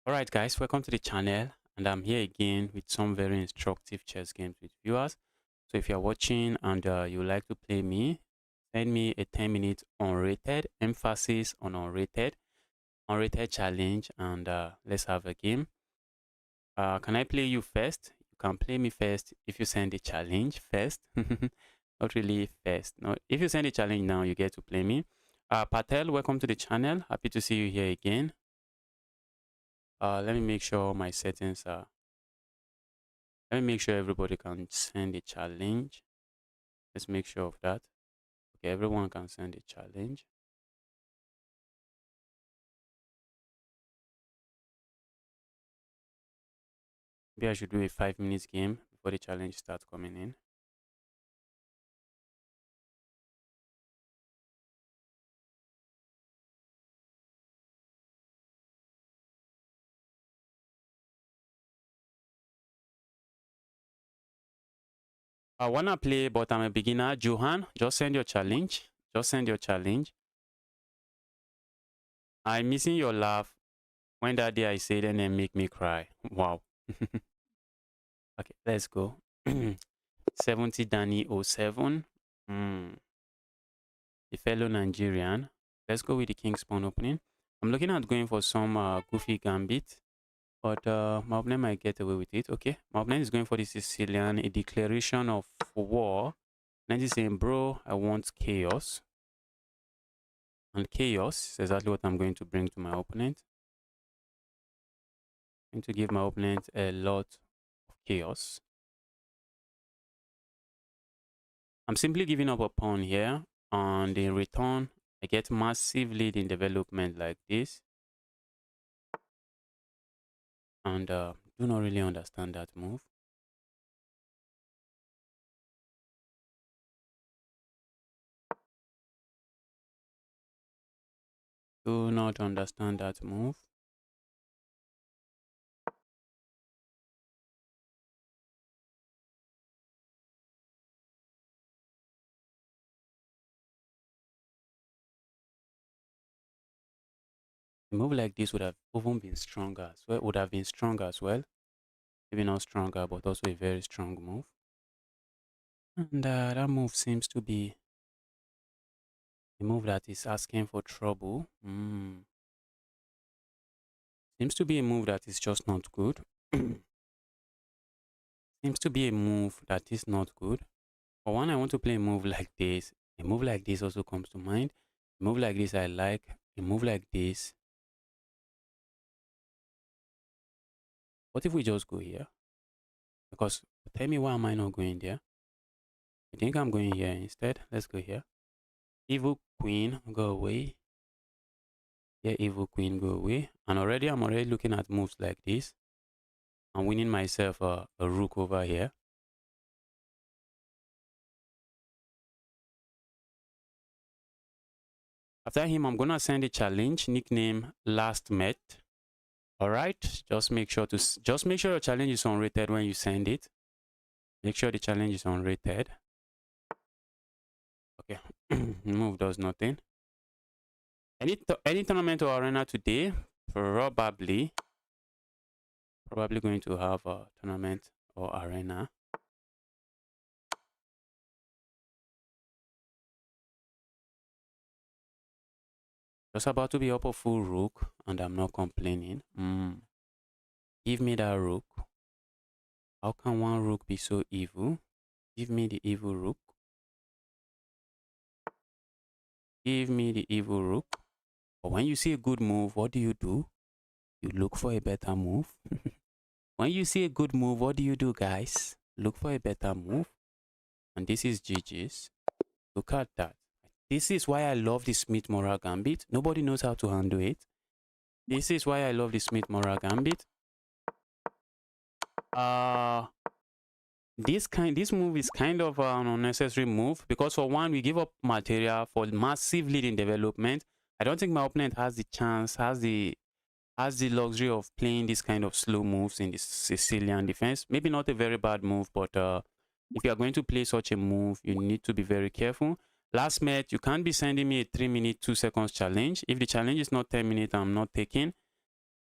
Alright guys, welcome to the channel, and I'm here again with some very instructive chess games with viewers. So if you're watching and you would like to play me, send me a 10-minute unrated, emphasis on unrated challenge, and let's have a game. Can I play you first? You can play me first if you send a challenge first. Not really first. No, if you send a challenge now, you get to play me. Patel, welcome to the channel. Happy to see you here again. Let me make sure my settings are. Let me make sure everybody can send a challenge. Let's make sure of that. Okay, everyone can send a challenge. Maybe I should do a 5 minutes game before the challenge starts coming in. I wanna play, but I'm a beginner. Johan, just send your challenge. Just send your challenge. I'm missing your laugh when that day I said and then make me cry. Wow. Okay, let's go. 70 Danny 07. The fellow Nigerian. Let's go with the King's Pawn opening. I'm looking at going for some goofy gambit, but my opponent might get away with it. Okay, my opponent is going for the Sicilian, a declaration of war. And he's saying, bro, I want chaos. And chaos is exactly what I'm going to bring to my opponent. I'm going to give my opponent a lot of chaos. I'm simply giving up a pawn here, and in return, I get massive lead in development like this. And do not really understand that move. Do not understand that move. A move like this would have even been stronger as well. Would have been stronger as well. Maybe not stronger, but also a very strong move. And that move seems to be a move that is asking for trouble. Seems to be a move that is just not good. Seems to be a move that is not good. For one, I want to play a move like this. A move like this also comes to mind. A move like this I like. A move like this. What if we just go here? Because tell me, why am I not going there? I think I'm going here instead. Let's go here. Evil queen, go away. Yeah, evil queen, go away. And I'm already looking at moves like this. I'm winning myself a rook over here. After him, I'm gonna send a challenge, nickname last met. All right, just make sure your challenge is unrated when you send it. Make sure the challenge is unrated. Okay, move does nothing. Any tournament or arena today, probably going to have a tournament or arena. Just about to be up a full rook, and I'm not complaining. Give me that rook. How can one rook be so evil? Give me the evil rook. Give me the evil rook. But when you see a good move, what do? You look for a better move. When you see a good move, what do you do, guys? Look for a better move. And this is GG's. Look at that. This is why I love the Smith-Morra Gambit. Nobody knows how to handle it. This is why I love the Smith-Morra Gambit. This move is kind of an unnecessary move, because for one, we give up material for massive lead in development. I don't think my opponent has the chance, has the luxury of playing this kind of slow moves in the Sicilian defense. Maybe not a very bad move, but if you are going to play such a move, you need to be very careful. Last met, you can't be sending me a 3-minute 2 seconds challenge. If the challenge is not 10 minutes, I'm not taking.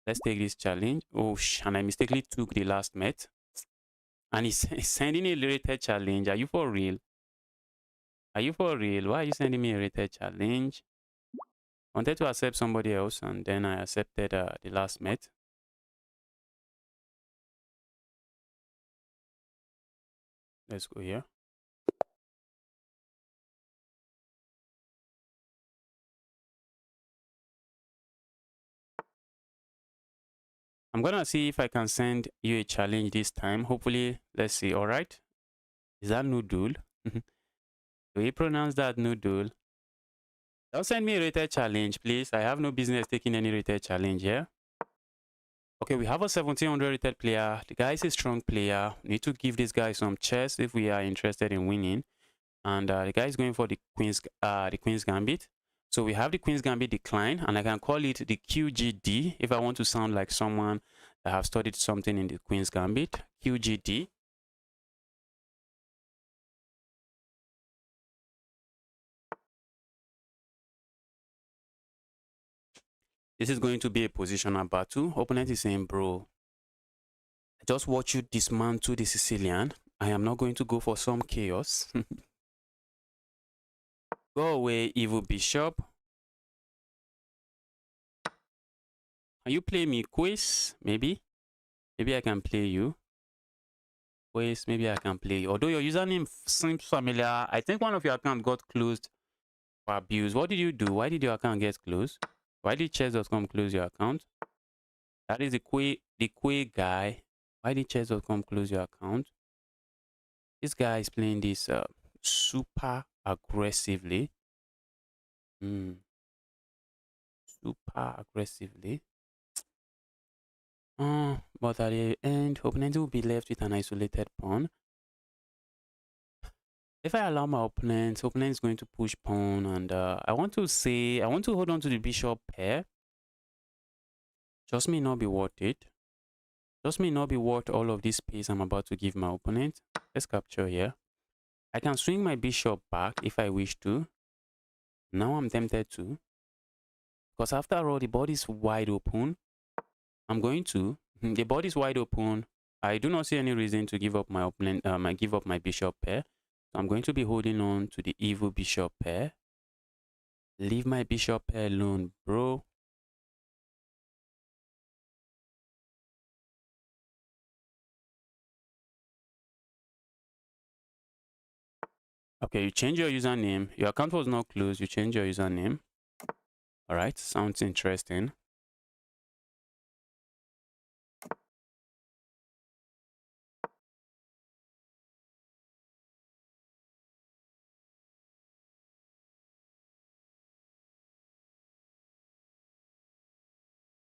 Let's take this challenge. Oh, and I mistakenly took the last met. And he's sending a rated challenge. Are you for real? Are you for real? Why are you sending me a rated challenge? I wanted to accept somebody else, and then I accepted the last met. Let's go here. I'm gonna see if I can send you a challenge this time. Hopefully, let's see. All right. Is that noodle? Do we pronounce that noodle? Don't send me a rated challenge, please. I have no business taking any rated challenge here. Okay, we have a 1700 rated player. The guy is a strong player. We need to give this guy some chess if we are interested in winning. And the guy is going for the Queen's Gambit. So we have the Queen's Gambit decline, and I can call it the QGD if I want to sound like someone that have studied something in the Queen's Gambit. QGD. This is going to be a positional battle. Opponent is saying, bro, I just watch you dismantle the Sicilian. I am not going to go for some chaos. Go away, evil bishop. Can you play me quiz? Maybe. Maybe I can play you. Quiz, maybe I can play you. Although your username seems familiar, I think one of your accounts got closed for abuse. What did you do? Why did your account get closed? Why did chess.com close your account? That is the Quay guy. Why did chess.com close your account? This guy is playing this super aggressively. Super aggressively. But at the end, opponent will be left with an isolated pawn. If I allow my opponent is going to push pawn, and I want to hold on to the bishop pair. Just may not be worth it. Just may not be worth all of this space I'm about to give my opponent. Let's capture here. I can swing my bishop back if I wish to. Now I'm tempted to. Because after all, the board is wide open. I'm going to. The board is wide open. I do not see any reason to give up my opponent. Give up my bishop pair. So I'm going to be holding on to the evil bishop pair. Leave my bishop pair alone, bro. Okay, you change your username. Your account was not closed. You change your username. All right, sounds interesting.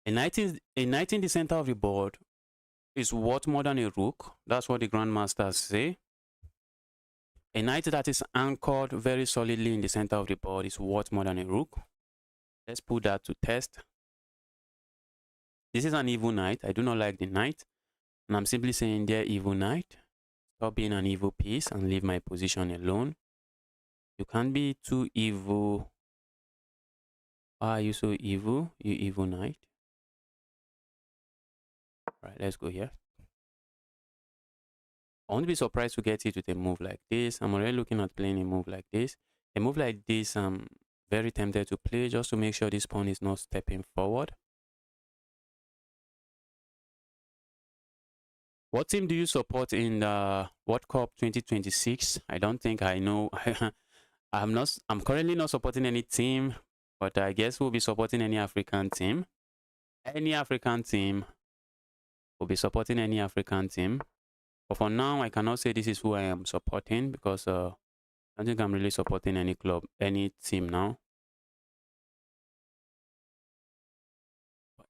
A knight in the center of the board is worth more than a rook. That's what the grandmasters say. A knight that is anchored very solidly in the center of the board is worth more than a rook. Let's put that to test. This is an evil knight. I do not like the knight. And I'm simply saying, dear evil knight, stop being an evil piece and leave my position alone. You can't be too evil. Why are you so evil, you evil knight? Right, let's go here. I won't be surprised to get it with a move like this. I'm already looking at playing a move like this. A move like this, I'm very tempted to play just to make sure this pawn is not stepping forward. What team do you support in the World Cup 2026? I don't think I know. I'm currently not supporting any team, but I guess we'll be supporting any African team. Any African team. We'll be supporting any African team. But for now, I cannot say this is who I am supporting because I don't think I'm really supporting any club, any team now.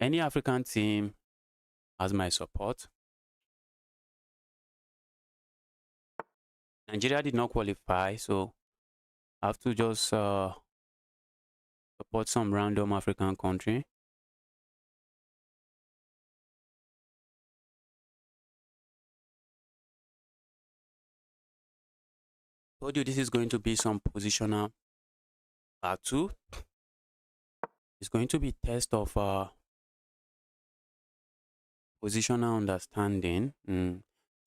Any African team has my support. Nigeria did not qualify, so I have to just support some random African country. Told you this is going to be some positional battle. It's going to be test of positional understanding.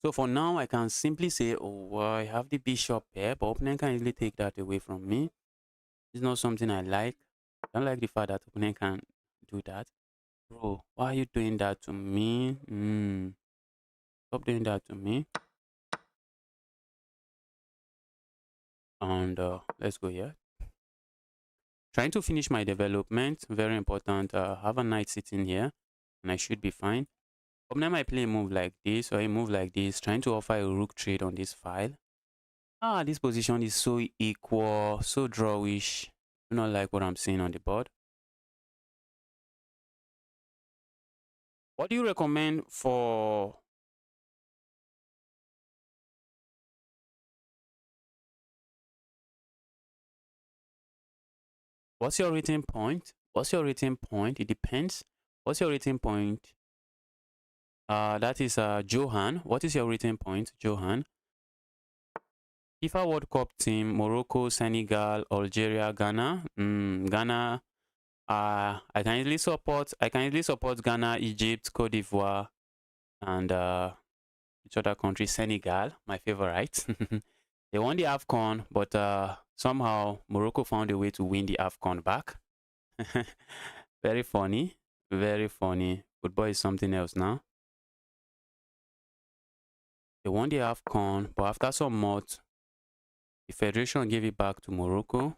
So for now, I can simply say, oh, well, I have the bishop here, but opponent can easily take that away from me. It's not something I like. I don't like the fact that opponent can do that. Bro, why are you doing that to me? Stop doing that to me. And let's go here. Trying to finish my development, very important. Have a knight sitting here, and I should be fine. Opponent might play a move like this or a move like this, trying to offer a rook trade on this file. This position is so equal, so drawish. I do not like what I'm seeing on the board. What do you recommend for what's your rating point? What's your rating point? It depends. What's your rating point? That is Johan. What is your rating point, Johan? FIFA World Cup team: Morocco, Senegal, Algeria, Ghana. Ghana. I can easily support. I can easily support Ghana, Egypt, Cote d'Ivoire, and which other country? Senegal, my favorite. They won the AFCON, but somehow Morocco found a way to win the AFCON back. Very funny. Very funny. Football is something else now. They won the AFCON, but after some months, the federation gave it back to Morocco.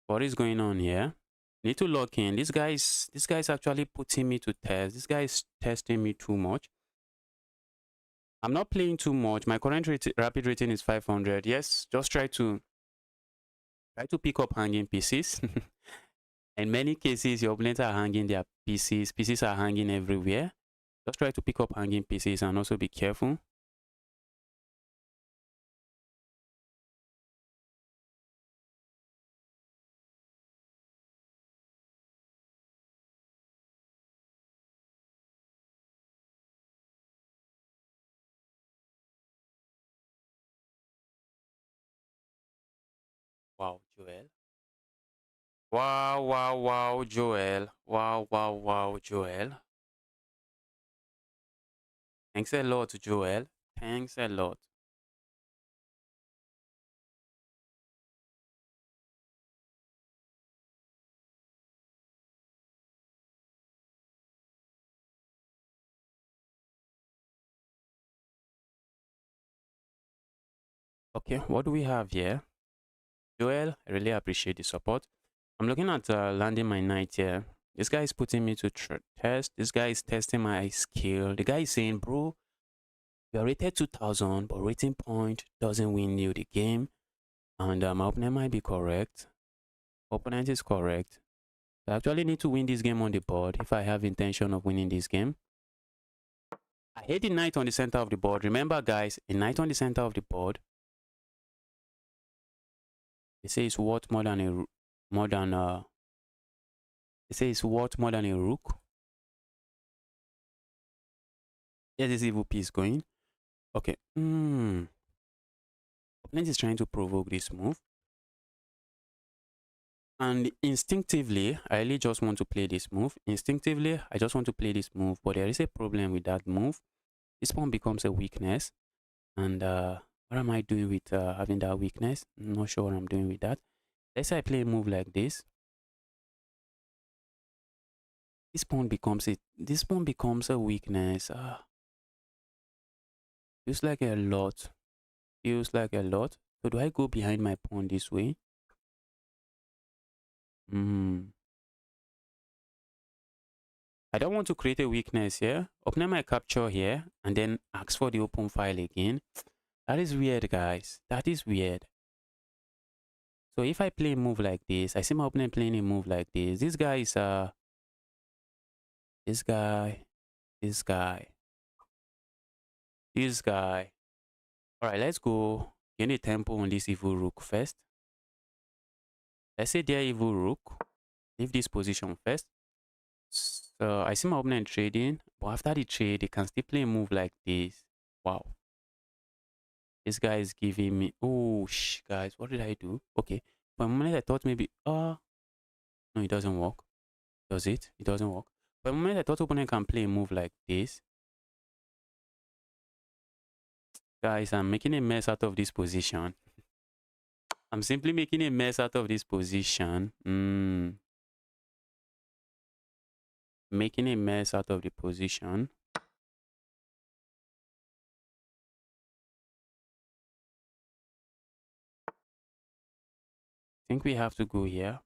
What is going on here? Need to lock in. This guy is actually putting me to test. This guy is testing me too much. I'm not playing too much. My current rapid rating is 500. Yes, just try to pick up hanging pieces. In many cases, your opponents are hanging their pieces. Pieces are hanging everywhere. Just try to pick up hanging pieces and also be careful. Wow, Joel. Wow, wow, wow, Joel. Wow, wow, wow, Joel. Thanks a lot, Joel. Thanks a lot. Okay, what do we have here? Joel, I really appreciate the support. I'm looking at landing my knight here. This guy is putting me to test. This guy is testing my skill. The guy is saying, bro, you're rated 2000, but rating point doesn't win you the game. And my opponent might be correct. Opponent is correct. I actually need to win this game on the board if I have intention of winning this game. I hate the knight on the center of the board. Remember, guys, a knight on the center of the board, they say it's worth more than a they say it's worth more than a rook. Here's this evil piece going. Okay. Opponent is trying to provoke this move. And instinctively, I really just want to play this move. Instinctively, I just want to play this move. But there is a problem with that move. This pawn becomes a weakness. And what am I doing with having that weakness? I'm not sure what I'm doing with that. Let's say I play a move like this. This pawn becomes a weakness. Feels like a lot. Feels like a lot. So do I go behind my pawn this way? I don't want to create a weakness here. Open my capture here and then ask for the open file again. That is weird, guys. That is weird. So if I play a move like this, I see my opponent playing a move like this. This guy is this guy. Alright, let's go gain a tempo on this evil rook first. Let's say their evil rook. Leave this position first. So I see my opponent trading, but after the trade, they can still play a move like this. Wow. This guy is giving me, oh, guys, what did I do? Okay. For a moment, I thought maybe, no, it doesn't work. Does it? It doesn't work. But the moment I thought opponent can play a move like this, guys, I'm making a mess out of this position. I'm simply making a mess out of this position. Making a mess out of the position. Think we have to go here,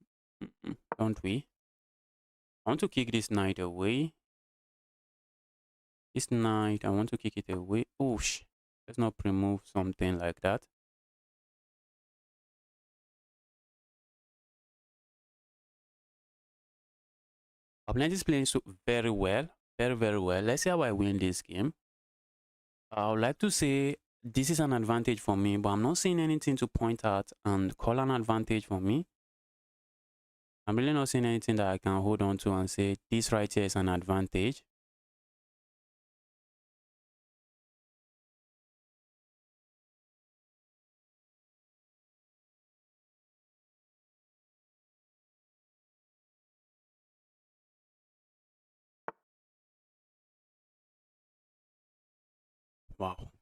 don't we? I want to kick this knight away. This knight, I want to kick it away. Oh, let's not pre-move something like that. Opponent is playing so very well, very well. Let's see how I win this game. I would like to say this is an advantage for me, but I'm not seeing anything to point out and call an advantage for me. I'm really not seeing anything that I can hold on to and say this right here is an advantage. Wow.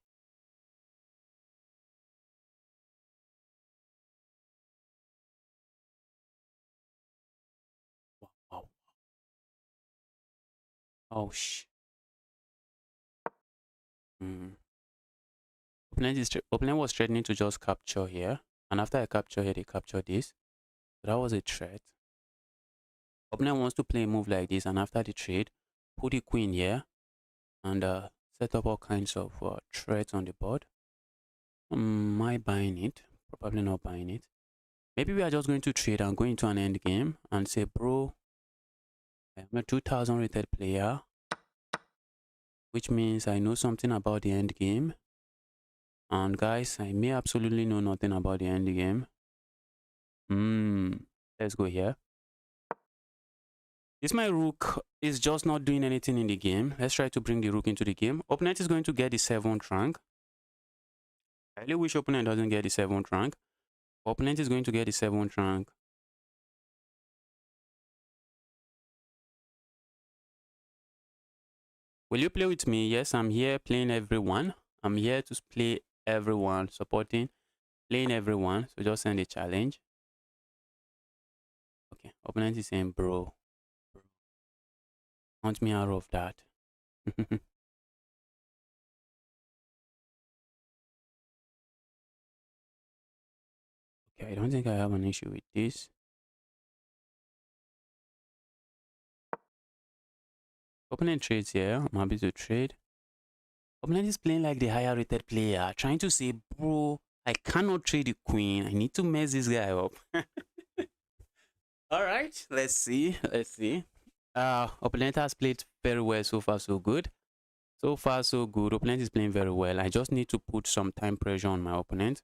Wow. Oh, Opponent was threatening to just capture here. And after I capture here, they capture this. So that was a threat. Opponent wants to play a move like this, and after the trade, put the queen here and set up all kinds of threats on the board. Am I buying it? Probably not buying it. Maybe we are just going to trade and go into an end game and say, bro, I'm a 2000 rated player, which means I know something about the end game. And guys, I may absolutely know nothing about the end game. Let's go here. This my rook is just not doing anything in the game. Let's try to bring the rook into the game. Opponent is going to get the 7th rank. I really wish opponent doesn't get the 7th rank. Opponent is going to get the 7th rank. Will you play with me? Yes, I'm here playing everyone. I'm here to play everyone, supporting, playing everyone. So just send a challenge. Okay, opponent is saying, bro, want me out of that. Okay, I don't think I have an issue with this. Opponent trades here. I'm happy to trade. Opponent is playing like the higher rated player, trying to say, bro, I cannot trade the queen. I need to mess this guy up. All right, let's see. Let's see. Opponent has played very well so far, so good. So far, so good. Opponent is playing very well. I just need to put some time pressure on my opponent.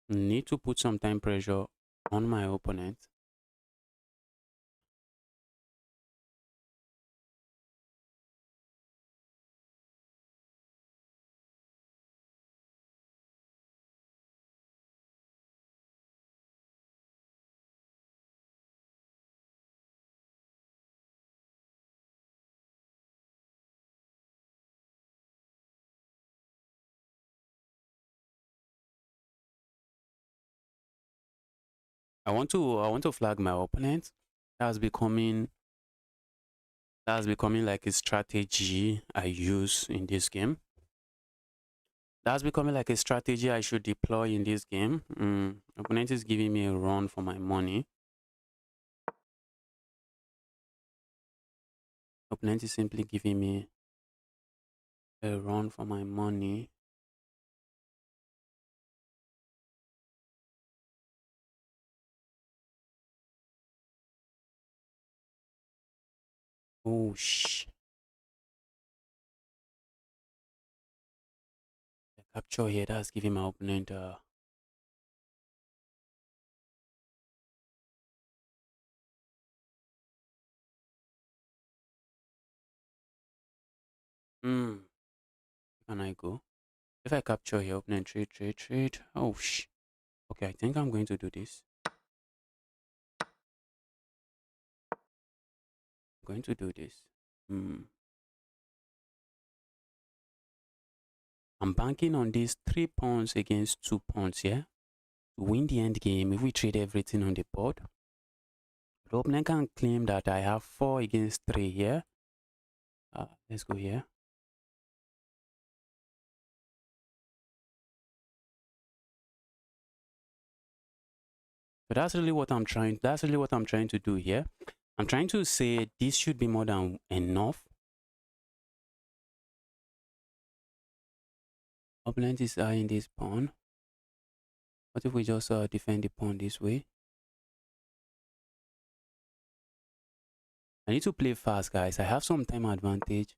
Need to put some time pressure on my opponent. I want to flag my opponent. That's becoming like a strategy I use in this game. That's becoming like a strategy I should deploy in this game. Opponent is giving me a run for my money. Opponent is simply giving me a run for my money. Oh, the capture here, that's giving my opponent can I go? If I capture here, opponent trade. Oh, okay, I think I'm going to do this. going to do this. I'm banking on these 3 pawns against 2 pawns here to win the end game if we trade everything on the board. The opponent can claim that I have 4 against 3 here. Let's go here. So that's really what I'm trying to do here. I'm trying to say this should be more than enough. Opponent is eyeing this pawn. What if we just defend the pawn this way? I need to play fast, guys. I have some time advantage.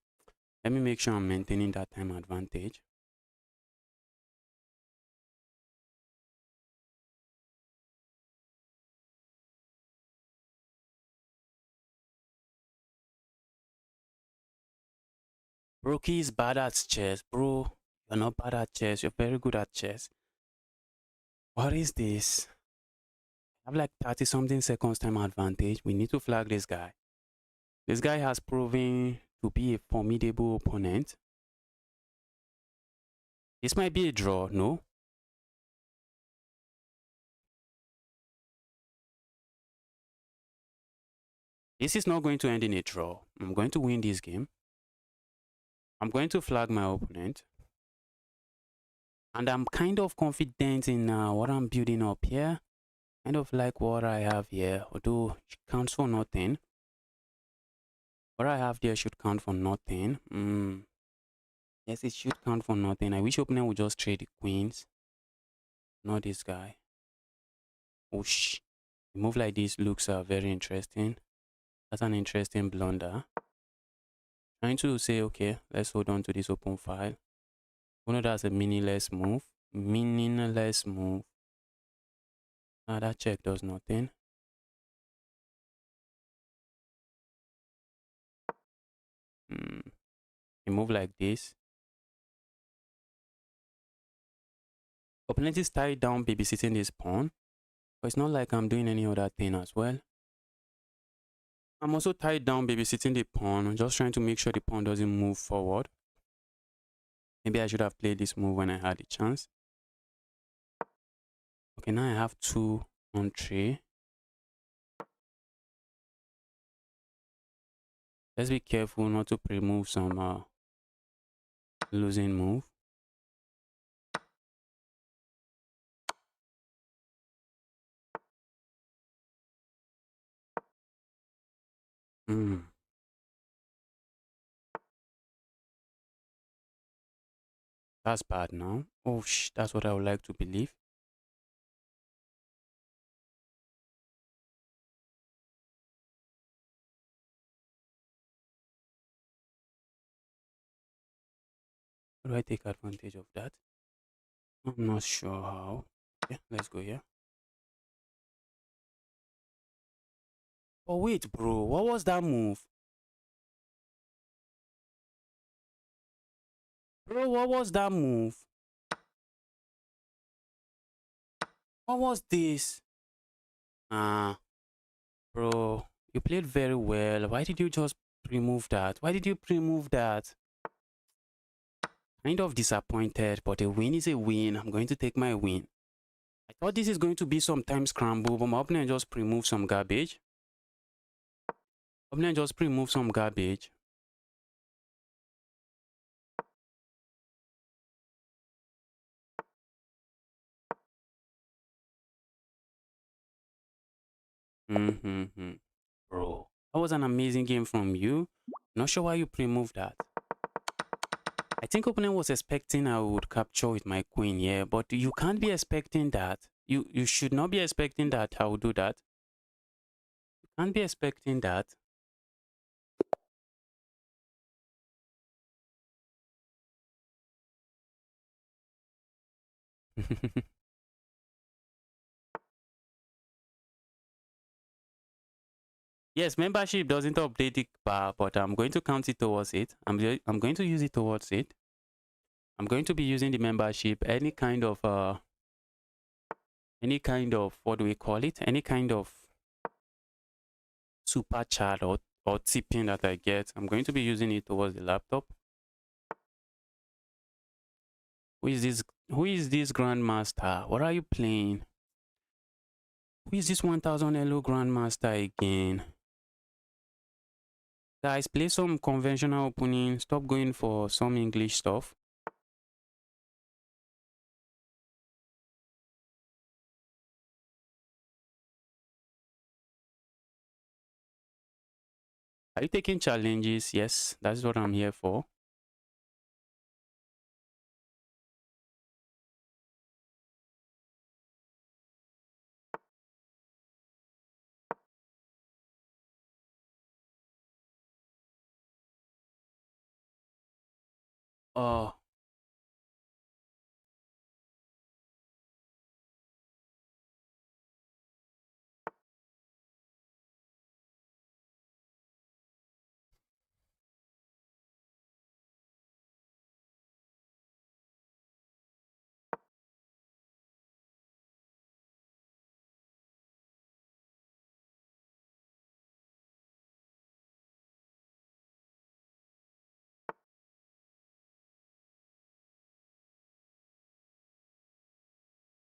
Let me make sure I'm maintaining that time advantage. Rookie is bad at chess, bro. You're not bad at chess. You're very good at chess. What is this? I have like 30 something seconds time advantage. We need to flag this guy. This guy has proven to be a formidable opponent. This might be a draw, no? This is not going to end in a draw. I'm going to win this game. I'm going to flag my opponent. And I'm kind of confident in what I'm building up here. Kind of like what I have here, although it counts for nothing. What I have there should count for nothing. Yes, it should count for nothing. I wish opponent would just trade the queens. Not this guy. Whoosh. A move like this looks very interesting. That's an interesting blunder. Trying to say, okay, let's hold on to this open file. You know that's a meaningless move. Meaningless move. Now that check does nothing. A move like this. Opponent is tied down babysitting this pawn. But it's not like I'm doing any other thing as well. I'm also tied down babysitting the pawn. I'm just trying to make sure the pawn doesn't move forward. Maybe I should have played this move when I had the chance. Okay, now I have 2 on 3. Let's be careful not to pre-move some losing move. That's bad now. Oh, that's what I would like to believe. How do I take advantage of that? I'm not sure how. Okay, let's go here. Oh, wait, bro. What was that move? Bro, what was that move? What was this? Bro, you played very well. Why did you just remove that? Why did you remove that? Kind of disappointed, but a win is a win. I'm going to take my win. I thought this is going to be some time scramble, but my opponent just remove some garbage. Opponent just remove some garbage. Bro, that was an amazing game from you. Not sure why you pre-moved that. I think opponent was expecting I would capture with my queen here, but you can't be expecting that. You should not be expecting that I will do that. You can't be expecting that. Yes, membership doesn't update the bar, but I'm going to count it towards it. I'm going to use it towards it. I'm going to be using the membership, any kind of what do we call it? Any kind of super chat or or tipping that I get, I'm going to be using it towards the laptop. Who is this? Who is this Grandmaster? What are you playing? Who is this 1000 Elo Grandmaster again? Guys, play some conventional opening. Stop going for some English stuff. Are you taking challenges? Yes, that's what I'm here for. Oh,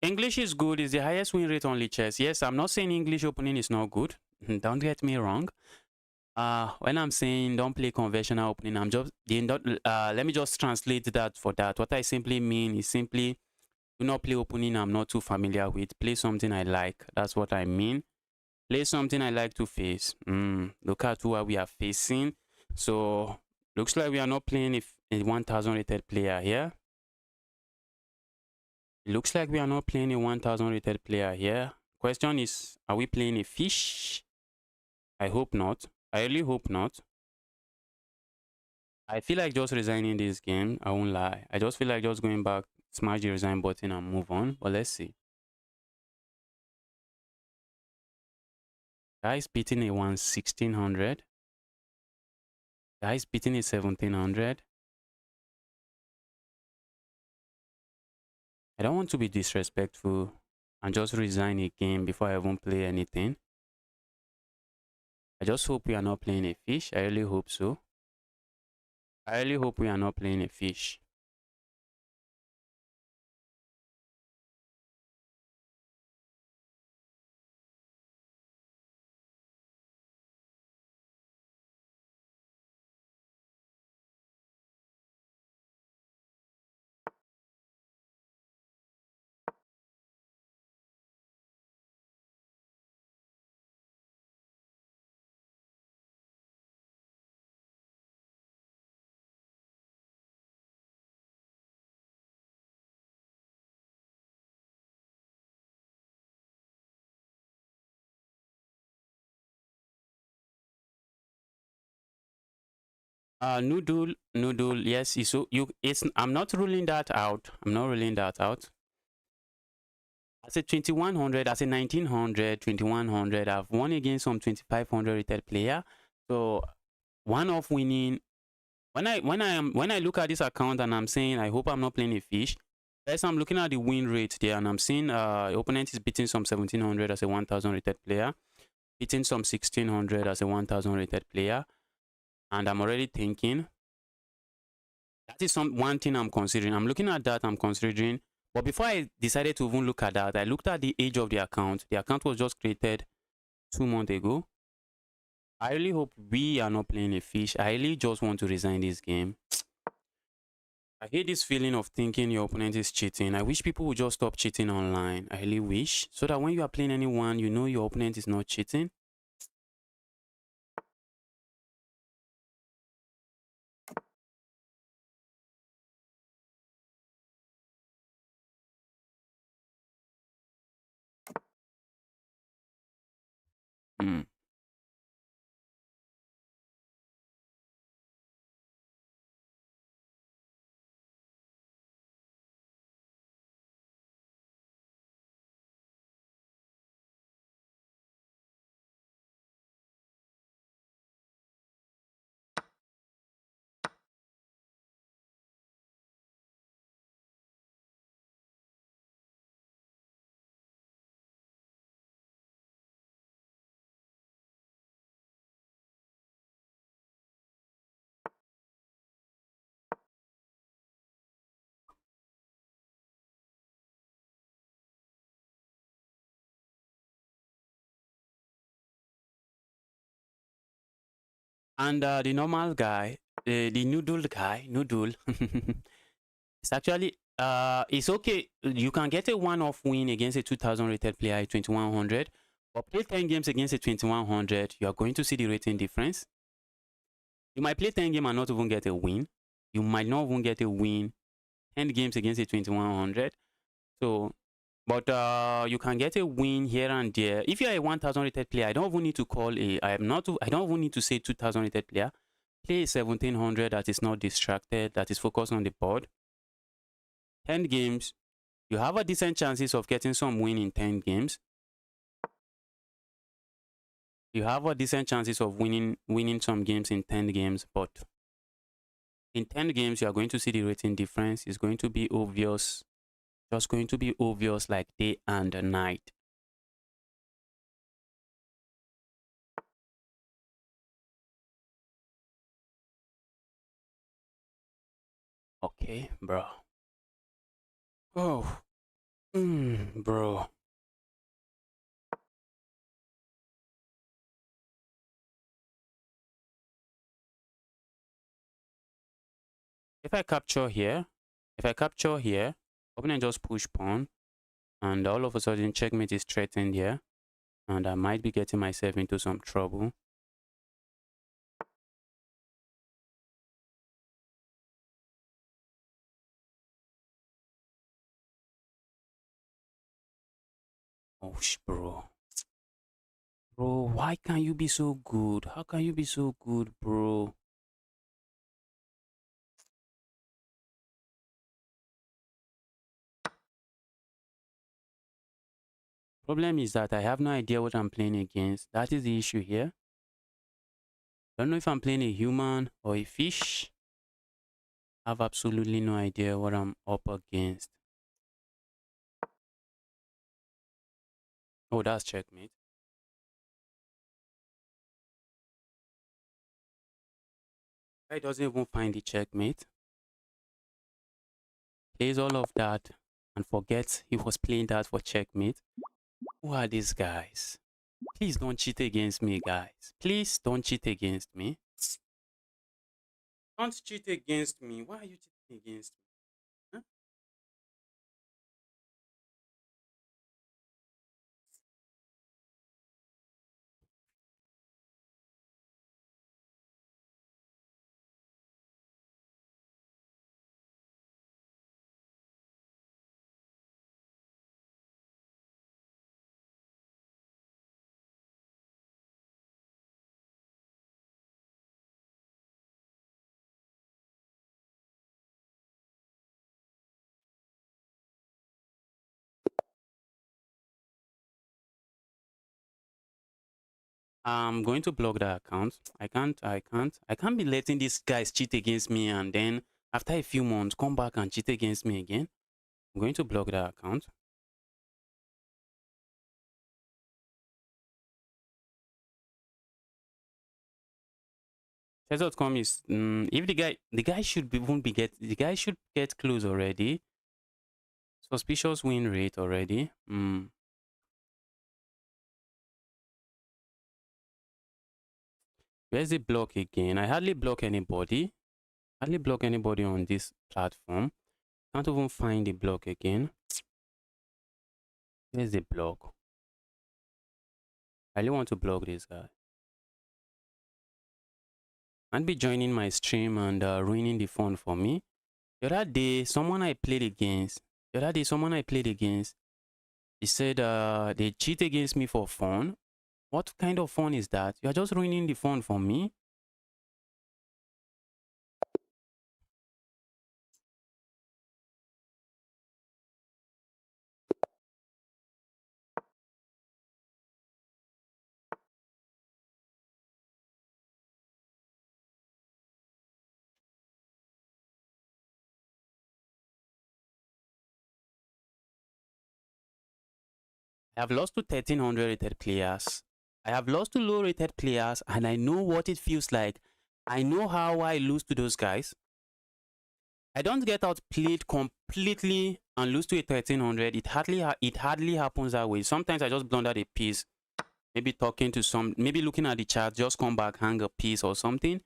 English is good. It's the highest win rate on chess. Yes, I'm not saying English opening is not good. Don't get me wrong. When I'm saying don't play conventional opening, I'm just let me just translate that for that. What I simply mean is simply do not play opening I'm not too familiar with. Play something I like. That's what I mean. Play something I like to face. Look at who we are facing. So looks like we are not playing a 1000 rated player here. Looks like we are not playing a 1000 rated player here. Question is, are we playing a fish? I hope not. I really hope not. I feel like just resigning this game. I won't lie. I just feel like just going back, smash the resign button and move on. But let's see. Guys beating a 1600. Guys beating a 1700. I don't want to be disrespectful and just resign a game before I even play anything. I just hope we are not playing a fish. I really hope so. I really hope we are not playing a fish. Noodle, yes, so it's I'm not ruling that out. I'm not ruling that out. I said 2100, I said 1900, 2100. I've won against some 2500 retail player. So one of winning when I look at this account and I'm saying I hope I'm not playing a fish. First, I'm looking at the win rate there and I'm seeing opponent is beating some 1700 as a 1000 rated player, beating some 1600 as a 1000 rated player, and I'm already thinking that is one thing I'm considering. I'm looking at that, I'm considering. But before I decided to even look at that, I looked at the age of the account. The account was just created 2 months ago. I really hope we are not playing a fish. I really just want to resign this game. I hate this feeling of thinking your opponent is cheating. I wish people would just stop cheating online. I really wish. So that when you are playing anyone, you know your opponent is not cheating. Mm. And the normal guy, the noodle guy, noodle, it's actually it's okay. You can get a one-off win against a 2000 rated player at 2100, but play 10 games against a 2100, you are going to see the rating difference. You might play 10 games and not even get a win. You might not even get a win 10 games against a 2100. So, but you can get a win here and there. If you're a 1000 rated player, I don't even need to call a. I am not. I don't even need to say 2000 rated player. Play a 1700 that is not distracted, that is focused on the board. 10 games, you have a decent chances of getting some win in 10 games. You have a decent chances of winning some games in 10 games, but in 10 games, you are going to see the rating difference. It's going to be obvious, just going to be obvious like day and night. Okay, bro. Oh, bro. If I capture here, opponent just push pawn, and all of a sudden checkmate is threatened here, and I might be getting myself into some trouble. Oh, bro. Bro, why can't you be so good? How can you be so good, bro? Problem is that I have no idea what I'm playing against. That is the issue here. Don't know if I'm playing a human or a fish. I have absolutely no idea what I'm up against. Oh, that's checkmate. Guy doesn't even find the checkmate. Plays all of that and forgets he was playing that for checkmate. Who are these guys? Please don't cheat against me, guys. Please don't cheat against me. Don't cheat against me. Why are you cheating against me? Huh? I'm going to block that account. I can't be letting these guys cheat against me and then after a few months come back and cheat against me again. I'm going to block that account. Chess.com is if the guy should the guy should get close already. Suspicious win rate already. Where's the block again? I hardly block anybody. Hardly block anybody on this platform. Can't even find the block again. Where's the block? I really want to block this guy. And be joining my stream and ruining the fun for me. The other day, someone I played against, he said they cheat against me for fun. What kind of fun is that? You're just ruining the fun for me. I have lost to 1300 rated players. I have lost to low rated players and I know what it feels like. I know how I lose to those guys. I don't get outplayed completely and lose to a 1300. It hardly happens that way. Sometimes I just blunder a piece maybe talking to some, maybe looking at the chart, just come back, hang a piece or something.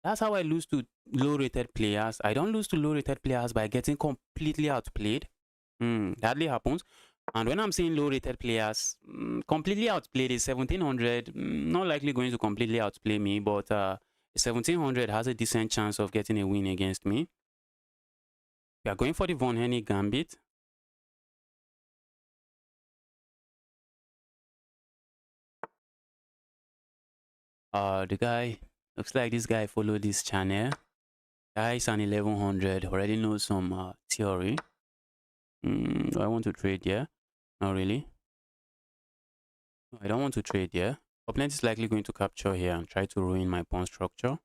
That's how I lose to low-rated players. I don't lose to low-rated players by getting completely outplayed. Hardly happens. And when I'm saying low-rated players, completely outplayed is 1700. Not likely going to completely outplay me, but 1700 has a decent chance of getting a win against me. We are going for the Von Henny Gambit. The guy, looks like this guy followed this channel. Guy is an 1100, already knows some theory. Do I want to trade here? Not really. I don't want to trade here. Opponent is likely going to capture here and try to ruin my pawn structure.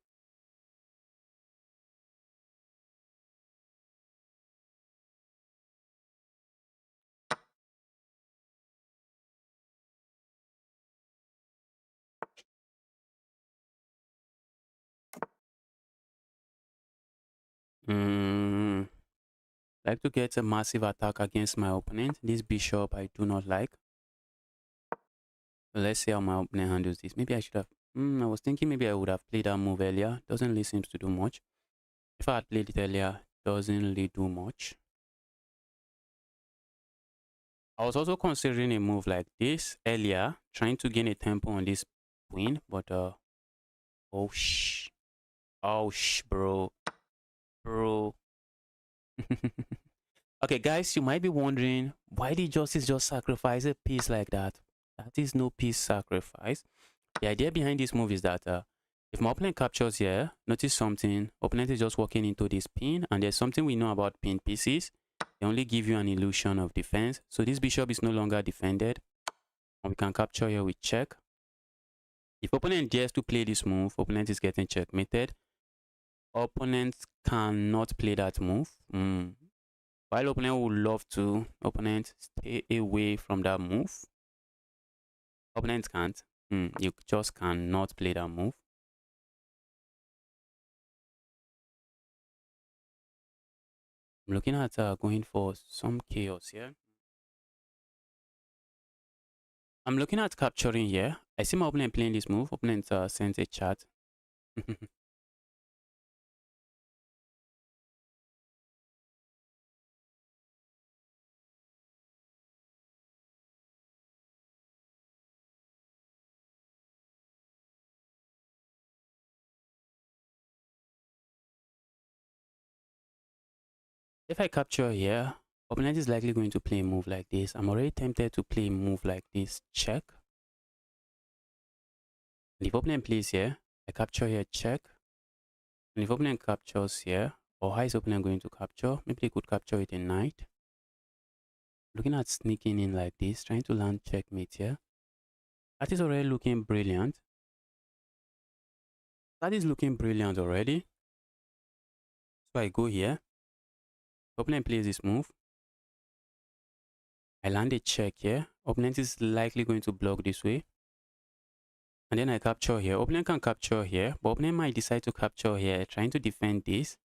Like to get a massive attack against my opponent. This bishop I do not like. So let's see how my opponent handles this. Maybe I should have. I was thinking maybe I would have played that move earlier. Doesn't really seem to do much. If I had played it earlier, doesn't really do much. I was also considering a move like this earlier, trying to gain a tempo on this queen, but oh shh, bro. Okay, guys, you might be wondering, why did Justice just sacrifice a piece like that? That is no piece sacrifice. The idea behind this move is that if my opponent captures here, notice something. Opponent is just walking into this pin, and there's something we know about pin pieces. They only give you an illusion of defense. So this bishop is no longer defended, and we can capture here with check. If opponent dares to play this move, opponent is getting checkmated. Opponent cannot play that move. While opponent would love to, opponent stay away from that move. Opponent can't. You just cannot play that move. I'm looking at going for some chaos here. I'm looking at capturing here. I see my opponent playing this move. Opponent sends a chat. If I capture here, opponent is likely going to play a move like this. I'm already tempted to play a move like this, check. And if opponent plays here, I capture here, check. And if opponent captures here, or how is opponent going to capture? Maybe they could capture it in knight. Looking at sneaking in like this, trying to land checkmate here. That is already looking brilliant. That is looking brilliant already. So I go here. Opponent plays this move. I land a check here. Opponent is likely going to block this way. And then I capture here. Opponent can capture here, but opponent might decide to capture here, trying to defend this.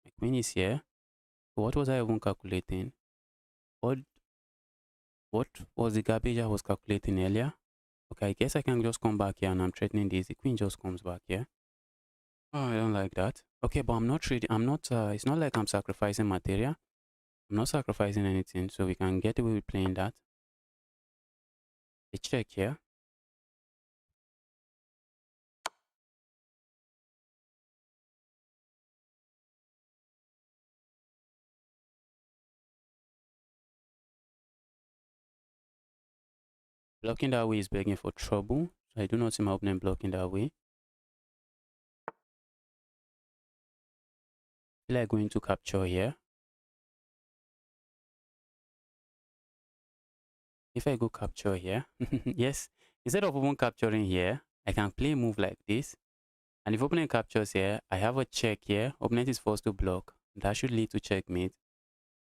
My queen is here. So what was I even calculating? What was the garbage I was calculating earlier? Okay, I guess I can just come back here and I'm threatening this. The queen just comes back here. Oh, I don't like that. Okay, but I'm not trading. It's not like I'm sacrificing material. I'm not sacrificing anything, so we can get away with playing that. A check here. Blocking that way is begging for trouble. So I do not see my opponent blocking that way. I feel like going to capture here. If I go capture here, yes, instead of even capturing here, I can play a move like this. And if opponent captures here, I have a check here. Opponent is forced to block. That should lead to checkmate.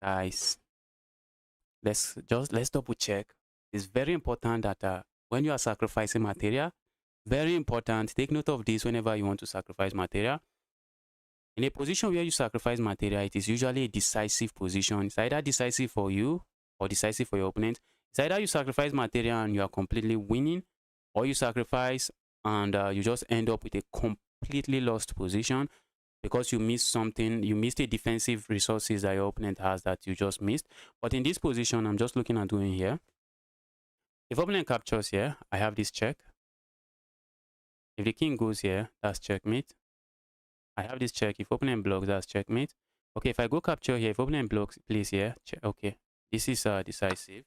Guys, let's double check. It's very important that when you are sacrificing material, very important, take note of this whenever you want to sacrifice material. In a position where you sacrifice material, it is usually a decisive position. It's either decisive for you or decisive for your opponent. It's either you sacrifice material and you are completely winning, or you sacrifice and you just end up with a completely lost position because you missed something. You missed a defensive resources that your opponent has that you just missed. But in this position, I'm just looking at doing here. If opponent captures here, I have this check. If the king goes here, that's checkmate. I have this check. If opponent blocks, that's checkmate. Okay, if I go capture here, if opponent blocks, place here, check. Okay, this is decisive.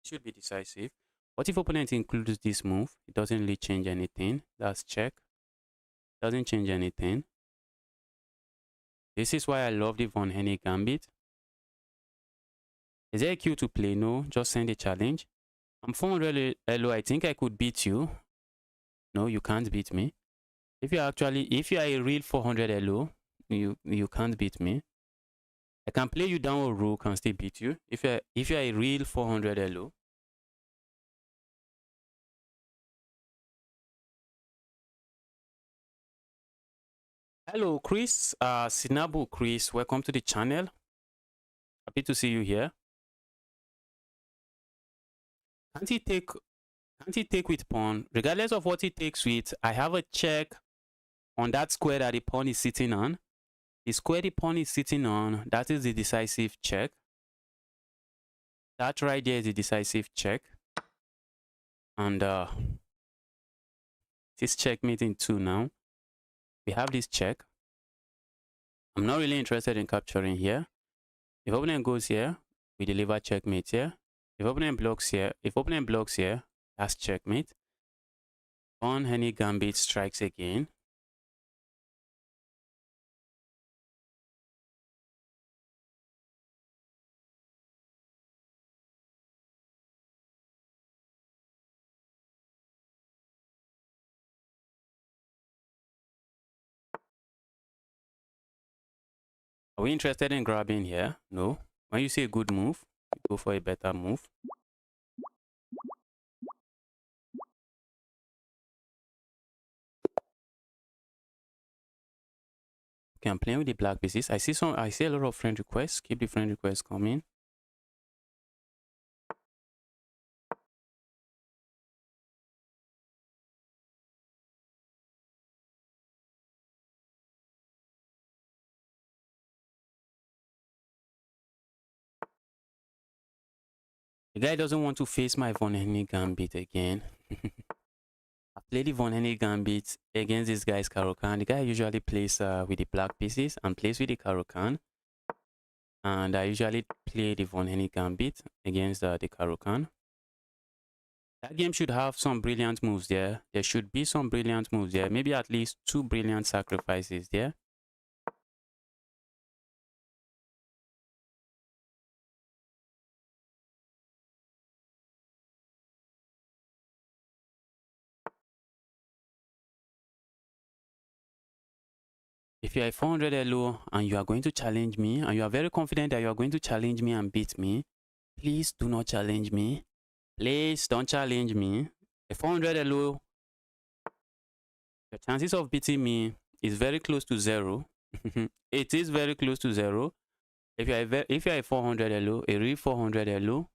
Should be decisive. What if opponent includes this move? It doesn't really change anything. That's check. Doesn't change anything. This is why I love the Von Hennig Gambit. Is there a queue to play? No, just send a challenge. I'm 400 LO. I think I could beat you. No, you can't beat me. If you are a real 400 LO, you can't beat me. I can play you down a rook and still beat you. If you're a real 400 LO. Hello, Chris. Sinabu, Chris. Welcome to the channel. Happy to see you here. Can't he take with pawn? Regardless of what he takes with, I have a check on that square that the pawn is sitting on. The square the pawn is sitting on, that is the decisive check. That right there is the decisive check. And this checkmate in 2 now. We have this check. I'm not really interested in capturing here. If opponent goes here, we deliver checkmate here. If opponent blocks here, that's checkmate. Von Hennig Gambit strikes again. Are we interested in grabbing here? No. When you see a good move, you go for a better move. Okay, I'm playing with the black pieces. I see a lot of friend requests. Keep the friend requests coming. The guy doesn't want to face my Von Hennig Gambit again. I played the Von Hennig Gambit against this guy's Caro-Kann. The guy usually plays with the black pieces and plays with the Caro-Kann. And I usually play the Von Hennig Gambit against the Caro-Kann. That game should have some brilliant moves there. There should be some brilliant moves there. Maybe at least 2 brilliant sacrifices there. If you are a 400 LO and you are going to challenge me, and you are very confident that you are going to challenge me and beat me, please do not challenge me. Please don't challenge me. A 400 LO, the chances of beating me is very close to 0. It is very close to 0. If you are a 400 LO, a real 400 LO,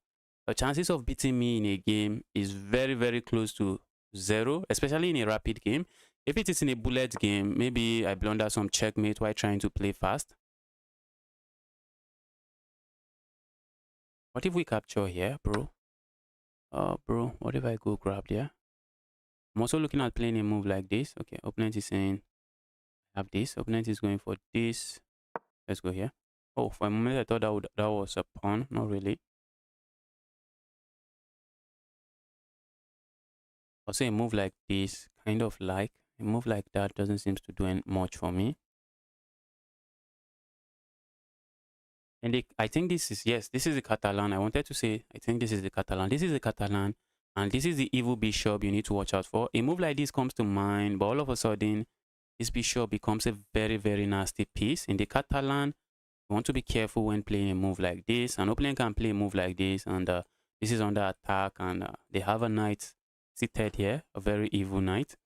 the chances of beating me in a game is very, very close to 0, especially in a rapid game. If it is in a bullet game, maybe I blunder some checkmate while trying to play fast. What if we capture here, bro? Bro, what if I go grab there? I'm also looking at playing a move like this. Okay, opponent is saying, have this. Opponent is going for this. Let's go here. Oh, for a moment I thought that was a pawn. Not really. Also, a move like this, kind of like a move like that doesn't seem to do much for me. And I think this is, yes, this is the Catalan. I wanted to say, I think this is the Catalan. This is the Catalan. And this is the evil bishop you need to watch out for. A move like this comes to mind, but all of a sudden, this bishop becomes a very, very nasty piece. In the Catalan, you want to be careful when playing a move like this. An opponent can play a move like this, and this is under attack, and they have a knight seated here, a very evil knight.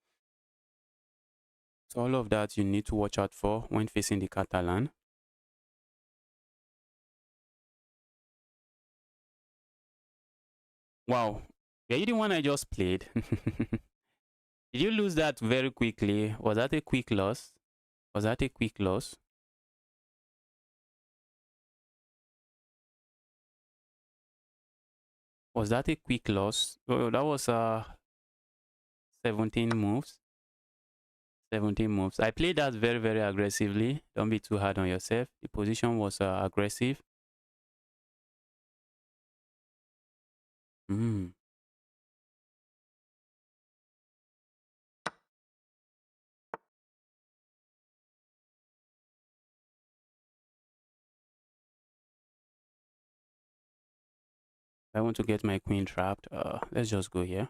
So all of that you need to watch out for when facing the Catalan. Wow. Were you the one I just played? Did you lose that very quickly? Was that a quick loss? Was that a quick loss? Was that a quick loss? Oh, that was 17 moves. 17 moves. I played that very, very aggressively. Don't be too hard on yourself. The position was aggressive. Mm. I want to get my queen trapped. Let's just go here.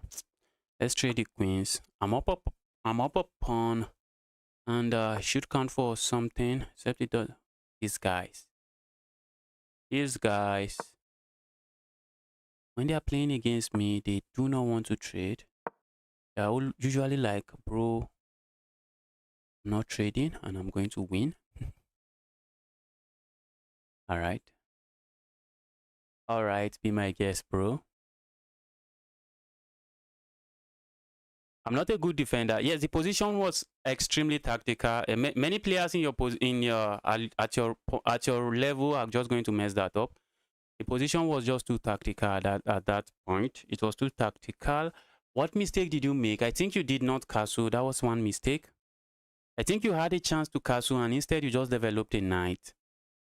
Let's trade the queens. I'm up a pawn, and should count for something. Except it does. These guys. These guys. When they are playing against me, they do not want to trade. They are usually like, bro, I'm not trading, and I'm going to win. All right. All right. Be my guest, bro. I'm not a good defender. Yes, the position was extremely tactical. Many players in your at your level are just going to mess that up. The position was just too tactical at that point. It was too tactical. What mistake did you make? I think you did not castle. That was one mistake. I think you had a chance to castle and instead you just developed a knight.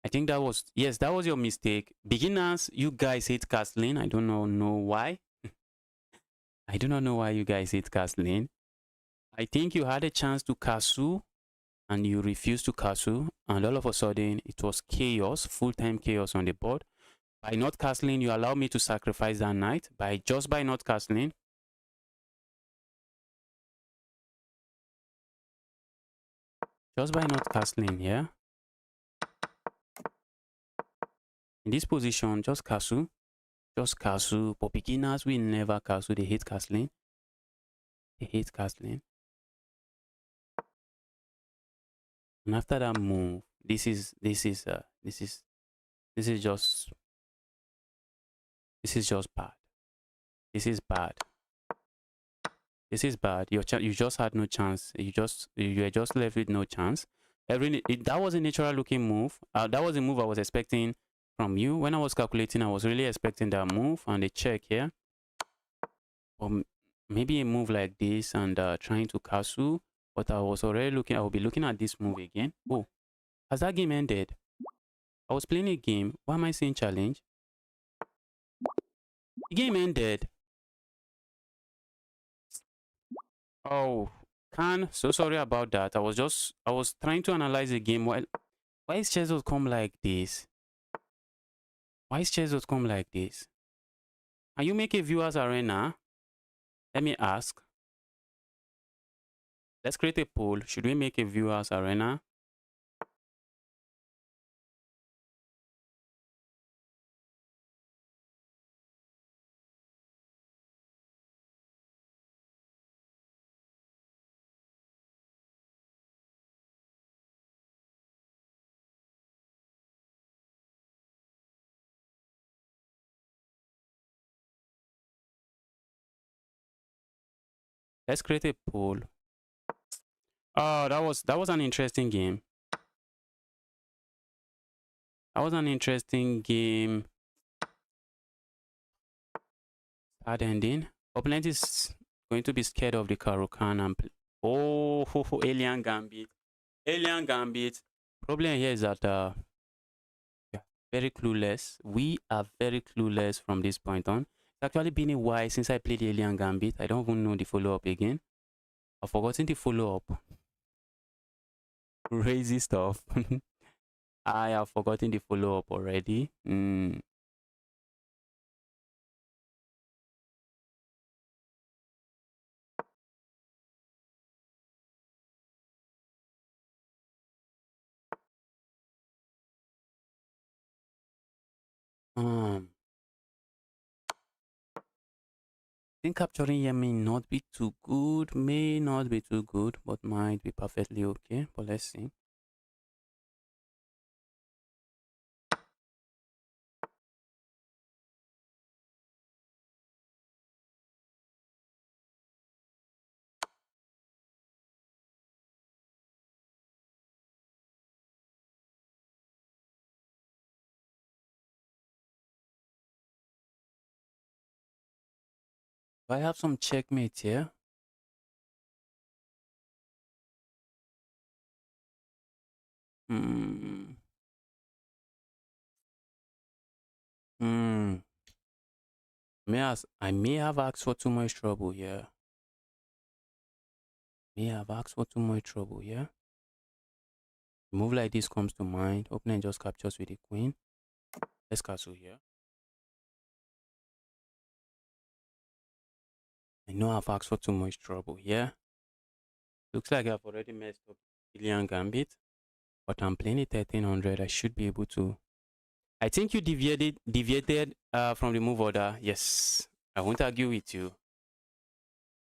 I think that was, yes, that was your mistake. Beginners, you guys hate castling. I don't know why. I do not know why you guys hate castling. I think you had a chance to castle and you refused to castle, and all of a sudden it was chaos, full-time chaos on the board. By not castling, you allow me to sacrifice that knight. By not castling, yeah. In this position, just castle, just castle. But beginners will never castle. They hate castling. They hate castling. And after that move, this is just bad. This is bad. This is bad. You just had no chance. You were just left with no chance. That was a natural looking move. That was a move I was expecting from you. When I was calculating, I was really expecting that move and a check here. Or maybe a move like this and trying to castle. But I was already looking. I will be looking at this move again. Oh, has that game ended? I was playing a game. Why am I saying challenge? The game ended. Oh, so sorry about that. I was trying to analyze the game. Why is chess.com like this? Why is chess.com like this? Can you make a viewers arena? Let me ask. Let's create a poll. Should we make a viewers arena? Let's create a poll. Oh, that was an interesting game. That was an interesting game. Sad ending. Opponent is going to be scared of the Karukan and oh, Alien Gambit. Alien Gambit. Problem here is that yeah, very clueless. We are very clueless from this point on. It's actually been a while since I played Alien Gambit. I don't even know the follow-up again. I've forgotten the follow-up. Crazy stuff. I have forgotten the follow-up already. I think capturing here may not be too good, but might be perfectly okay. But let's see. I have some checkmates here. Hmm. Hmm. I may have asked for too much trouble here. May have asked for too much trouble here. Move like this comes to mind. Opponent just captures with the queen. Let's castle here. I know I've asked for too much trouble here. Looks like I've already messed up Ilian Gambit, but I'm playing it 1300. I should be able to. I think you deviated from the move order. Yes, I won't argue with you.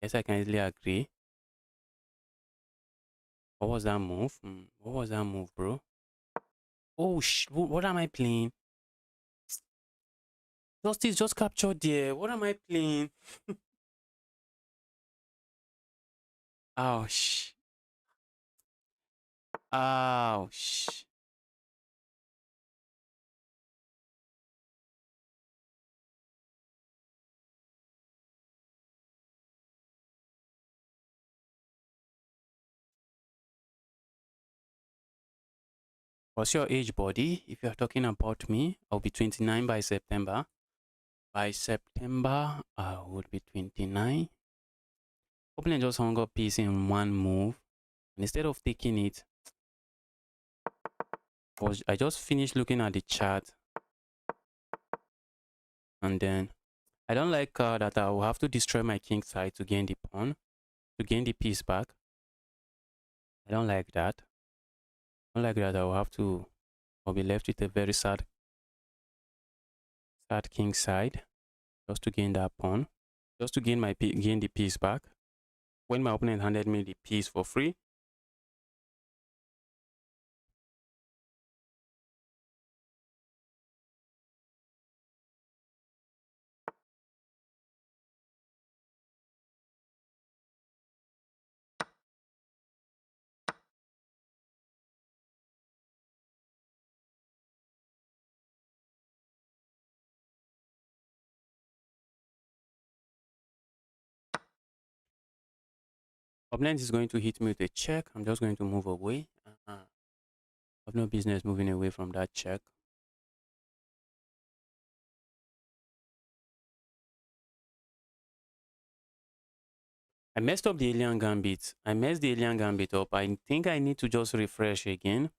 Yes, I can easily agree. What was that move? What was that move, bro? Oh, what am I playing? Justice just captured there. What am I playing? Ouch. Ouch. What's your age, buddy? If you're talking about me, I'll be 29 by September. By September, I would be 29. Opponent just hung up piece in one move. And instead of taking it, I just finished looking at the chart. And then I don't like that I will have to destroy my king side to gain the pawn, to gain the piece back. I don't like that. I don't like that I will have to, I'll be left with a very sad king side just to gain that pawn, just to gain gain the piece back. When my opponent handed me the piece for free, opponent is going to hit me with a check. I'm just going to move away. I have no business moving away from that check. I messed up the alien gambit. I messed the alien gambit up. I think I need to just refresh again.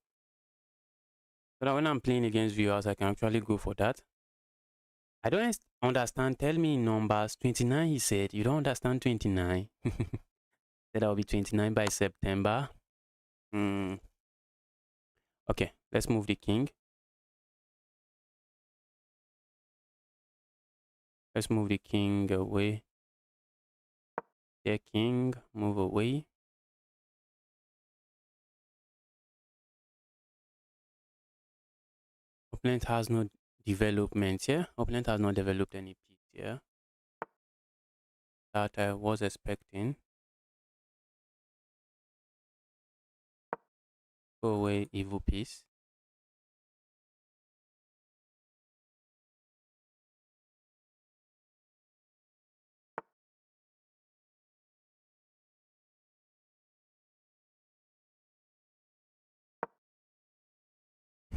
So that when I'm playing against viewers, I can actually go for that. I don't understand. Tell me in numbers. 29, he said. You don't understand 29. Said I'll be 29 by September. Okay, let's move the king. Let's move the king away. Yeah, king, move away. Opponent has no development here. Opponent has not developed any piece here that I was expecting. Go away, evil piece.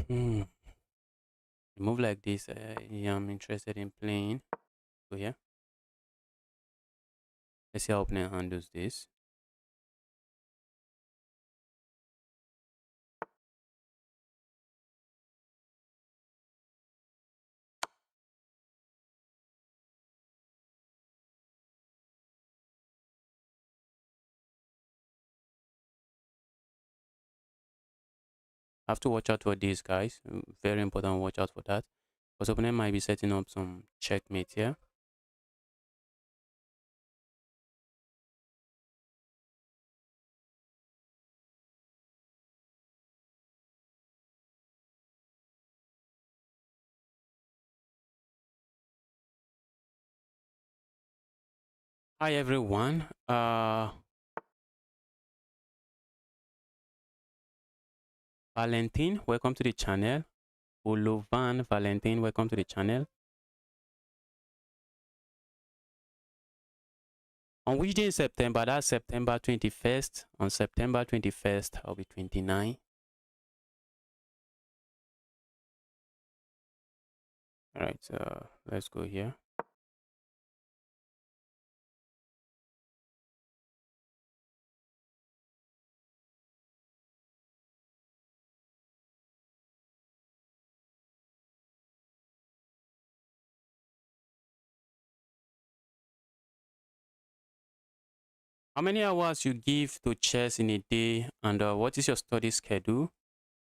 A move like this, I am interested in playing. So yeah, let's see how opponent handles this. I have to watch out for these guys. Very important, watch out for that. Because opponent might be setting up some checkmate here. Hi everyone. Valentine, welcome to the channel. Olovan Valentine, welcome to the channel. On which day in September? That's September 21st. On September 21st, I'll be 29. All right, let's go here. How many hours you give to chess in a day, and what is your study schedule?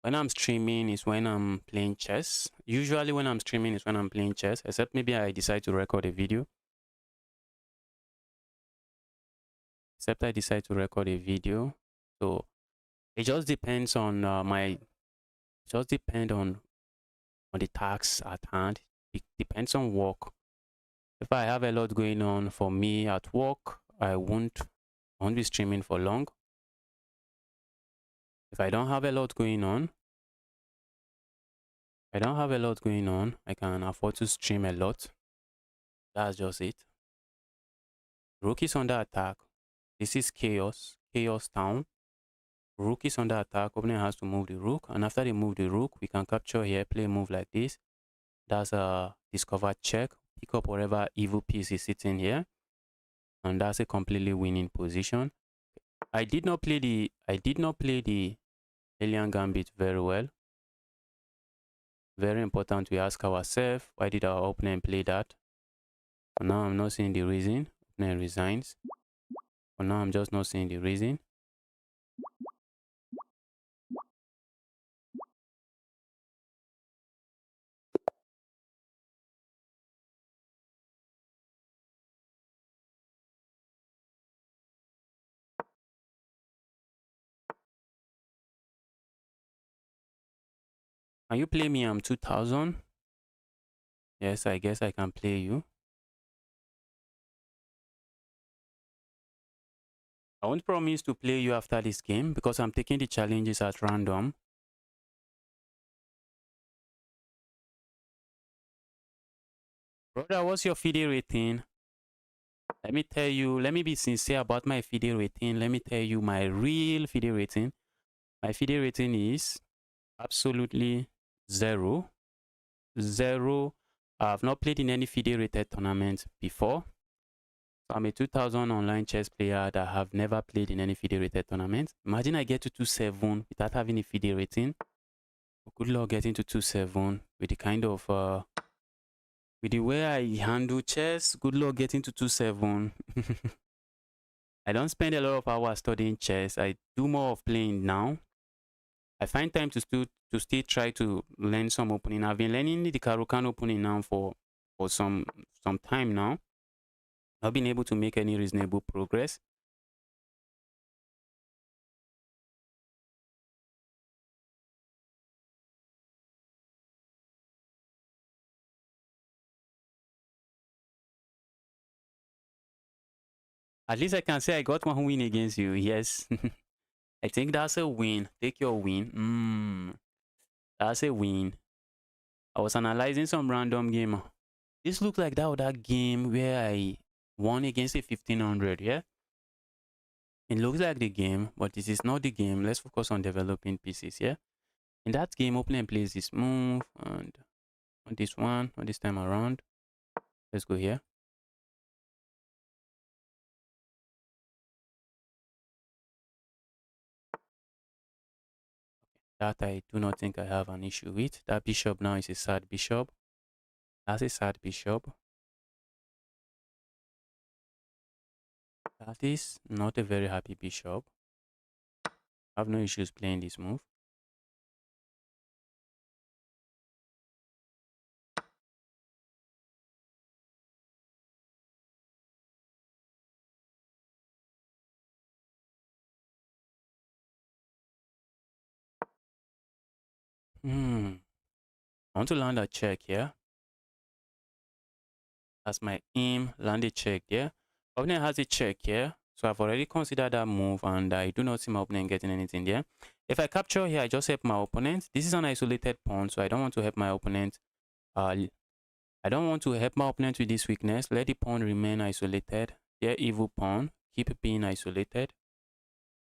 When I'm streaming is when I'm playing chess. Usually when I'm streaming is when I'm playing chess, except maybe I decide to record a video. Except I decide to record a video. So it just depends on just depend on the tasks at hand. It depends on work. If I have a lot going on for me at work, I won't be streaming for long. If I don't have a lot going on, I can afford to stream a lot. That's just it. Rook is under attack. This is chaos. Chaos town. Rook is under attack. Opponent has to move the rook. And after they move the rook, we can capture here, play a move like this. That's a discover check. Pick up whatever evil piece is sitting here. And that's a completely winning position. I did not play the alien gambit very well. Very important we ask ourselves, why did our opponent play that? For now, I'm not seeing the reason. Opponent resigns. For now, I'm just not seeing the reason. Can you play me? I'm 2000. Yes, I guess I can play you. I won't promise to play you after this game because I'm taking the challenges at random. Brother, what's your FIDE rating? Let me tell you, let me be sincere about my FIDE rating. Let me tell you my real FIDE rating. My FIDE rating is absolutely 0. 0. I've not played in any FIDE rated tournament before. So I'm a 2000 online chess player that have never played in any FIDE rated tournament. Imagine I get to 2-7 without having a FIDE rating. Good luck getting to 2-7 with the kind of with the way I handle chess. Good luck getting to 2-7. I don't spend a lot of hours studying chess. I do more of playing now. I find time to still try to learn some opening. I've been learning the Karukan opening now for some time now. I've been able to make any reasonable progress. At least I can say I got one win against you. Yes. I think that's a win. Take your win. That's a win. I was analyzing some random game. This looked like that game where I won against a 1500, yeah? It looks like the game, but this is not the game. Let's focus on developing pieces, yeah? In that game, opponent plays this move, and on this one, on this time around. Let's go here. That I do not think I have an issue with. That bishop now is a sad bishop. That's a sad bishop. That is not a very happy bishop. I have no issues playing this move. I want to land a check here. That's my aim. Land a check there. Opponent has a check here. So I've already considered that move, and I do not see my opponent getting anything there. If I capture here, I just help my opponent. This is an isolated pawn, so I don't want to help my opponent. I don't want to help my opponent with this weakness. Let the pawn remain isolated. Yeah, evil pawn. Keep being isolated.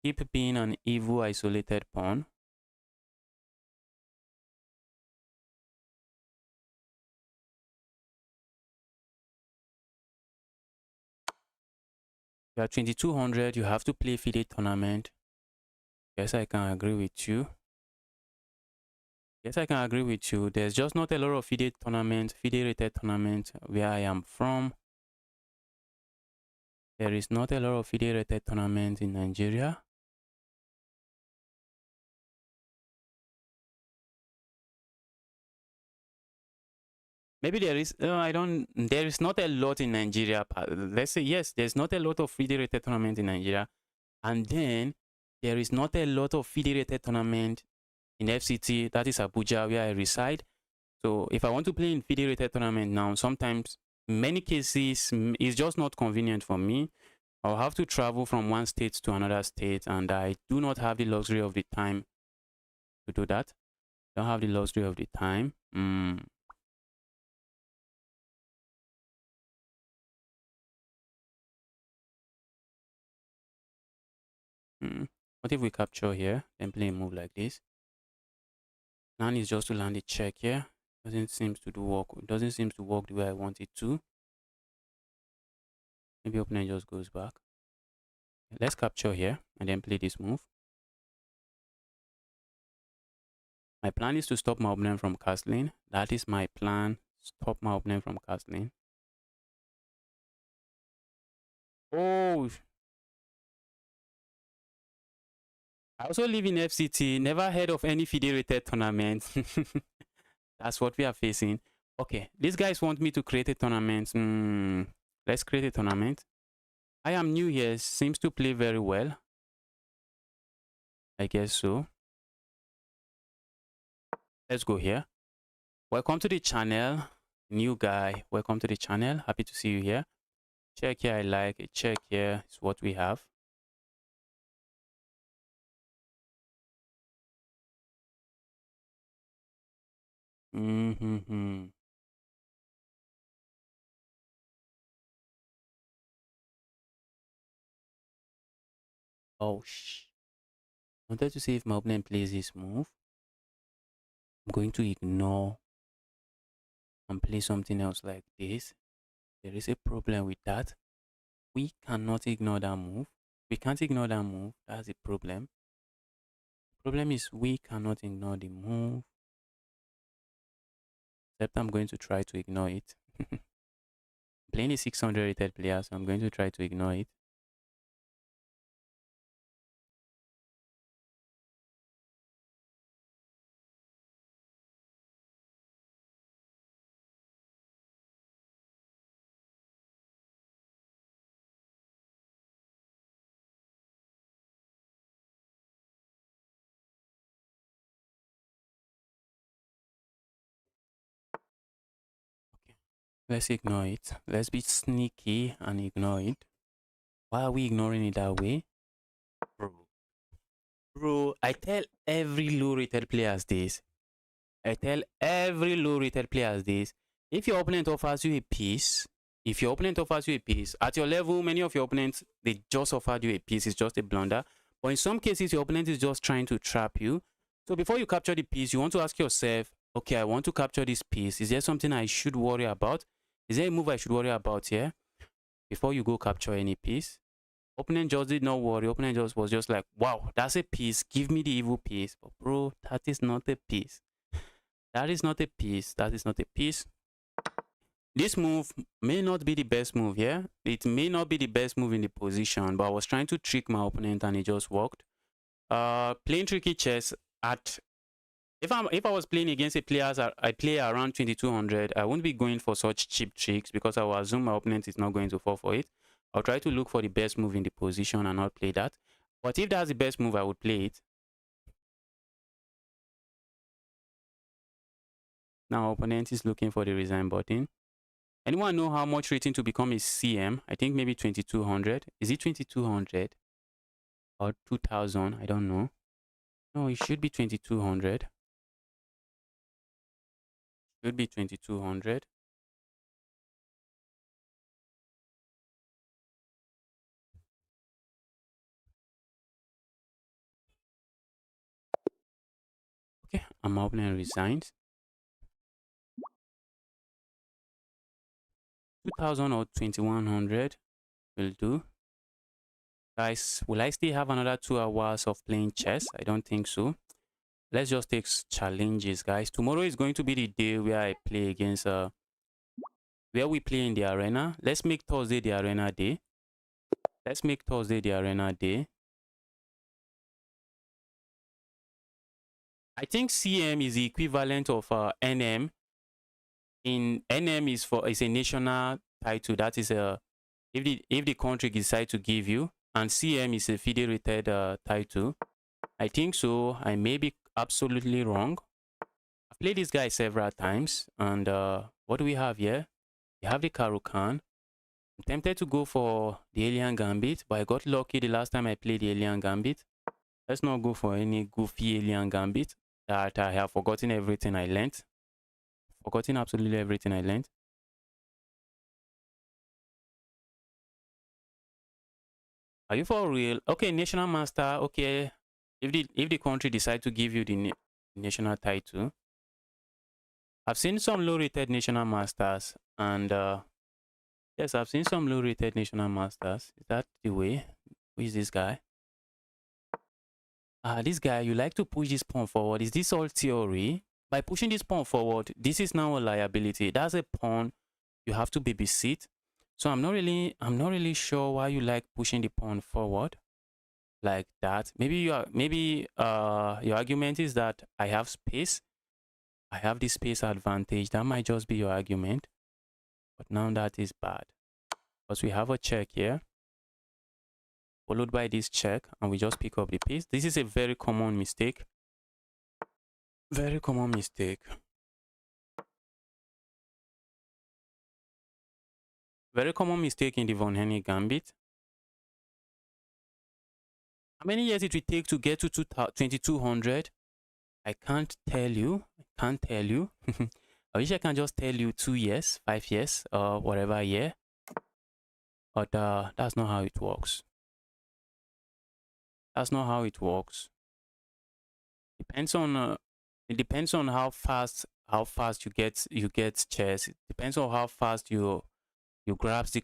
Keep being an evil isolated pawn. You are 2200. You have to play FIDE tournament. Yes, I can agree with you. Yes, I can agree with you. There's just not a lot of FIDE tournament, FIDE rated tournament where I am from. There is not a lot of FIDE rated tournament in Nigeria. Maybe there is, I don't, there is not a lot in Nigeria. Let's say, yes, there's not a lot of FIDE rated tournament in Nigeria. And then there is not a lot of FIDE rated tournament in FCT, that is Abuja, where I reside. So if I want to play in FIDE rated tournament now, sometimes, in many cases, it's just not convenient for me. I'll have to travel from one state to another state, and I do not have the luxury of the time to do that. Don't have the luxury of the time. What if we capture here, then play a move like this? Plan is just to land a check here. Doesn't seem to do work. It doesn't seem to work the way I want it to. Maybe opponent just goes back. Let's capture here and then play this move. My plan is to stop my opponent from castling. That is my plan. Stop my opponent from castling. Oh, I also live in FCT. Never heard of any FIDE rated tournament. That's what we are facing. Okay, these guys want me to create a tournament. Let's create a tournament. I am new here. Seems to play very well. I guess so. Let's go here. Welcome to the channel. New guy. Welcome to the channel. Happy to see you here. Check here. I like it. Check here is what we have. Oh, wanted to see if my opponent plays this move. I'm going to ignore and play something else like this. There is a problem with that. We cannot ignore that move. We can't ignore that move. That's the problem. The problem is we cannot ignore the move. Except I'm going to try to ignore it. Playing a 600 rated player, so I'm going to try to ignore it. Okay. Let's ignore it. Let's be sneaky and ignore it. Why are we ignoring it that way? Bro, I tell every low rated players this. I tell every low rated players this. If your opponent offers you a piece, at your level, many of your opponents, they just offered you a piece. It's just a blunder. But in some cases, your opponent is just trying to trap you. So before you capture the piece, you want to ask yourself, okay, I want to capture this piece. Is there something I should worry about? Is there a move I should worry about here? Before you go capture any piece. Opponent just did not worry. Opponent just was just like, wow, that's a piece. Give me the evil piece. But bro, that is not a piece. That is not a piece. That is not a piece. This move may not be the best move here. It may not be the best move in the position, but I was trying to trick my opponent and it just worked. Playing tricky chess at if I was playing against a players I play around 2200, I won't be going for such cheap tricks because I will assume my opponent is not going to fall for it. I'll try to look for the best move in the position and not play that. But if that's the best move, I would play it. Now opponent is looking for the resign button. Anyone know how much rating to become a CM? I think maybe 2200. Is it 2200 or 2000? I don't know. No, it should be 2200. Should be 2200. and my opponent resigns. 2000 or 2100 will do. Guys, will I still have another 2 hours of playing chess? I don't think so. Let's just take challenges, guys. Tomorrow is going to be the day where I play against where we play in the arena. Let's make Thursday the arena day. Let's make Thursday the arena day. I think CM is the equivalent of NM. In NM is a national title. That is a if the country decide to give you, and CM is a federated title. I think so. I may be absolutely wrong. I've played this guy several times, and what do we have here? We have the Karukan. I'm tempted to go for the Alien Gambit, but I got lucky the last time I played the Alien Gambit. Let's not go for any goofy Alien Gambit that I have forgotten everything I learned. Forgotten absolutely everything I learned. Are you for real? Okay, National Master. Okay, if the country decide to give you the national title, I've seen some low-rated National Masters, and yes, I've seen some low-rated National Masters. Is that the way? Who is this guy? This guy, you like to push this pawn forward. Is this all theory? By pushing this pawn forward, this is now a liability. That's a pawn you have to babysit. So I'm not really sure why you like pushing the pawn forward like that. Maybe your argument is that I have space. I have the space advantage. That might just be your argument. But now that is bad. Because we have a check here, followed by this check, and we just pick up the piece. This is a very common mistake. Very common mistake. Very common mistake in the Von Henny Gambit. How many years it will take to get to 2200? I can't tell you. I can't tell you. I wish I can just tell you 2 years, 5 years, or whatever year. But that's not how it works. That's not how it works. Depends on it depends on how fast you get chess. It depends on how fast you grasp the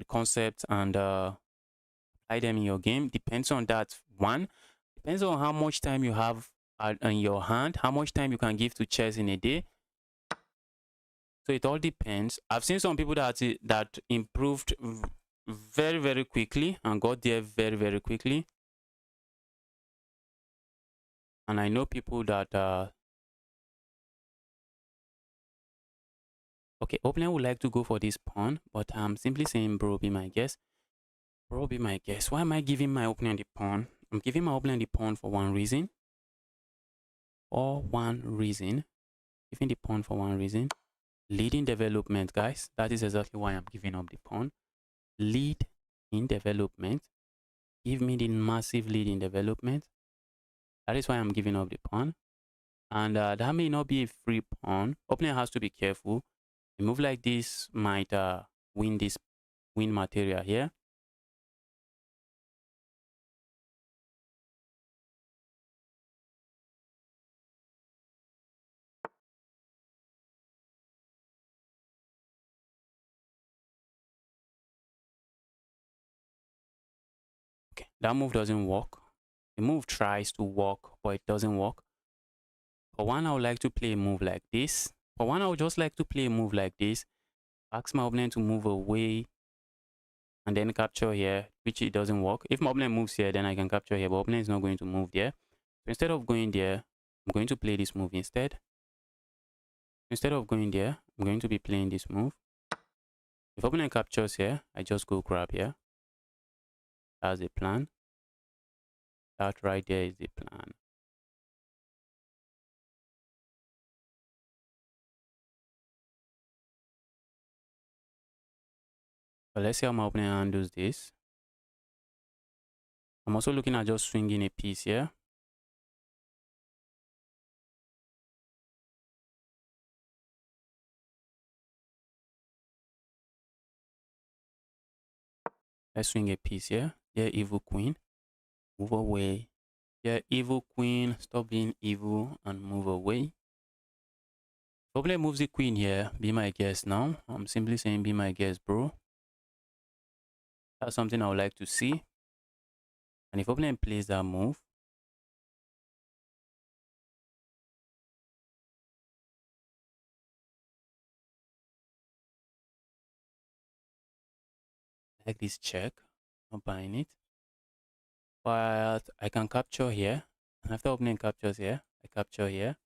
concept and apply them in your game. Depends on that one. Depends on how much time you have in your hand, how much time you can give to chess in a day. So it all depends. I've seen some people that improved very quickly and got there very quickly. And I know people that okay, opponent would like to go for this pawn, but I'm simply saying, bro, be my guest. Bro, be my guest. Why am I giving my opponent the pawn? I'm giving my opponent the pawn for one reason. Giving the pawn for one reason. Leading development, guys. That is exactly why I'm giving up the pawn. Lead in development. Give me the massive lead in development. That is why I'm giving up the pawn. And that may not be a free pawn. Opponent has to be careful. A move like this might win material here. Okay, that move doesn't work. The move tries to work, but it doesn't work. For one, I would like to play a move like this. For one, I would just like to play a move like this. Ask my opponent to move away and then capture here, which it doesn't work. If my opponent moves here, then I can capture here, but opponent is not going to move there. So instead of going there, I'm going to play this move instead. Instead of going there, I'm going to be playing this move. If opponent captures here, I just go grab here. That's the plan. That right there is the plan. But let's see how my opponent handles this. I'm also looking at just swinging a piece here. Let's swing a piece here. There, evil queen. Move away. Yeah, evil queen, stop being evil and move away. Opponent moves the queen here. Be my guest now. I'm simply saying be my guest, bro. That's something I would like to see. And if opponent plays that move, like this check, not buying it. But I can capture here. And after opening captures here, I capture here.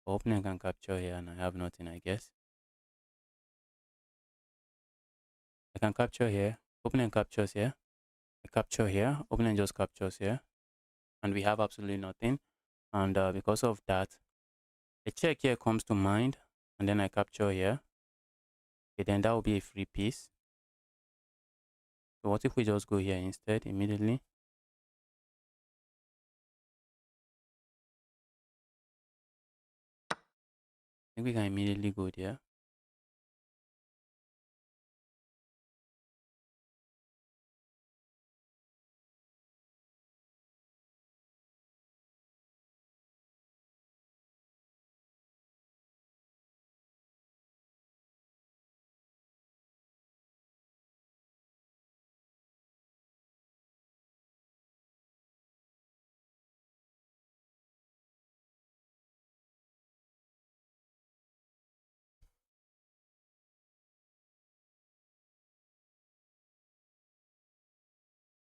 Opening can capture here and I have nothing, I guess. I can capture here. Opening captures here. I capture here. Opening just captures here. And we have absolutely nothing. And because of that, a check here comes to mind. And then I capture here. Okay, then that will be a free piece. So what if we just go here instead immediately? I think we can immediately go there.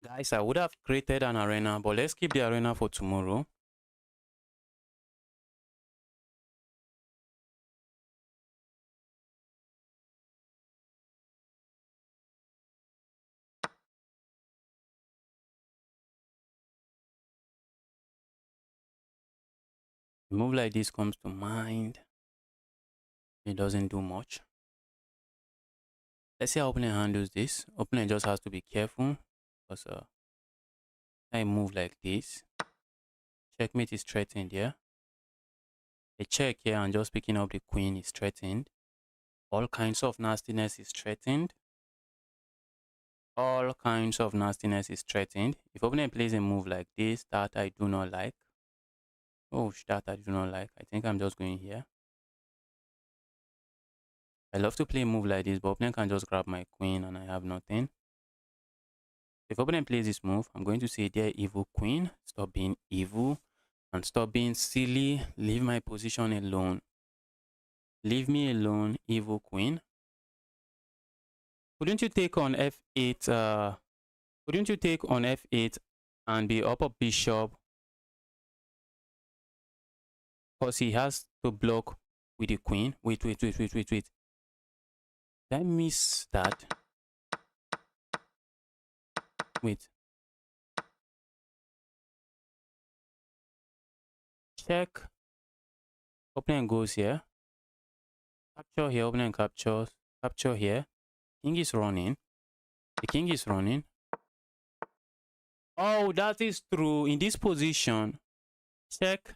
Guys, I would have created an arena, but let's keep the arena for tomorrow. A move like this comes to mind. It doesn't do much. Let's see how opponent handles this. Opponent just has to be careful because I move like this. Checkmate is threatened here. A check here and just picking up the queen is threatened. All kinds of nastiness is threatened. All kinds of nastiness is threatened. If opponent plays a move like this that I do not like. Oh, that I do not like. I think I'm just going here. I love to play a move like this, but opponent can just grab my queen and I have nothing. If opponent plays this move, I'm going to say, dear evil queen, stop being evil and stop being silly. Leave my position alone. Leave me alone, evil queen. Couldn't you take on f8? Couldn't you take on f8 and be up a bishop? Because he has to block with the queen. Wait. Did I miss that? Wait. Check. Opponent goes here. Capture here. Opponent captures. Capture here. King is running. The king is running. Oh, that is true. In this position. Check.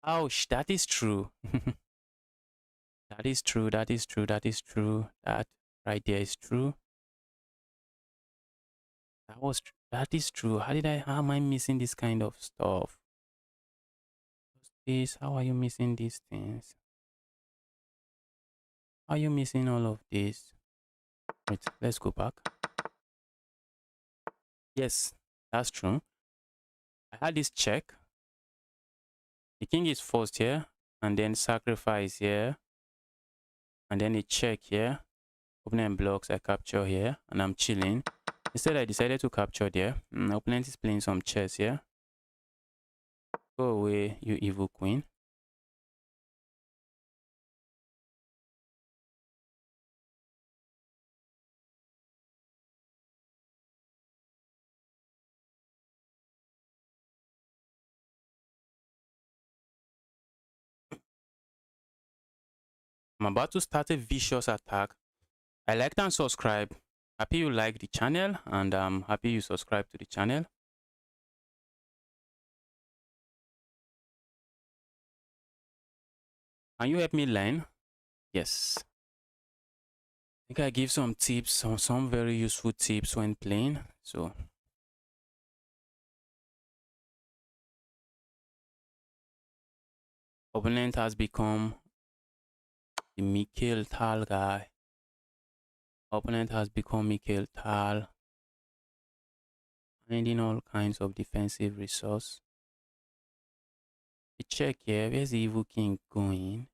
Ouch, that is true. That is true. That is true. That is true. That right there is true. That is true. How am I missing this kind of stuff? How are you missing these things? How are you missing all of this? Wait, let's go back. Yes, that's true. I had this check. The king is forced here, and then sacrifice here, and then a check here. Opponent blocks, I capture here, and I'm chilling. Instead, I decided to capture there. Opponent is playing some chess here. Go away, you evil queen. I'm about to start a vicious attack. I liked and subscribe. Happy you like the channel, and I'm happy you subscribe to the channel. Can you help me learn? Yes. I think I give some tips, some very useful tips when playing. So Opponent has become the Mikhail Tal guy. Opponent has become Mikhail Tal, finding all kinds of defensive resource. We check here. Where's the evil king going?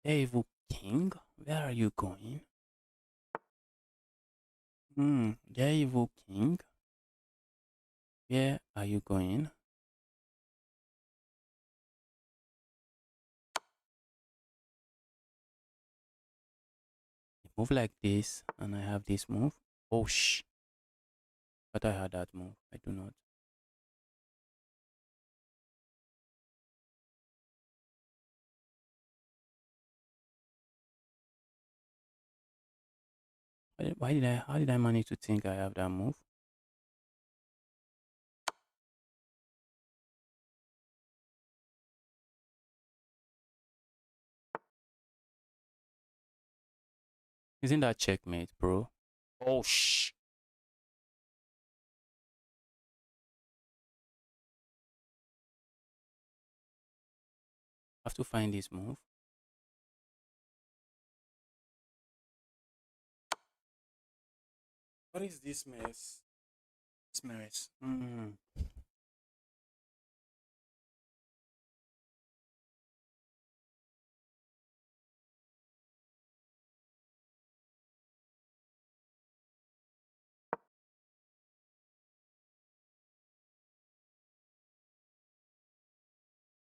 Hey, evil king, where are you going? Yeah, evil king, where are you going? Move like this, and I have this move. Oh, but I had that move. I do not. How did I manage to think I have that move? Isn't that checkmate, bro? Oh, I have to find this move. What is this mess? This mess.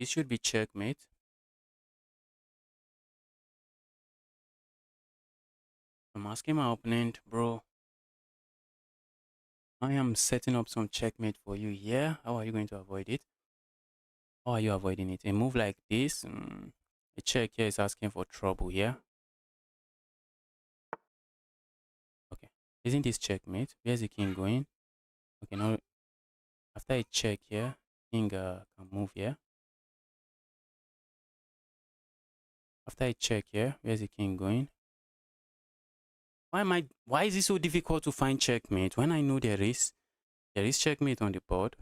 This should be checkmate. I'm asking my opponent, bro. I am setting up some checkmate for you here. How are you going to avoid it? How are you avoiding it? A move like this. A check here is asking for trouble here. Okay. Isn't this checkmate? Where's the king going? Okay, now after a check here, king can move here. After I check here, where's the king going? Why is it so difficult to find checkmate when I know there is checkmate on the board?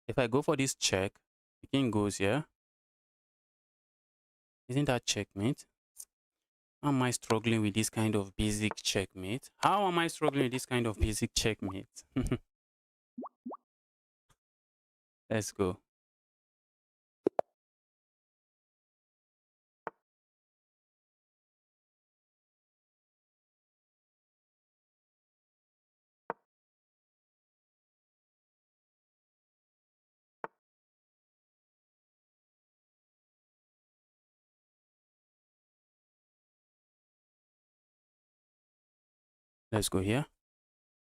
If I go for this check, the king goes here. Isn't that checkmate? How am I struggling with this kind of basic checkmate? How am I struggling with this kind of basic checkmate? Let's go. Let's go here.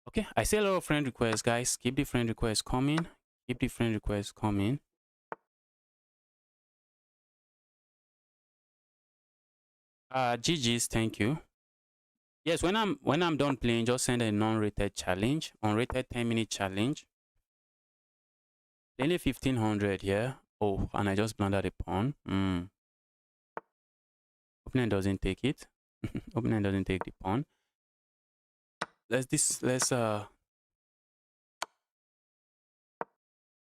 Okay, I see a lot of friend requests, guys. Keep the friend requests coming. Keep the friend requests coming. GG's, thank you. Yes, when I'm done playing, just send a non-rated challenge, unrated 10-minute challenge. Only 1500 here. Oh, and I just blundered a pawn. Opponent doesn't take it. Opponent doesn't take the pawn. Let's go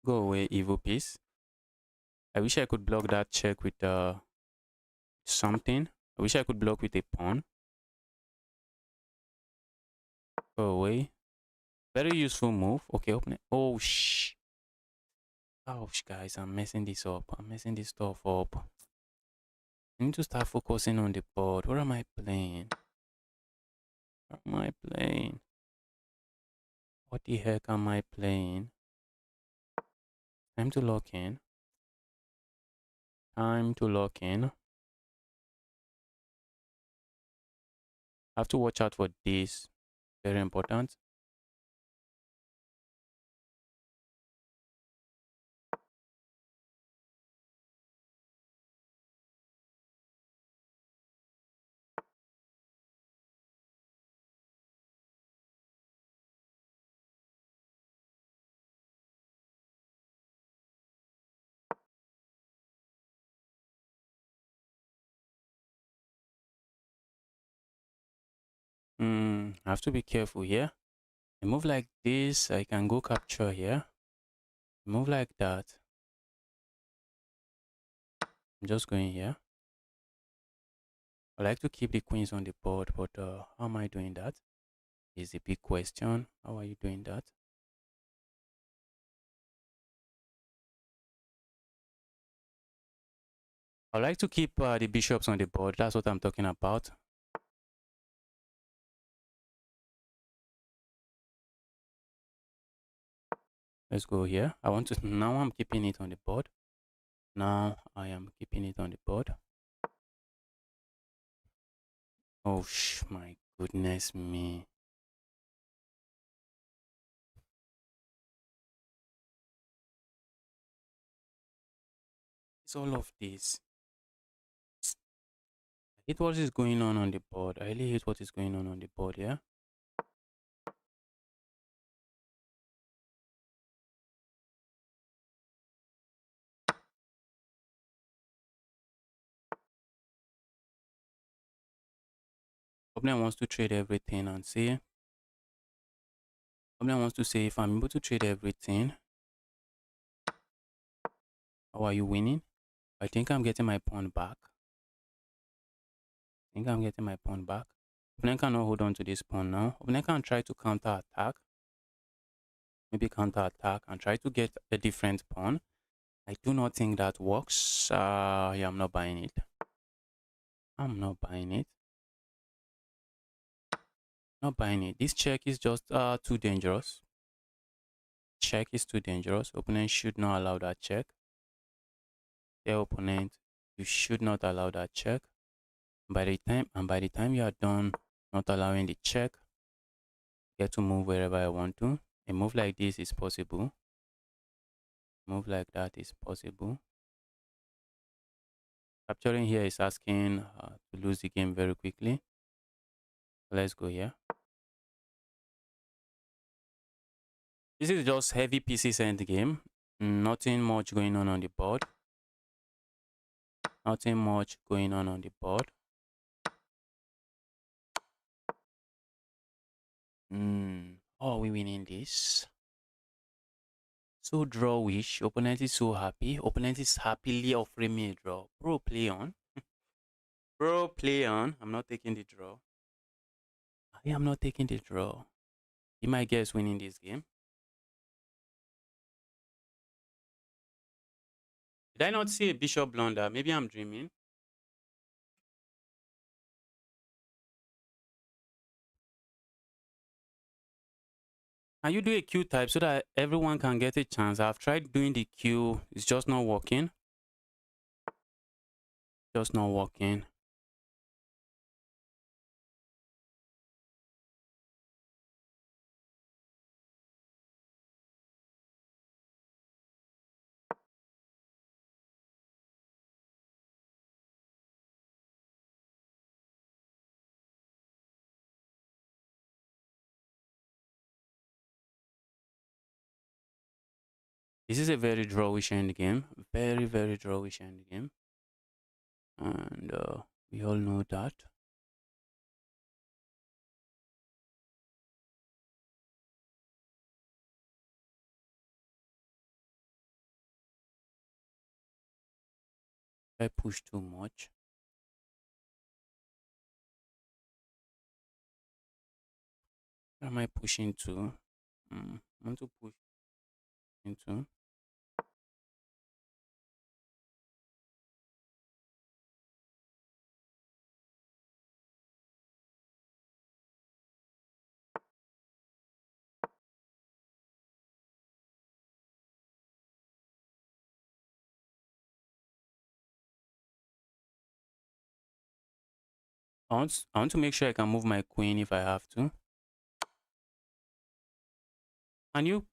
away, evil piece. I wish I could block that check with something. I wish I could block with a pawn. Go away. Very useful move. Okay, open it. Oh, Ouch, guys, I'm messing this up. I'm messing this stuff up. I need to start focusing on the board. What am I playing? What am I playing? What the heck am I playing? Time to lock in. Time to lock in. I have to watch out for this. Very important. I have to be careful here. I move like this, I can go capture here. Move like that. I'm just going here. I like to keep the queens on the board, but how am I doing that? Is a big question. How are you doing that? I like to keep the bishops on the board. That's what I'm talking about. Let's go here. I want to, now I'm keeping it on the board. Now I am keeping it on the board. Oh, my goodness me. It's all of this. I hate what is going on the board. I really hate what is going on the board, yeah? Opponent wants to trade everything and see. Opponent wants to say, if I'm able to trade everything, how are you winning? I think I'm getting my pawn back. I think I'm getting my pawn back. Opponent cannot hold on to this pawn now. Opponent can try to counter attack. Maybe counter attack and try to get a different pawn. I do not think that works. Yeah, I'm not buying it. I'm not buying it. Not buying it. This check is just too dangerous. Check is too dangerous. Opponent should not allow that check. Their opponent, you should not allow that check. By the time you are done not allowing the check, get to move wherever I want to. A move like this is possible. Move like that is possible. Capturing here is asking to lose the game very quickly. Let's go here. This is just heavy pieces end game. Nothing much going on the board. Nothing much going on the board. How are we winning this? So drawish. Opponent is so happy. Opponent is happily offering me a draw. Bro, play on. Bro, play on. I'm not taking the draw. I am not taking the draw. Be my guess winning this game. Did I not see a bishop blunder? Maybe I'm dreaming. Can you do a Q type so that everyone can get a chance? I've tried doing the Q. It's just not working. Just not working. This is a very drawish end game. Very, very drawish end game. And we all know that. I push too much. Where am I pushing to? I want to push into. I want to make sure I can move my queen if I have to. Can you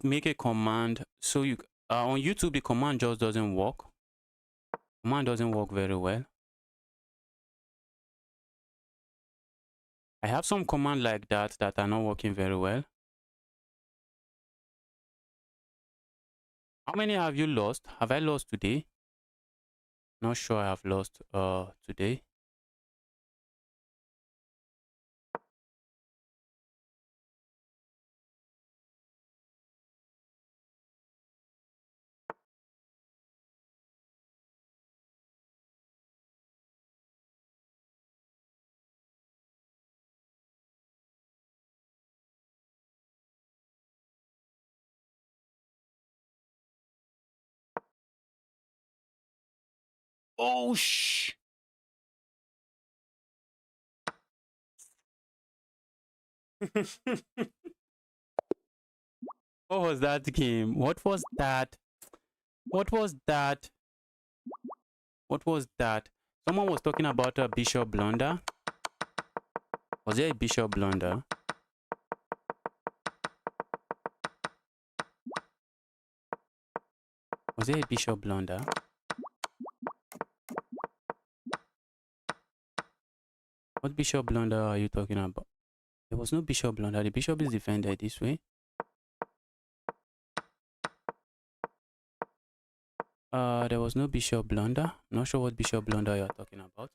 make a command so you on YouTube the command just doesn't work. Command doesn't work very well. I have some command like that are not working very well. How many have you lost? Have I lost today? Not sure I have lost today. Oh, shh. What was that game? What was that? What was that? What was that? Someone was talking about a bishop blunder. Was there a bishop blunder? Was there a bishop blunder? What bishop blunder are you talking about? There was no bishop blunder. The bishop is defended this way. There was no bishop blunder. Not sure what bishop blunder you are talking about.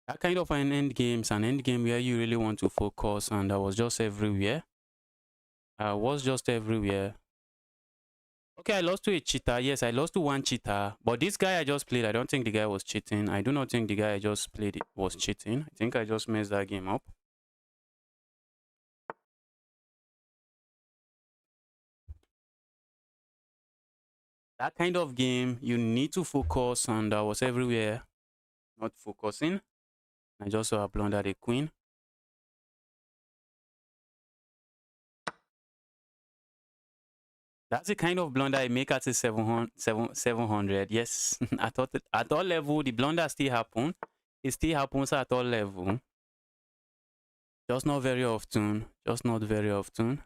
That kind of an end game is an end game where you really want to focus, and I was just everywhere. I was just everywhere. Okay, I lost to a cheater. Yes, I lost to one cheater. But this guy I just played, I don't think the guy was cheating. I do not think the guy I just played was cheating. I think I just messed that game up. That kind of game, you need to focus, and I was everywhere not focusing. I just saw I blundered a queen. That's the kind of blunder I make at a 700. Yes, at all level, the blunder still happen. It still happens at all level. Just not very often. Just not very often.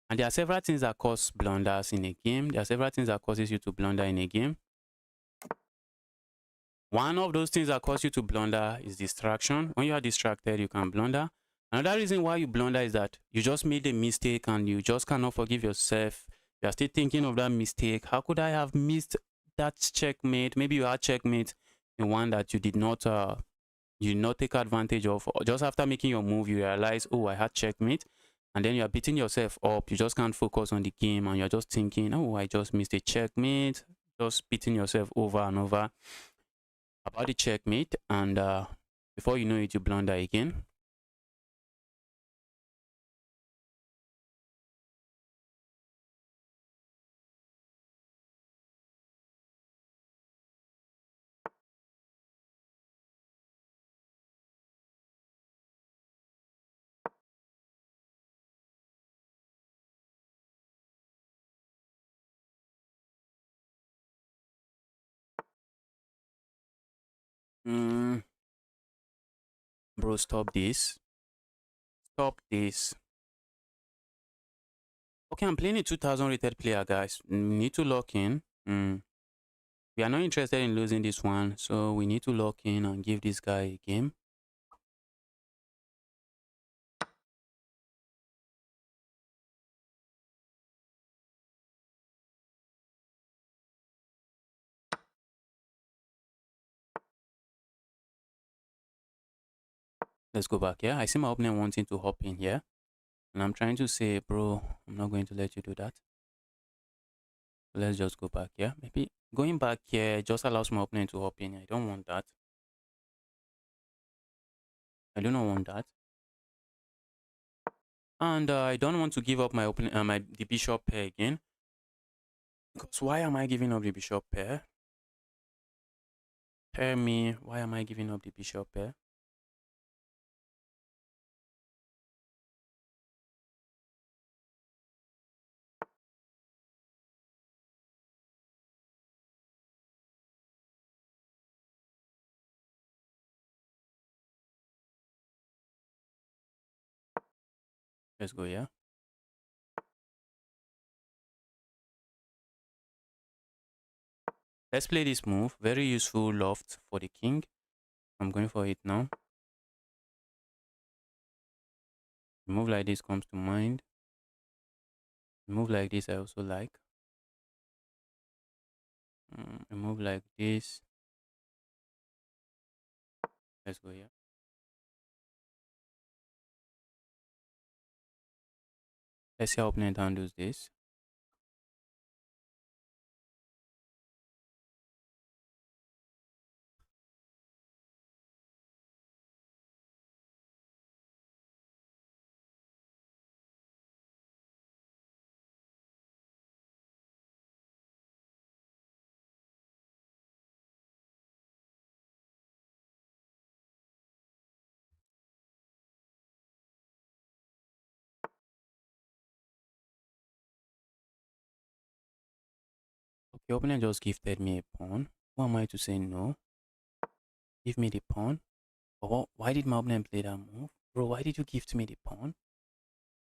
And there are several things that cause blunders in a game. There are several things that causes you to blunder in a game. One of those things that cause you to blunder is distraction. When you are distracted, you can blunder. Another reason why you blunder is that you just made a mistake and you just cannot forgive yourself. You are still thinking of that mistake. How could I have missed that checkmate? Maybe you had checkmate in one that you did not take advantage of. Or just after making your move, you realize, oh, I had checkmate. And then you are beating yourself up. You just can't focus on the game and you're just thinking, oh, I just missed a checkmate. Just beating yourself over and over about the checkmate. And before you know it, you blunder again. Bro, stop this. Stop this. Okay, I'm playing a 2000 rated player, guys. We need to lock in. We are not interested in losing this one, so we need to lock in and give this guy a game. Let's go back here. I see my opponent wanting to hop in here. And I'm trying to say, bro, I'm not going to let you do that. Let's just go back here. Maybe going back here just allows my opponent to hop in. I don't want that. I do not want that. And I don't want to give up my opponent, the bishop pair again. Because why am I giving up the bishop pair? Tell me, why am I giving up the bishop pair? Let's go here. Let's play this move. Very useful loft for the king. I'm going for it now. A move like this comes to mind. A move like this I also like. A move like this. Let's go here. Let's see how opponent handles this. Your opponent just gifted me a pawn. Who am I to say no? Give me the pawn. Oh, why did my opponent play that move? Bro, why did you gift me the pawn?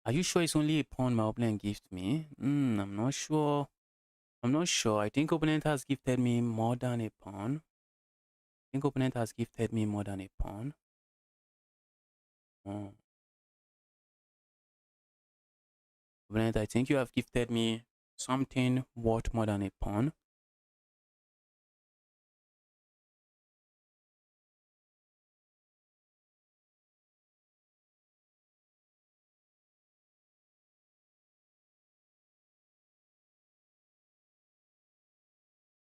Are you sure it's only a pawn my opponent gift me? I'm not sure. I'm not sure. I think opponent has gifted me more than a pawn. I think opponent has gifted me more than a pawn. Oh. Opponent, I think you have gifted me something worth more than a pawn.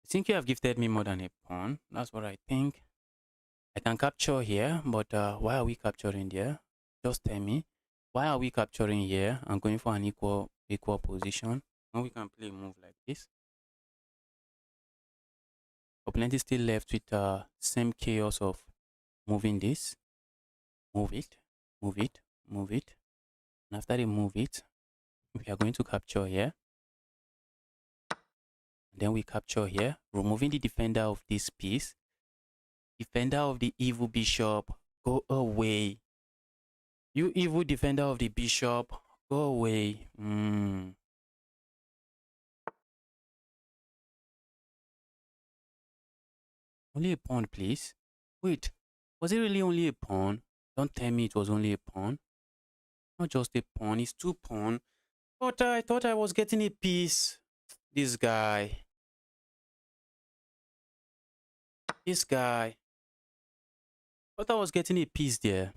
I think you have gifted me more than a pawn. That's what I think. I can capture here, but why are we capturing there? Just tell me. Why are we capturing here and going for an equal position when we can play a move like this? Opponent is still left with same chaos of moving this, move it, move it, move it. And after they move it, we are going to capture here. Then we capture here, removing the defender of this piece. Defender of the evil bishop, go away. You evil defender of the bishop, go away. Only a pawn, please. Wait, was it really only a pawn? Don't tell me it was only a pawn. Not just a pawn, it's two pawn. But I thought I was getting a piece. This guy. This guy. Thought I was getting a piece there.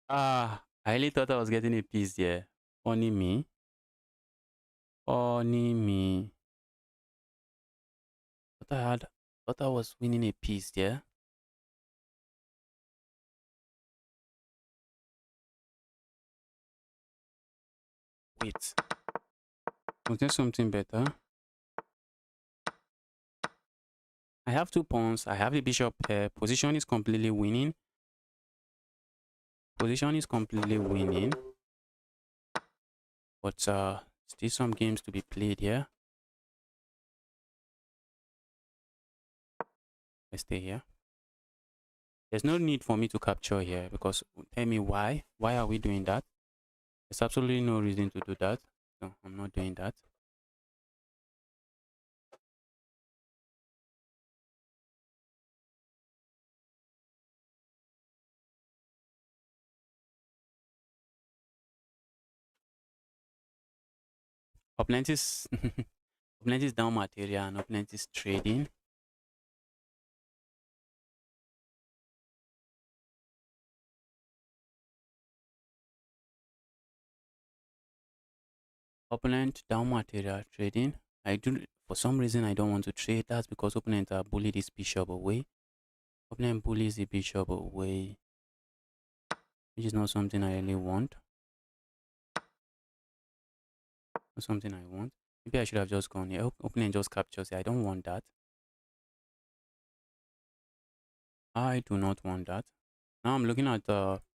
I really thought I was getting a piece there. Funny me. Funny me. Thought I was winning a piece there. Wait. Was there something better? I have two pawns. I have the bishop here. Position is completely winning. Position is completely winning. But still some games to be played here. I stay here. There's no need for me to capture here because tell me why. Why are we doing that? There's absolutely no reason to do that. So I'm not doing that. Opponent is opponent is down material and opponent is trading. Opponent down material trading. I do for some reason I don't want to trade. That's because opponent bully this bishop away. Opponent bullies the bishop away, which is not something I really want. Not something I want. Maybe I should have just gone here. Opponent just captures it. I don't want that. I do not want that. Now I'm looking at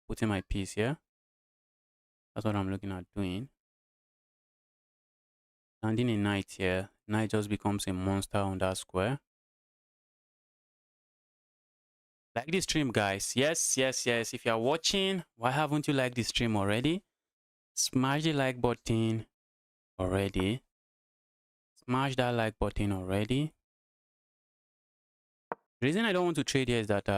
putting my piece here. That's what I'm looking at doing. Landing a knight here. Knight just becomes a monster on that square. Like this stream, guys. Yes. If you're watching, why haven't you liked this stream already? Smash the like button already. Smash that like button already. The reason I don't want to trade here is that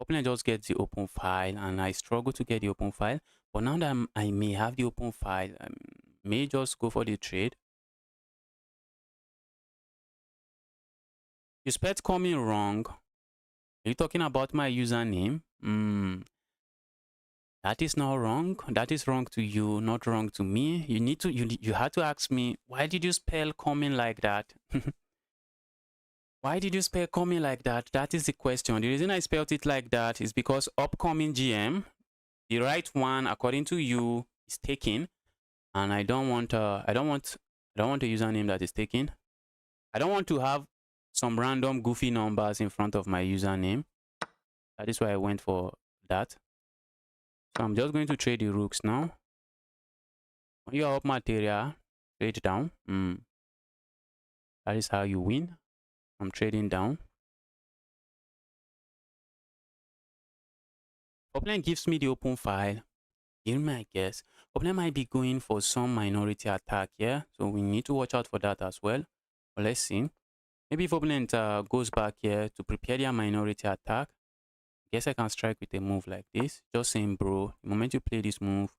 opponent just gets the open file and I struggle to get the open file. But now that I may have the open file, I may just go for the trade. You spelled coming wrong. Are you talking about my username? That is not wrong. That is wrong to you, not wrong to me. You had to ask me, why did you spell coming like that? Why did you spell coming like that? That is the question. The reason I spelled it like that is because upcoming GM, the right one according to you, is taken, and I don't want a username that is taken. I don't want to have some random goofy numbers in front of my username. That is why I went for that. So I'm just going to trade the rooks now. When you are up material, trade down. That is how you win from trading down. Opponent gives me the open file. Give me a guess. Opponent might be going for some minority attack here. So we need to watch out for that as well. But let's see. Maybe if opponent goes back here to prepare their minority attack, I guess I can strike with a move like this. Just saying, bro, the moment you play this move,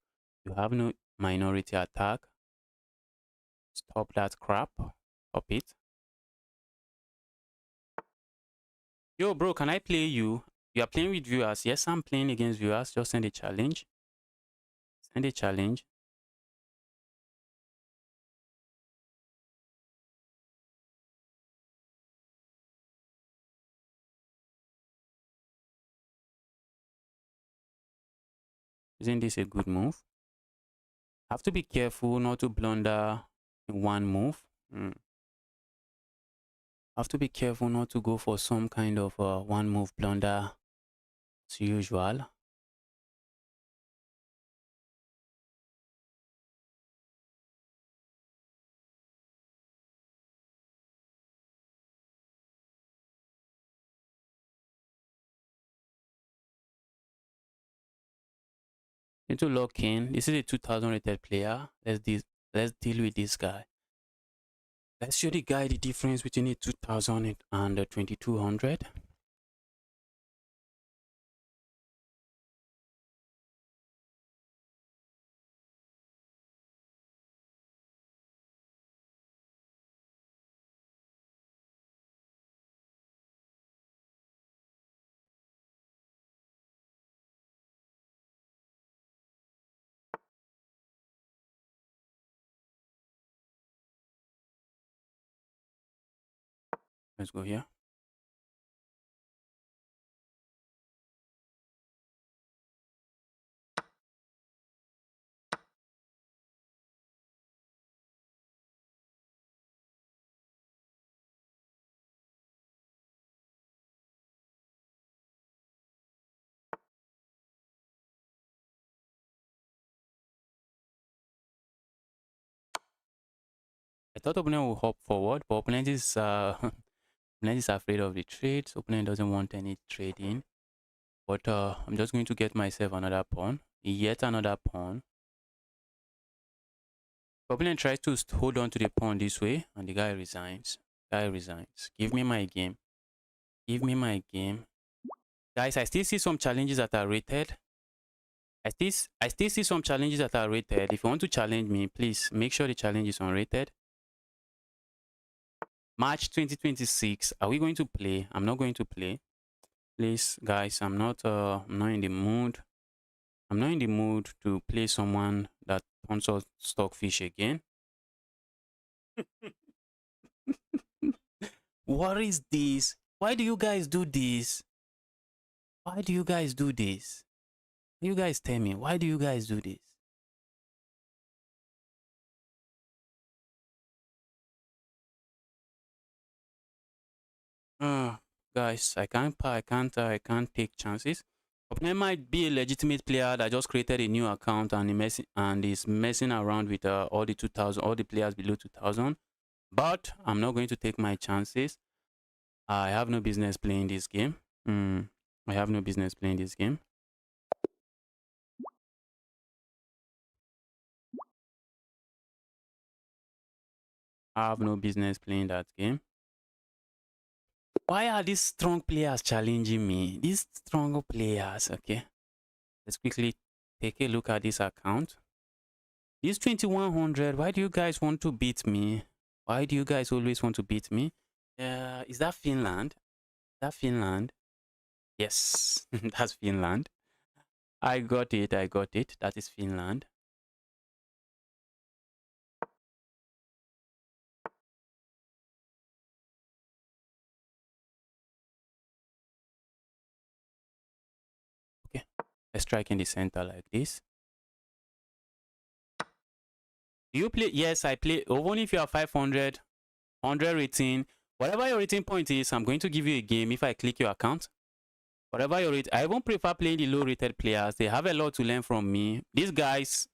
you have no minority attack. Stop that crap. Stop it. Yo, bro, can I play you? You are playing with viewers. Yes, I'm playing against viewers. Just send a challenge. Send a challenge. Isn't this a good move? Have to be careful not to blunder in one move. Have to be careful not to go for some kind of one move blunder as usual. Need to lock in. This is a 2000 rated player. Let's deal with this guy. Let's show the guy the difference between a 2000 and a 2200. Let's go here. I thought opponent will hop forward, but opponent is opponent is afraid of the trade. So opponent doesn't want any trading. But I'm just going to get myself another pawn, yet another pawn. Opponent tries to hold on to the pawn this way, and the guy resigns. Guy resigns. Give me my game. Give me my game. Guys, I still see some challenges that are rated. I still see some challenges that are rated. If you want to challenge me, please make sure the challenge is unrated. March 2026. Are we going to play? I'm not going to play. Please, guys, I'm not in the mood. I'm not in the mood to play someone that wants to stockfish again. What is this? Why do you guys do this? Why do you guys do this? You guys tell me, why do you guys do this? Guys, I can't take chances. Opponent might be a legitimate player that just created a new account and is messing around with all the 2000, all the players below 2000. But I'm not going to take my chances. I have no business playing this game. I have no business playing this game. I have no business playing that game. Why are these strong players challenging me? These stronger players, okay. Let's quickly take a look at this account. This 2100, why do you guys want to beat me? Why do you guys always want to beat me? Is that Finland? Is that Finland? Yes, that's Finland. I got it. That is Finland. Okay, let's strike in the center like this. Do you play? Yes, I play. Only if you are 500, 100 rating, whatever your rating point is, I'm going to give you a game if I click your account. Whatever your rate, I even prefer playing the low rated players. They have a lot to learn from me. These guys,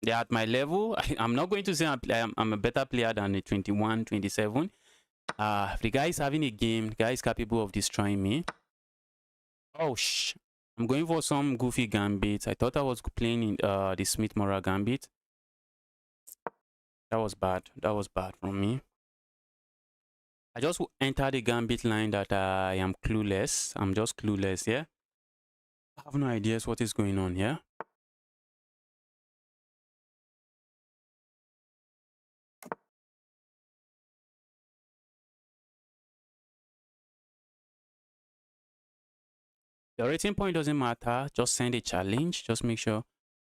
they're at my level. I'm not going to say I'm a better player than a 21, 27. The guy is having a game. The guy is capable of destroying me. Oh, I'm going for some goofy gambit. I thought I was playing in the Smith-Morra gambit. That was bad. That was bad from me. I just entered the gambit line that I am clueless. I'm just clueless here. I have no ideas what is going on here. The rating point doesn't matter. Just send a challenge.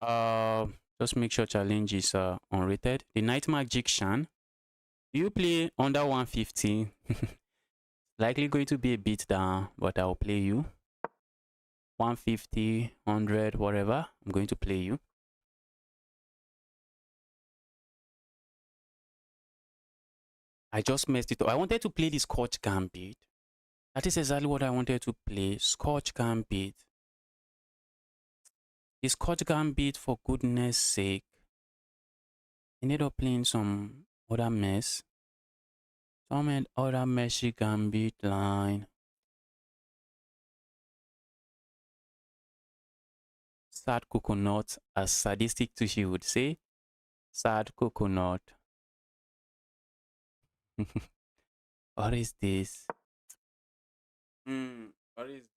Uh, just make sure challenge is unrated. The Night Magician. You play under 150. Likely going to be a bit down, but I'll play you. 150, 100, whatever. I'm going to play you. I just messed it up. I wanted to play the Scotch Gambit. That is exactly what I wanted to play. Scotch Gambit. The Scotch Gambit, for goodness sake. I ended up playing some other mess. Some other messy Gambit line. Sad coconut, as sadistic to she would say. Sad coconut. What is this? What is this?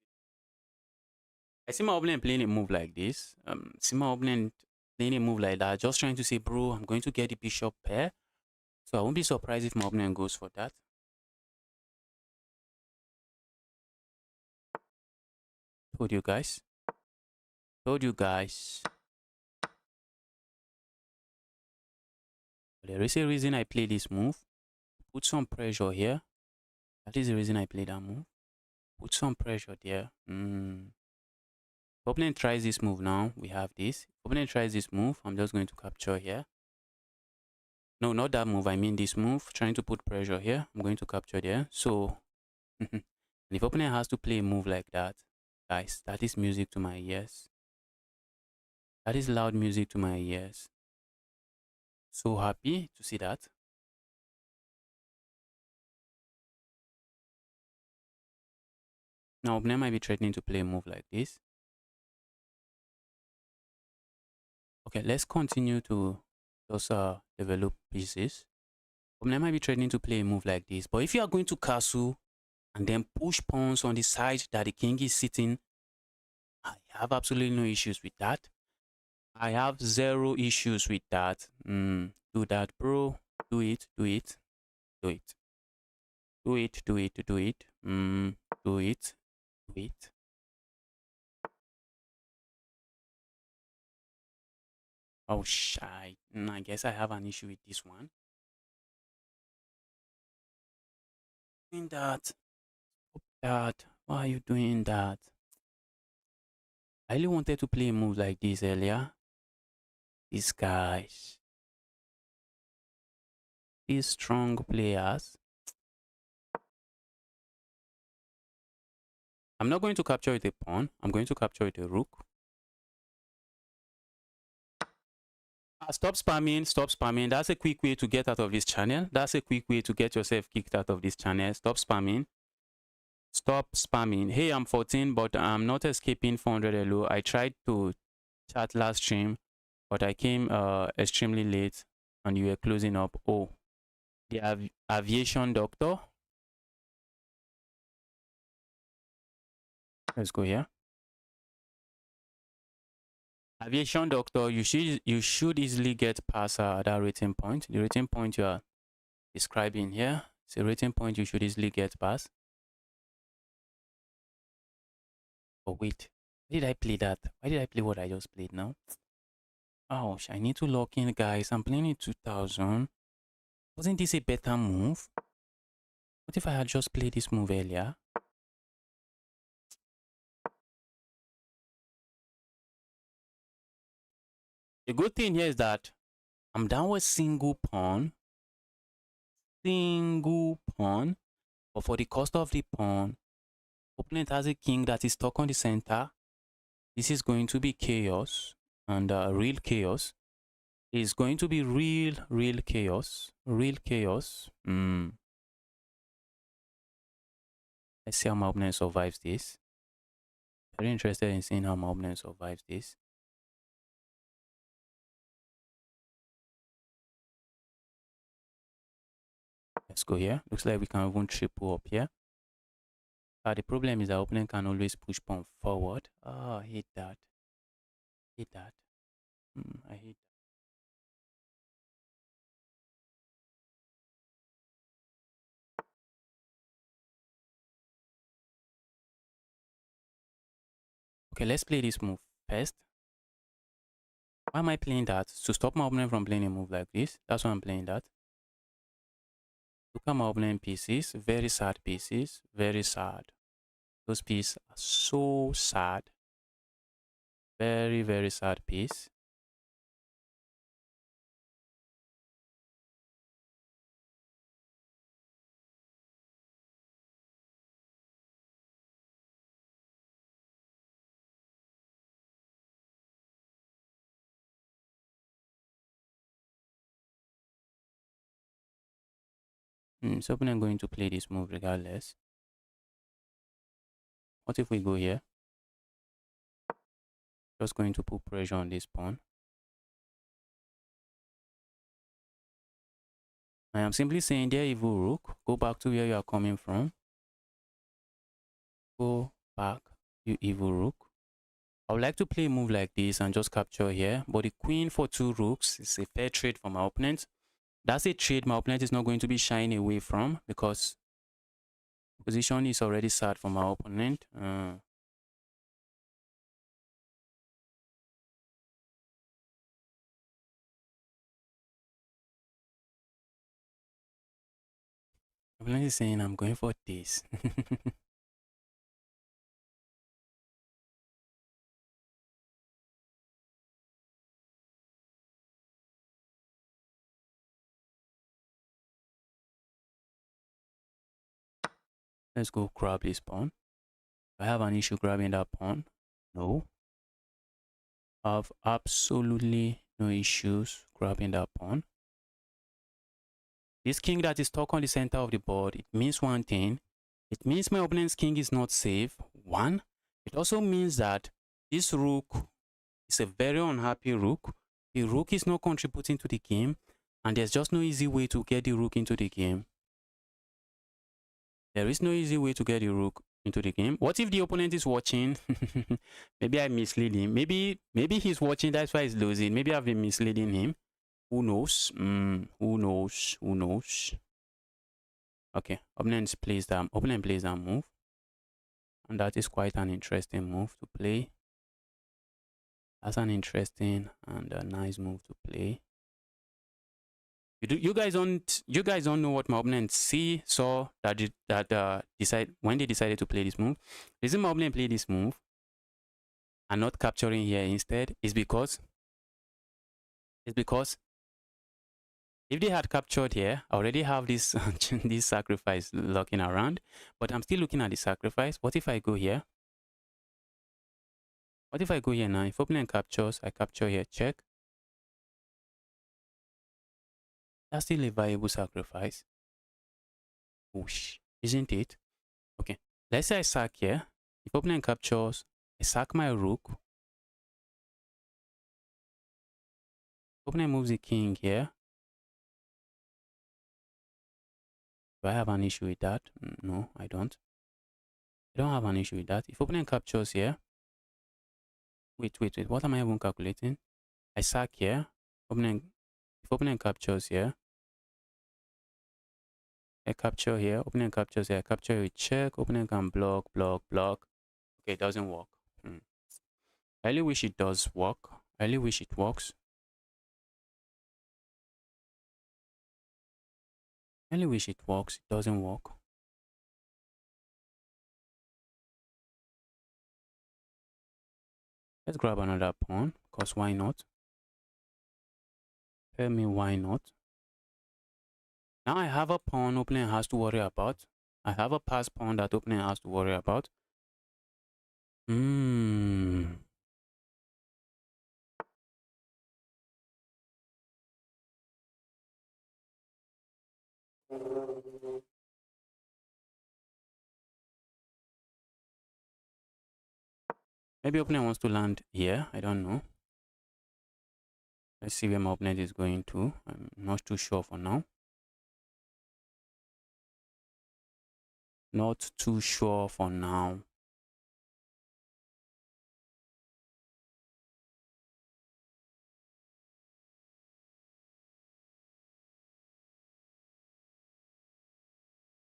I see my opponent playing a move like this. See my opponent playing a move like that. Just trying to say, bro, I'm going to get the bishop pair. So I won't be surprised if my opponent goes for that. Told you guys. Told you guys. There is a reason I play this move. Put some pressure here. That is the reason I play that move. Put some pressure there. Opponent tries this move now. We have this. Opponent tries this move. I'm just going to capture here. No, not that move. I mean this move. Trying to put pressure here. I'm going to capture there. So, and if opponent has to play a move like that, guys, that is music to my ears. That is loud music to my ears. So happy to see that. Now, opponent might be threatening to play a move like this. Okay, let's continue to just develop pieces. Opponent might be threatening to play a move like this. But if you are going to castle and then push pawns on the side that the king is sitting, I have absolutely no issues with that. I have zero issues with that. Do that, bro. Do it, do it, do it. Do it, do it, do it. Do it, do it. Oh, shit. I guess I have an issue with this one. Doing that. Stop that. Why are you doing that? I really wanted to play a move like this earlier. These guys. These strong players. I'm not going to capture with a pawn. I'm going to capture with a rook. Stop spamming. Stop spamming. That's a quick way to get out of this channel. That's a quick way to get yourself kicked out of this channel. Stop spamming. Stop spamming. Hey, I'm 14, but I'm not escaping 400 LO. I tried to chat last stream, but I came extremely late and you were closing up. Oh, the aviation doctor. Let's go here. Aviation doctor, you should easily get past that rating point. The rating point you are describing here, it's a rating point you should easily get past. Oh wait, why did I play that? Why did I play what I just played now? Oh, I need to lock in, guys. I'm playing in 2000. Wasn't this a better move? What if I had just played this move earlier? The good thing here is that I'm down with single pawn. Single pawn. But for the cost of the pawn, opponent has a king that is stuck on the center. This is going to be chaos. And real chaos. It's going to be real chaos. Real chaos. Let's see how my opponent survives this. Very interested in seeing how my opponent survives this. Let's go here. Looks like we can even triple up here. The problem is our opponent can always push pawn forward. Oh, I hate that. Hate that. I hate that. Okay, let's play this move first. Why am I playing that? To stop my opponent from playing a move like this. That's why I'm playing that. Look at my opponent pieces. Very sad pieces. Very sad. Those pieces are so sad. Very, very sad piece. So opponent going to play this move regardless. What if we go here? Just going to put pressure on this pawn. I am simply saying, there evil rook, go back to where you are coming from. Go back, you evil rook. I would like to play a move like this and just capture here, but the queen for 2 rooks is a fair trade for my opponent. That's a trade my opponent is not going to be shying away from, because position is already sad for my opponent. My opponent is saying I'm going for this. Let's go grab this pawn. I have an issue grabbing that pawn. No. I have absolutely no issues grabbing that pawn. This king that is stuck on the center of the board, it means one thing. It means my opponent's king is not safe. One. It also means that this rook is a very unhappy rook. The rook is not contributing to the game, and there's just no easy way to get the rook into the game. There is no easy way to get the rook into the game. What if the opponent is watching? Maybe I mislead him. Maybe he's watching, that's why he's losing. Maybe I've been misleading him. Who knows? Who knows? Who knows? Okay, opponent plays that move. And that is quite an interesting move to play. That's an interesting and a nice move to play. You guys don't know what my opponent saw that when they decided to play this move. The reason my opponent played this move and not capturing here instead is because if they had captured here, I already have this this sacrifice looking around, but I'm still looking at the sacrifice. What if I go here? What if I go here now? If opponent captures, I capture here, check. That's still a viable sacrifice. Whoosh, isn't it? Okay, let's say I sack here. If opponent captures, I sack my rook. Opponent moves the king here. Do I have an issue with that? No, I don't. I don't have an issue with that. If opponent captures here, wait. What am I even calculating? I sack here. If opponent captures here, I capture here. Opponent captures here. I capture with check. Opponent can block. Okay, it doesn't work. I really wish it does work. I really wish it works. I really wish it works. It doesn't work. Let's grab another pawn, because why not? Tell me why not. Now I have a pawn opponent has to worry about. I have a pass pawn that opponent has to worry about. Maybe opponent wants to land here. I don't know. Let's see where my opponent is going to. I'm not too sure for now. Not too sure for now.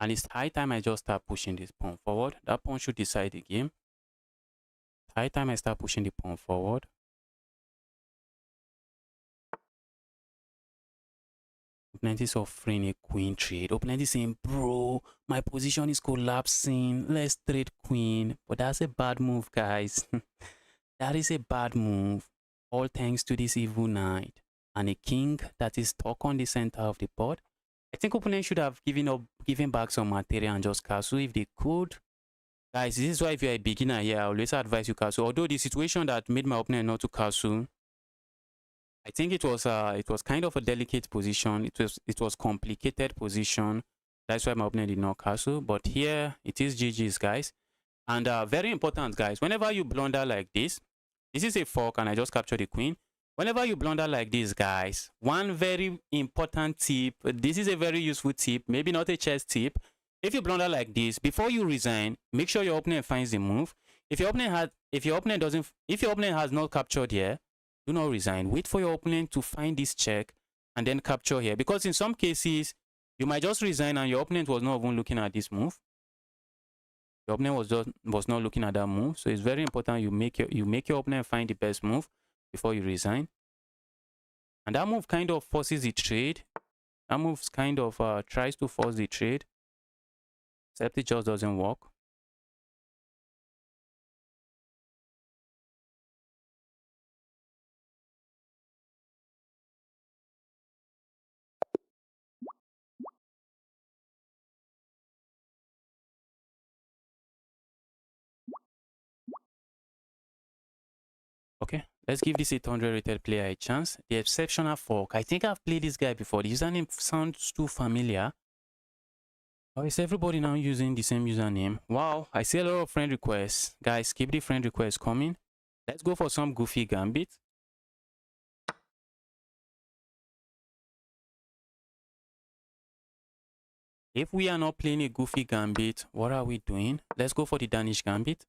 And it's high time I just start pushing this pawn forward. That pawn should decide the game. High time I start pushing the pawn forward. Opponent is offering a queen trade. Opponent is saying, bro, my position is collapsing. Let's trade queen. But that's a bad move, guys. That is a bad move. All thanks to this evil knight and a king that is stuck on the center of the board. I think opponent should have given back some material and just castle if they could. Guys, this is why if you're a beginner here, I always advise you castle. Although the situation that made my opponent not to castle, I think it was kind of a delicate position. It was complicated position. That's why my opponent did not castle. But here it is GG's, guys. And very important, guys. Whenever you blunder like this is a fork, and I just captured the queen. Whenever you blunder like this, guys, one very important tip. This is a very useful tip. Maybe not a chess tip. If you blunder like this, before you resign, make sure your opponent finds the move. If your opponent has not captured here, do not resign. Wait for your opponent to find this check and then capture here. Because in some cases, you might just resign and your opponent was not even looking at this move. Your opponent was not looking at that move. So it's very important you make your opponent find the best move before you resign. And that move kind of forces the trade. That move kind of tries to force the trade. Except it just doesn't work. Okay, let's give this 800 rated player a chance. The exceptional fork. I think I've played this guy before. The username sounds too familiar. Oh, is everybody now using the same username? Wow, I see a lot of friend requests. Guys, keep the friend requests coming. Let's go for some goofy gambit. If we are not playing a goofy gambit, what are we doing? Let's go for the Danish gambit.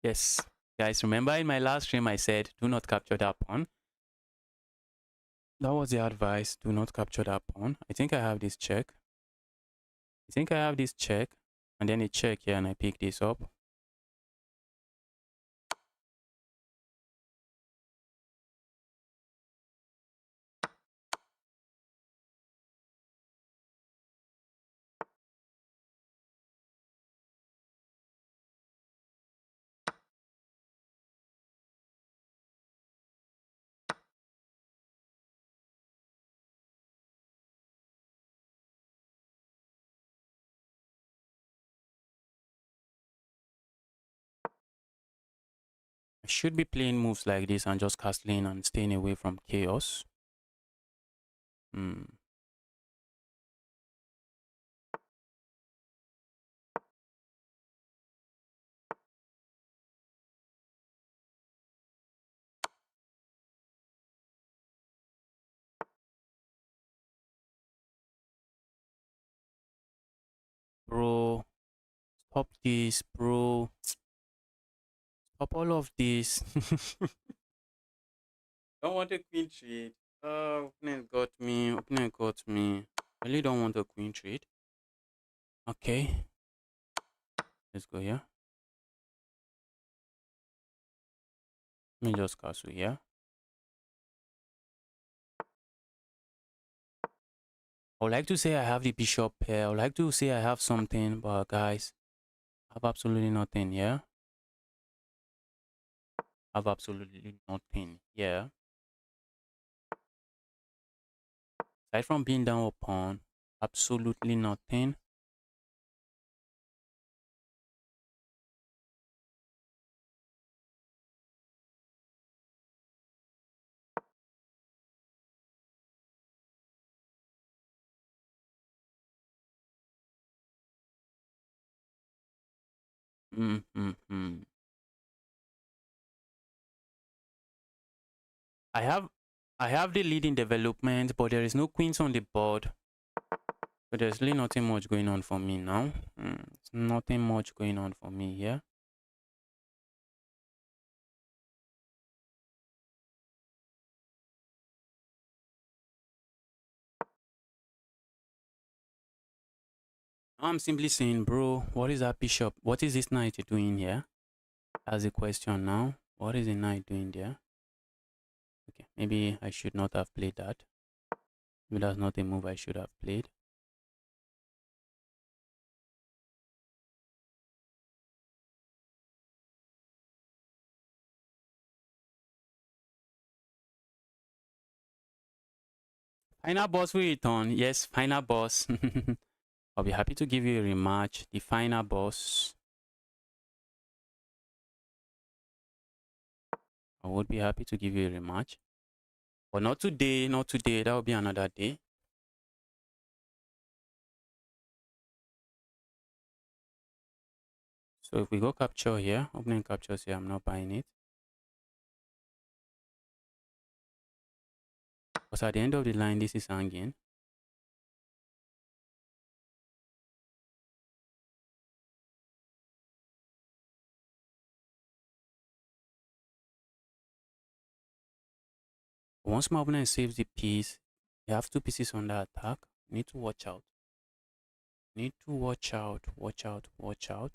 Yes, guys, remember in my last stream I said, do not capture that pawn. That was the advice, do not capture that pawn. I think I have this check. And then a check here and I pick this up. I should be playing moves like this and just castling and staying away from chaos. Bro, stop this, bro. Stop all of this. Don't want a queen trade. Opponent got me. Opponent got me. I really don't want a queen trade. Okay. Let's go here. Let me just castle here. I would like to say I have the bishop here. I would like to say I have something, but guys, I have absolutely nothing here. I have absolutely nothing here. Aside from being down a pawn, absolutely nothing. Mm-hmm. I have I have the lead in development, but there is no queens on the board. So there's really nothing much going on for me now. It's nothing much going on for me here. I'm simply saying, bro, what is that bishop? What is this knight doing here? That's the question now. What is the knight doing there? Okay, maybe I should not have played that. Maybe that's not a move I should have played. Final boss will return. Yes, final boss. I'll be happy to give you a rematch. The final boss. I would be happy to give you a rematch. But not today, not today. That will be another day. So if we go capture here, opening captures here, I'm not buying it. Because at the end of the line, this is hanging. Once my opponent saves the piece, you have two pieces under attack. You need to watch out. Need to watch out, watch out, watch out.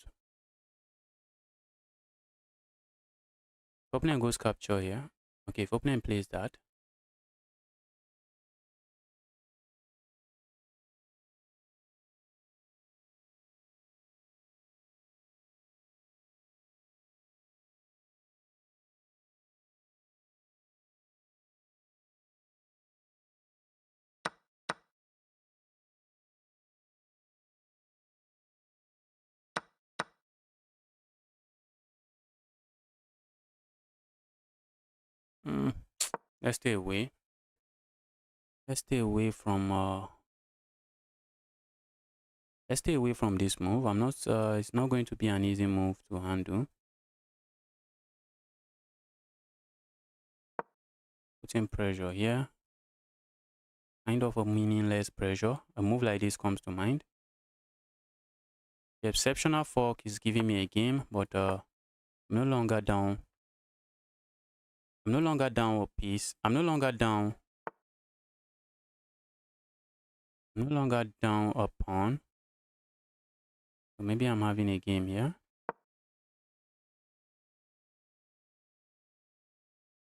If opponent goes capture here. Okay, if opponent plays that. Mm, let's stay away. Let's stay away from let's stay away from this move. I'm not it's not going to be an easy move to handle. Putting pressure here. Kind of a meaningless pressure. A move like this comes to mind. The exceptional fork is giving me a game, but I'm no longer down. I'm no longer down a piece. I'm no longer down. I'm no longer down a pawn. So maybe I'm having a game here.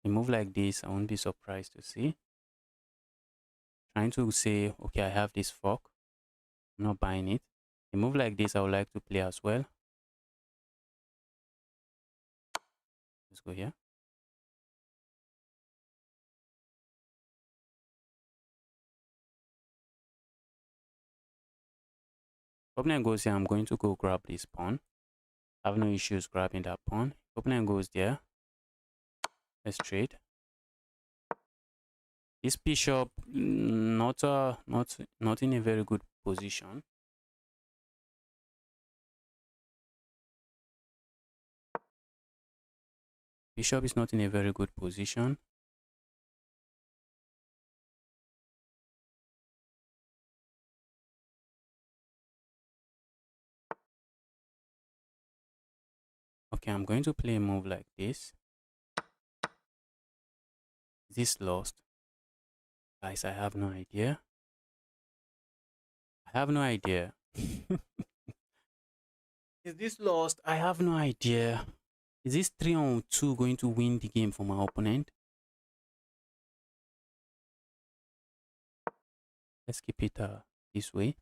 A move like this, I won't be surprised to see. Trying to say, okay, I have this fork. I'm not buying it. A move like this, I would like to play as well. Let's go here. Opponent goes here, I'm going to go grab this pawn. I have no issues grabbing that pawn. Opponent goes there. Let's trade. This bishop not in a very good position. Bishop is not in a very good position. Okay, I'm going to play a move like this. Is this lost? Guys, I have no idea. I have no idea. Is this lost? I have no idea. Is this 3-on-2 going to win the game for my opponent? Let's keep it this way.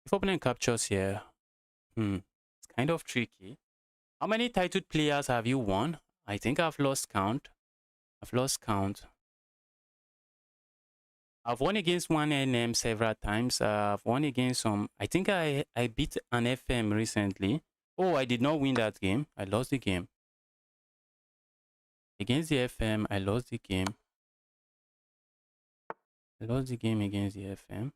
If opponent captures here, it's kind of tricky. How many titled players have you won? I think I've lost count. I've lost count. I've won against one NM several times. I've won against some. I think I beat an FM recently. Oh, I did not win that game. I lost the game. Against the FM, I lost the game. I lost the game against the FM.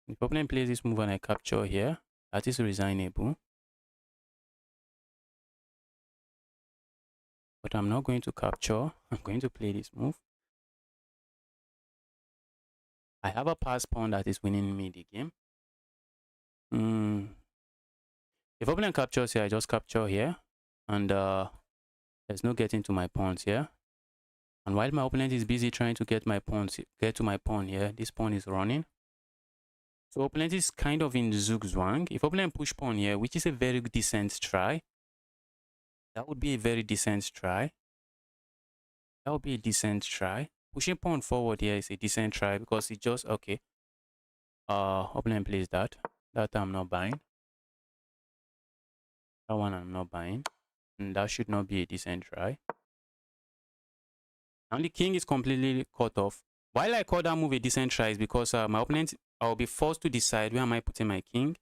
If opponent plays this move and I capture here, that is resignable. But I'm not going to capture. I'm going to play this move. I have a pass pawn that is winning me the game. If opponent captures here, I just capture here. And there's no getting to my pawns here. And while my opponent is busy trying to get to my pawn here, this pawn is running. So opponent is kind of in zugzwang. If opponent push pawn here, which is a very decent try, that would be a very decent try. That would be a decent try. Pushing pawn forward here is a decent try because it just okay. Opponent plays that. That I'm not buying. That one I'm not buying. And that should not be a decent try. And the king is completely cut off. While I call that move a decent try is because my opponent, I'll be forced to decide where am I putting my king.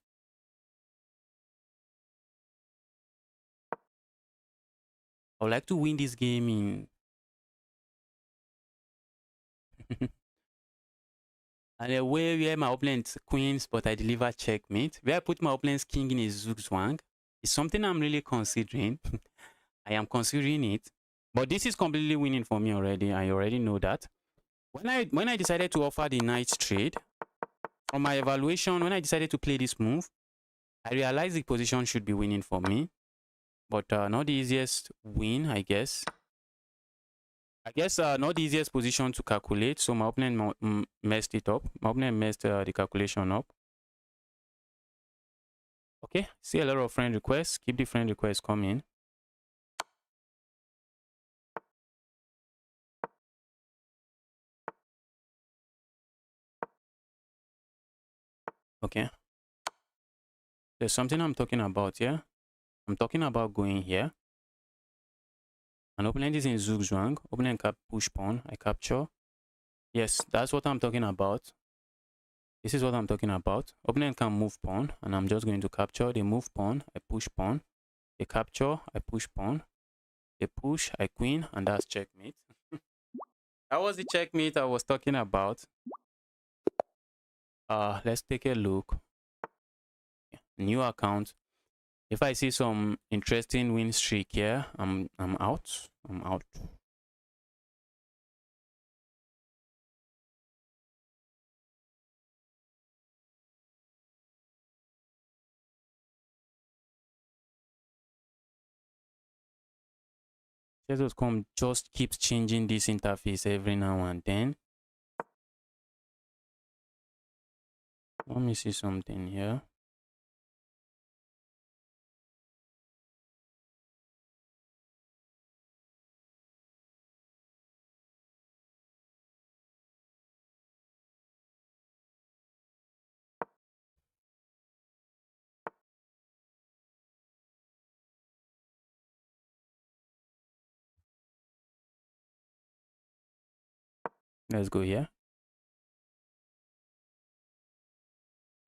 I would like to win this game in and a way where my opponent's queens, but I deliver checkmate. Where I put my opponent's king in a zugzwang is something I'm really considering. I am considering it. But this is completely winning for me already. I already know that. When I decided to offer the knight trade, from my evaluation, when I decided to play this move, I realized the position should be winning for me. But not the easiest win, I guess. Not the easiest position to calculate. So my opponent messed it up. My opponent messed the calculation up. Okay, see a lot of friend requests. Keep the friend requests coming. Okay. There's something I'm talking about here. I'm talking about going here. An opponent is in zugzwang. Opponent cap push pawn. I capture. Yes, that's what I'm talking about. This is what I'm talking about. Opponent can move pawn, and I'm just going to capture. They move pawn. I push pawn. They capture. I push pawn. They push. I queen, and that's checkmate. That was the checkmate I was talking about. Let's take a look. New account. If I see some interesting win streak here, I'm out. I'm out. Chess.com just keeps changing this interface every now and then. Let me see something here. Let's go here.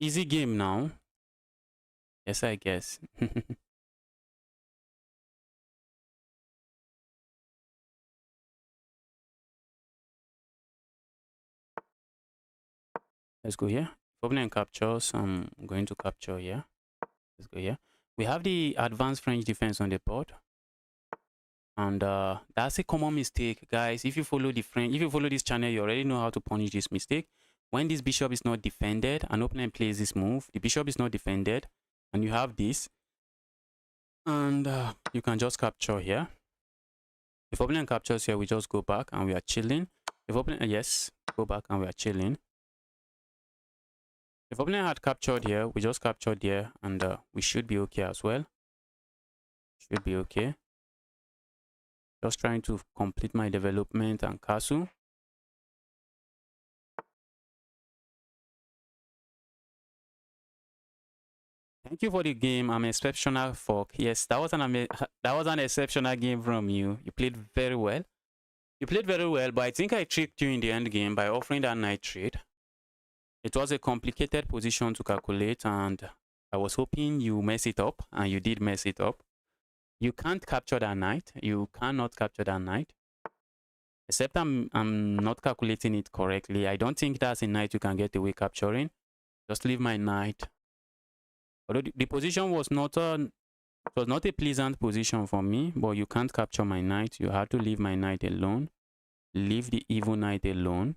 Easy game now. Yes, I guess. Let's go here. Opponent captures. I'm going to capture here. Let's go here. We have the advanced French defense on the board. And that's a common mistake, guys. If you follow this channel, you already know how to punish this mistake. When this bishop is not defended, an opponent plays this move. The bishop is not defended, and you have this. And you can just capture here. If opponent captures here, we just go back and we are chilling. If opponent, yes, go back and we are chilling. If opponent had captured here, we just captured here, and we should be okay as well. Should be okay. Just trying to complete my development and castle. Thank you for the game. I'm exceptional, folk. Yes, that was that was an exceptional game from you. You played very well. You played very well, but I think I tricked you in the end game by offering that knight trade. It was a complicated position to calculate, and I was hoping you mess it up, and you did mess it up. You can't capture that knight. You cannot capture that knight. Except I'm not calculating it correctly. I don't think that's a knight you can get away capturing. Just leave my knight. Although the position was not a pleasant position for me, but you can't capture my knight. You have to leave my knight alone. Leave the evil knight alone.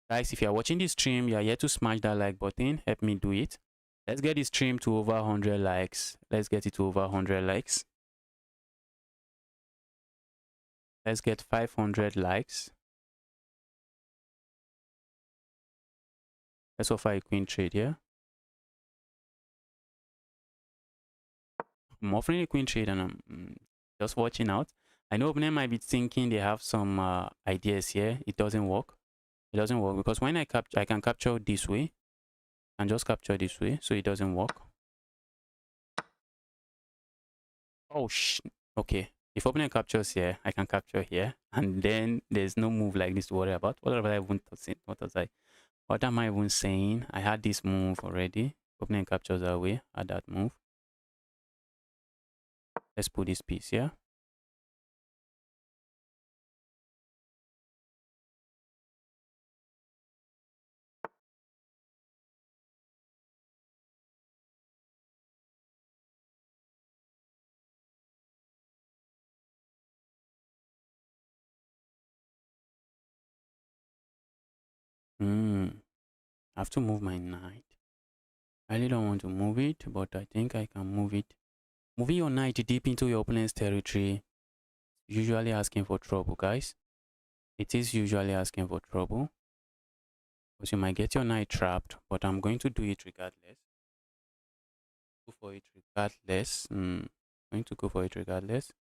Guys, if you're watching this stream, you're here to smash that like button. Help me do it. Let's get this stream to over 100 likes. Let's get it to over 100 likes. Let's get 500 likes. Let's offer a queen trade here. I'm offering a queen trade and I'm just watching out. I know opponent might be thinking they have some ideas here. It doesn't work. It doesn't work because when I can capture this way and just capture this way, so it doesn't work. Oh okay. If opponent captures here, I can capture here, and then there's no move like this to worry about. What am I even saying? I had this move already. Opponent captures away at that move. Let's put this piece here. I have to move my knight. I really don't want to move it, but I think I can move it. Moving your knight deep into your opponent's territory, usually asking for trouble, guys. It is usually asking for trouble. Because you might get your knight trapped, but I'm going to do it regardless. Go for it regardless. Going to go for it regardless.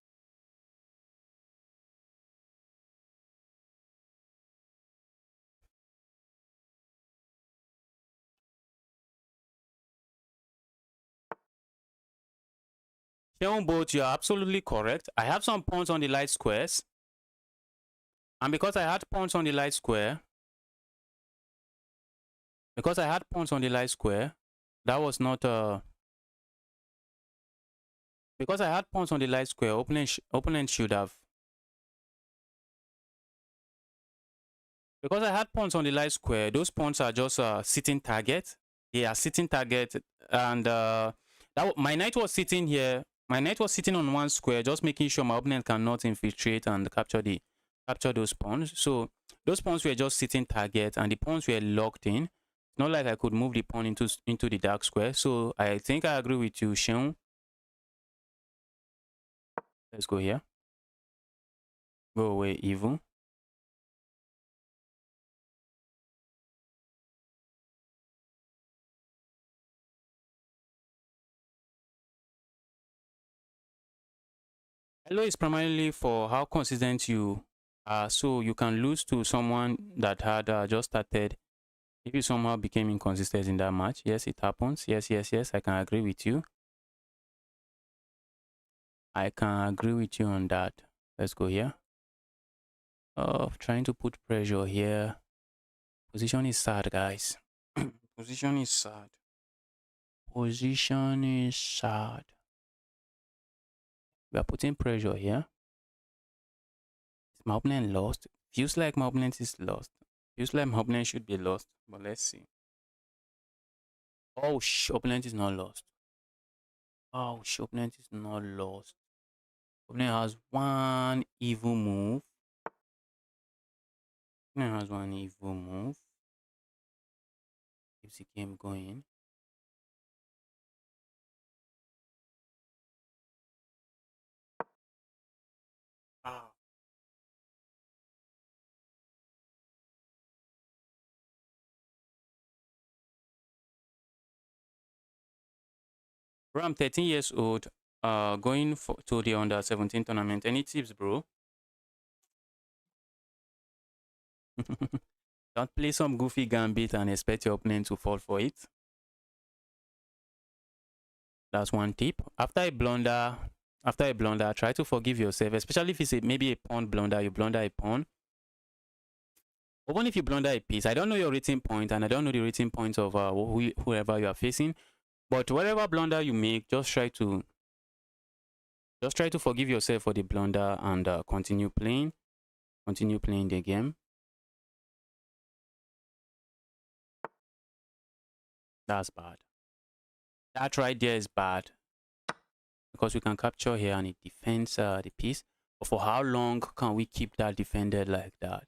Sheon Bolt, you're absolutely correct. I have some pawns on the light squares. And because I had pawns on the light square, that was not because I had pawns on the light square, opponent should have. Because I had pawns on the light square, those pawns are just sitting target. They are sitting target, and my knight was sitting here. My knight was sitting on one square, just making sure my opponent cannot infiltrate and capture those pawns. So those pawns were just sitting target, and the pawns were locked in. It's not like I could move the pawn into the dark square. So I think I agree with you, Sheon. Let's go here. Go away, evil. Hello is primarily for how consistent you are. So you can lose to someone that had just started. If you somehow became inconsistent in that match, yes, it happens. Yes, I can agree with you. I can agree with you on that. Let's go here. Trying to put pressure here. Position is sad, guys. Position is sad. Position is sad. We are putting pressure here. Is my opponent lost? Feels like my opponent is lost. Feels like my opponent should be lost. But let's see. Oh, opponent is not lost. Oh, opponent is not lost. Opponent has one evil move. Opponent has one evil move. Keeps the game going. Wow. Bro, I'm 13 years old. Going to the under 17 tournament. Any tips, bro? Don't play some goofy gambit and expect your opponent to fall for it. That's one tip. After a blunder, try to forgive yourself, especially if it's maybe a pawn blunder. You blunder a pawn. Even if you blunder a piece, I don't know your rating point, and I don't know the rating points of whoever you are facing. But whatever blunder you make, just try to forgive yourself for the blunder and continue playing. Continue playing the game. That's bad. That right there is bad because we can capture here and it defends the piece. But for how long can we keep that defended like that?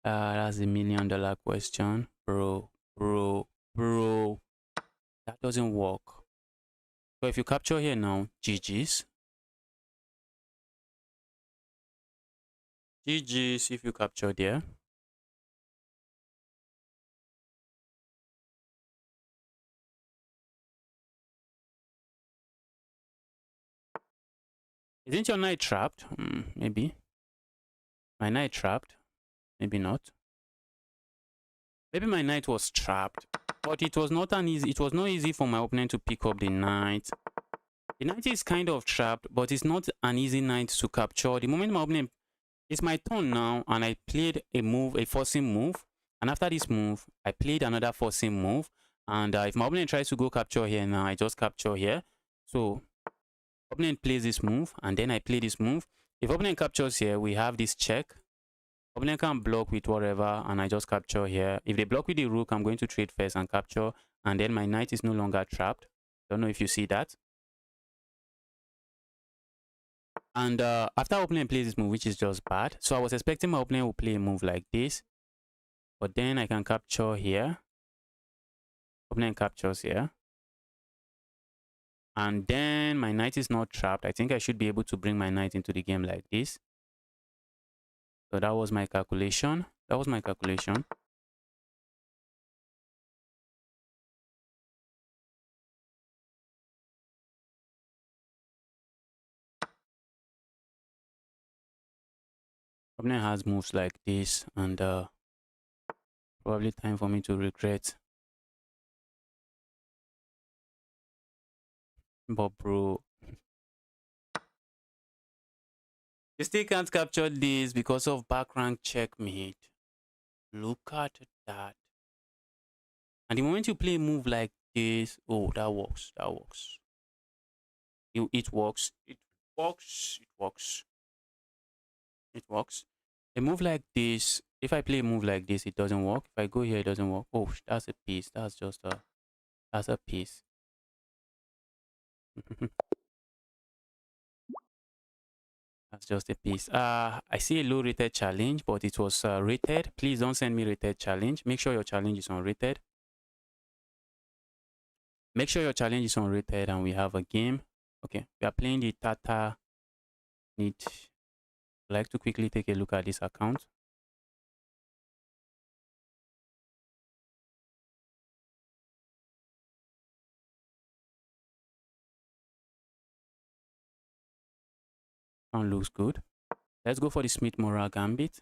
That's $1,000,000 question, bro. That doesn't work. So if you capture here now, GG's. GG's if you capture there. Isn't your knight trapped? Maybe. My knight trapped. Maybe not. Maybe my knight was trapped. But it was not easy for my opponent to pick up the knight. The knight is kind of trapped, but it's not an easy knight to capture. The moment my opponent, it's my turn now, and I played a forcing move. And after this move, I played another forcing move. And if my opponent tries to go capture here now, I just capture here. So opponent plays this move, and then I play this move. If opponent captures here, we have this check. Opponent can block with whatever, and I just capture here. If they block with the rook, I'm going to trade first and capture, and then my knight is no longer trapped. Don't know if you see that. And after opponent plays this move, which is just bad, so I was expecting my opponent will play a move like this, but then I can capture here. Opponent captures here, and then my knight is not trapped. I think I should be able to bring my knight into the game like this. So that was my calculation. Opponent has moves like this, and probably time for me to regret. But bro, you still can't capture this because of back rank checkmate. Look at that. And the moment you play a move like this, oh, that works. It works. It works. A move like this, if I play a move like this, it doesn't work. If I go here, it doesn't work. Oh, that's a piece. That's a piece. That's just a piece. I see a low rated challenge, but it was rated. Please don't send me rated challenge. Make sure your challenge is unrated. Make sure your challenge is unrated and we have a game. Okay, we are playing the Tata. I'd like to quickly take a look at this account. Sound looks good. Let's go for the Smith-Morra Gambit.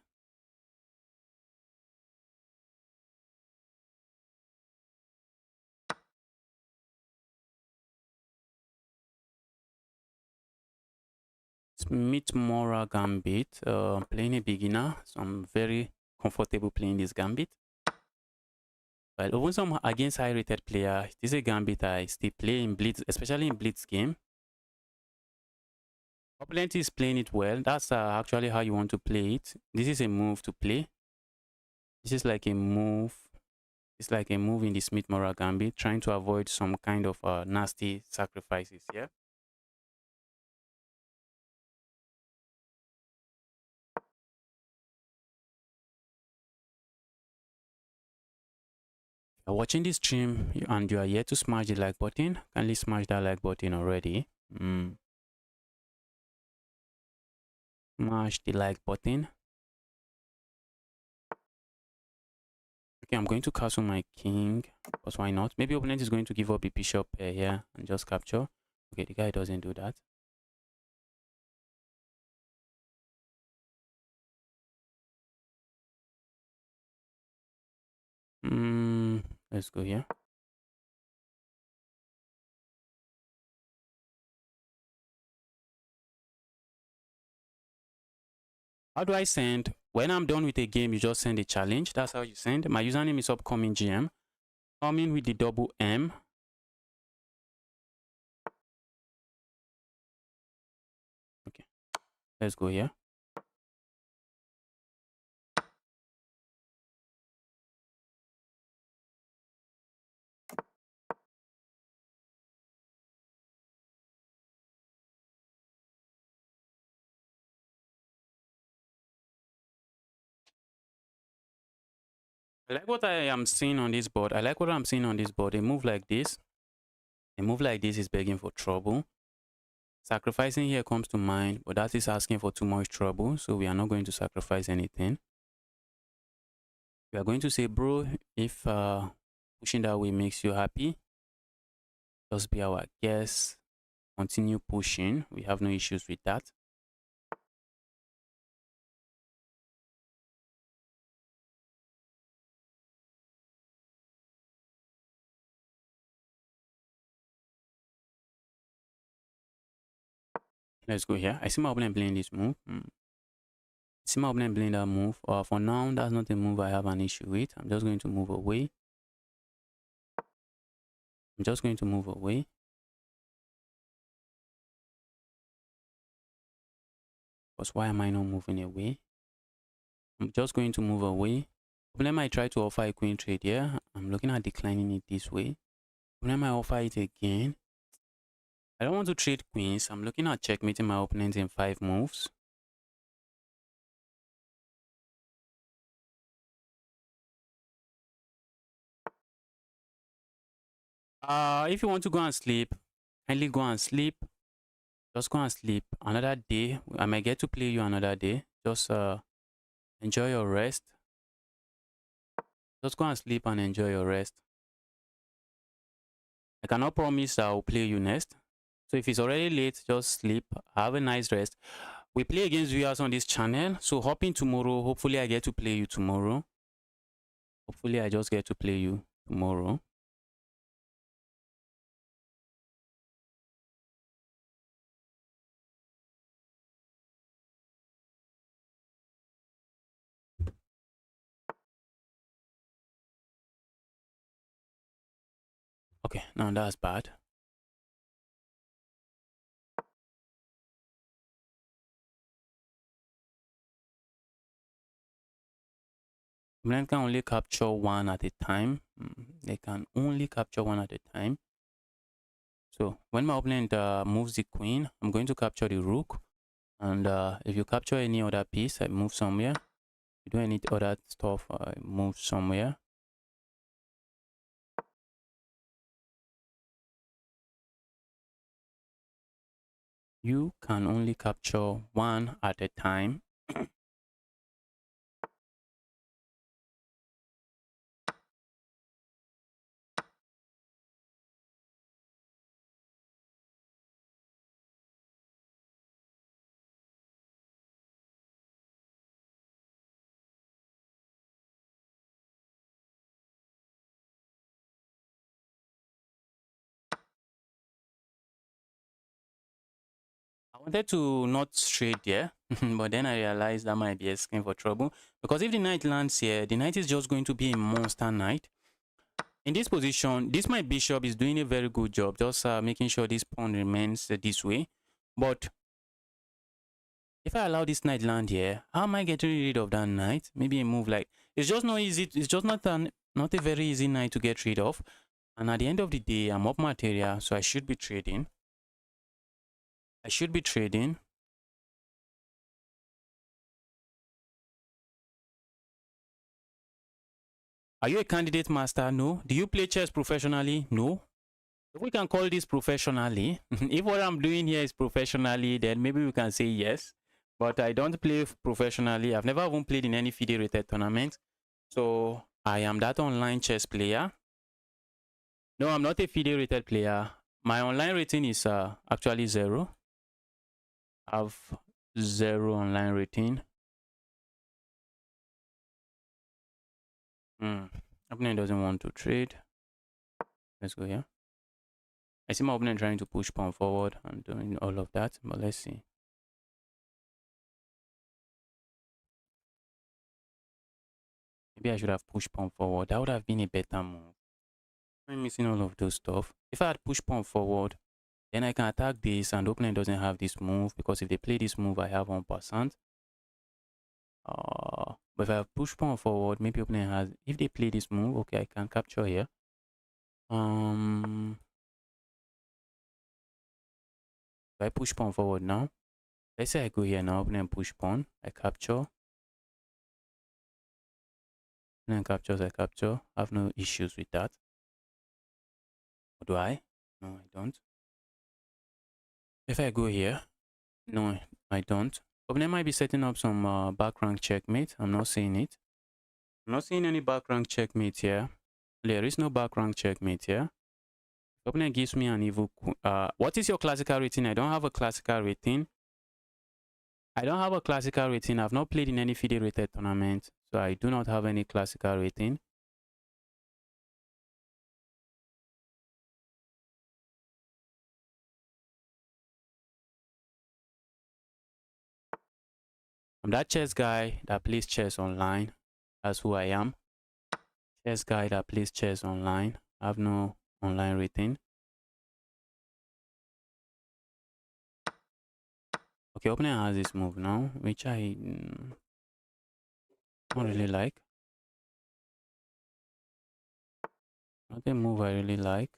Smith-Morra Gambit. I'm playing a beginner, so I'm very comfortable playing this Gambit. But even some against high-rated player, this is a Gambit I still play in Blitz, especially in Blitz game. Opponent is playing it well. That's actually how you want to play it. This is a move to play. This is like a move. It's like a move in the Smith-Morra Gambit, trying to avoid some kind of nasty sacrifices here. If you're watching this stream and you are yet to smash the like button, kindly smash that like button already. Smash the like button. Okay, I'm going to castle my king, because why not? Maybe opponent is going to give up the bishop here and just capture. Okay, the guy doesn't do that. Let's go here. How do I send? When I'm done with a game, you just send a challenge. That's how you send. My username is upcoming GM. Coming with the double M. Okay, let's go here. I like what I am seeing on this board. I like what I'm seeing on this board. A move like this. A move like this is begging for trouble. Sacrificing here comes to mind, but that is asking for too much trouble. So we are not going to sacrifice anything. We are going to say, bro, if pushing that way makes you happy, just be our guest. Continue pushing. We have no issues with that. Let's go here. I see my opponent playing this move. I see my opponent playing that move. For now, that's not a move I have an issue with. I'm just going to move away. I'm just going to move away. Because why am I not moving away? I'm just going to move away. Opponent might try to offer a queen trade here. I'm looking at declining it this way. Opponent might offer it again. I don't want to trade queens. I'm looking at checkmating my opponent in 5 moves. If you want to go and sleep, kindly go and sleep. Just go and sleep. Another day. I might get to play you another day. Just enjoy your rest. Just go and sleep and enjoy your rest. I cannot promise I'll play you next. So if it's already late, just sleep. Have a nice rest. We play against viewers on this channel. So hop in tomorrow. Hopefully I get to play you tomorrow. Hopefully I just get to play you tomorrow. Okay, now that's bad. Opponent can only capture one at a time. They can only capture one at a time. So when my opponent moves the queen, I'm going to capture the rook. And if you capture any other piece, I move somewhere. You do any other stuff, I move somewhere. You can only capture one at a time. I wanted to not trade there, but then I realized that might be asking for trouble. Because if the knight lands here, the knight is just going to be a monster knight. In this position, this my bishop is doing a very good job, just making sure this pawn remains this way. But if I allow this knight land here, how am I getting rid of that knight? Maybe a move like, it's just not easy. It's just not a very easy knight to get rid of. And at the end of the day, I'm up material, so I should be trading. I should be trading. Are you a candidate master? No. Do you play chess professionally? No. If we can call this professionally, if what I'm doing here is professionally, then maybe we can say yes. But I don't play professionally. I've never even played in any FIDE rated tournament. So I am that online chess player. No, I'm not a FIDE rated player. My online rating is actually 0. I have 0 online rating. Opponent doesn't want to trade. Let's go here. I see my opponent trying to push pawn forward and doing all of that, but let's see. Maybe I should have pushed pawn forward. That would have been a better move. I'm missing all of those stuff. If I had pushed pawn forward, then I can attack this and the opponent doesn't have this move, because if they play this move, I have 1%. But if I push pawn forward, maybe opponent has, if they play this move, okay, I can capture here. If I push pawn forward now, let's say I go here now, opponent push pawn, I capture. Opponent captures, I capture. I have no issues with that. Or do I? No, I don't. If I go here, no, I don't. Opponent might be setting up some back rank checkmate. I'm not seeing it. I'm not seeing any back rank checkmate here. There is no back rank checkmate here. Opponent gives me an evil. What is your classical rating? I don't have a classical rating. I've not played in any FIDE rated tournament, so I do not have any classical rating. I'm that chess guy that plays chess online. That's who I am. Chess guy that plays chess online. I have no online rating. Okay, opponent has this move now, which I don't really like. Not a move I really like.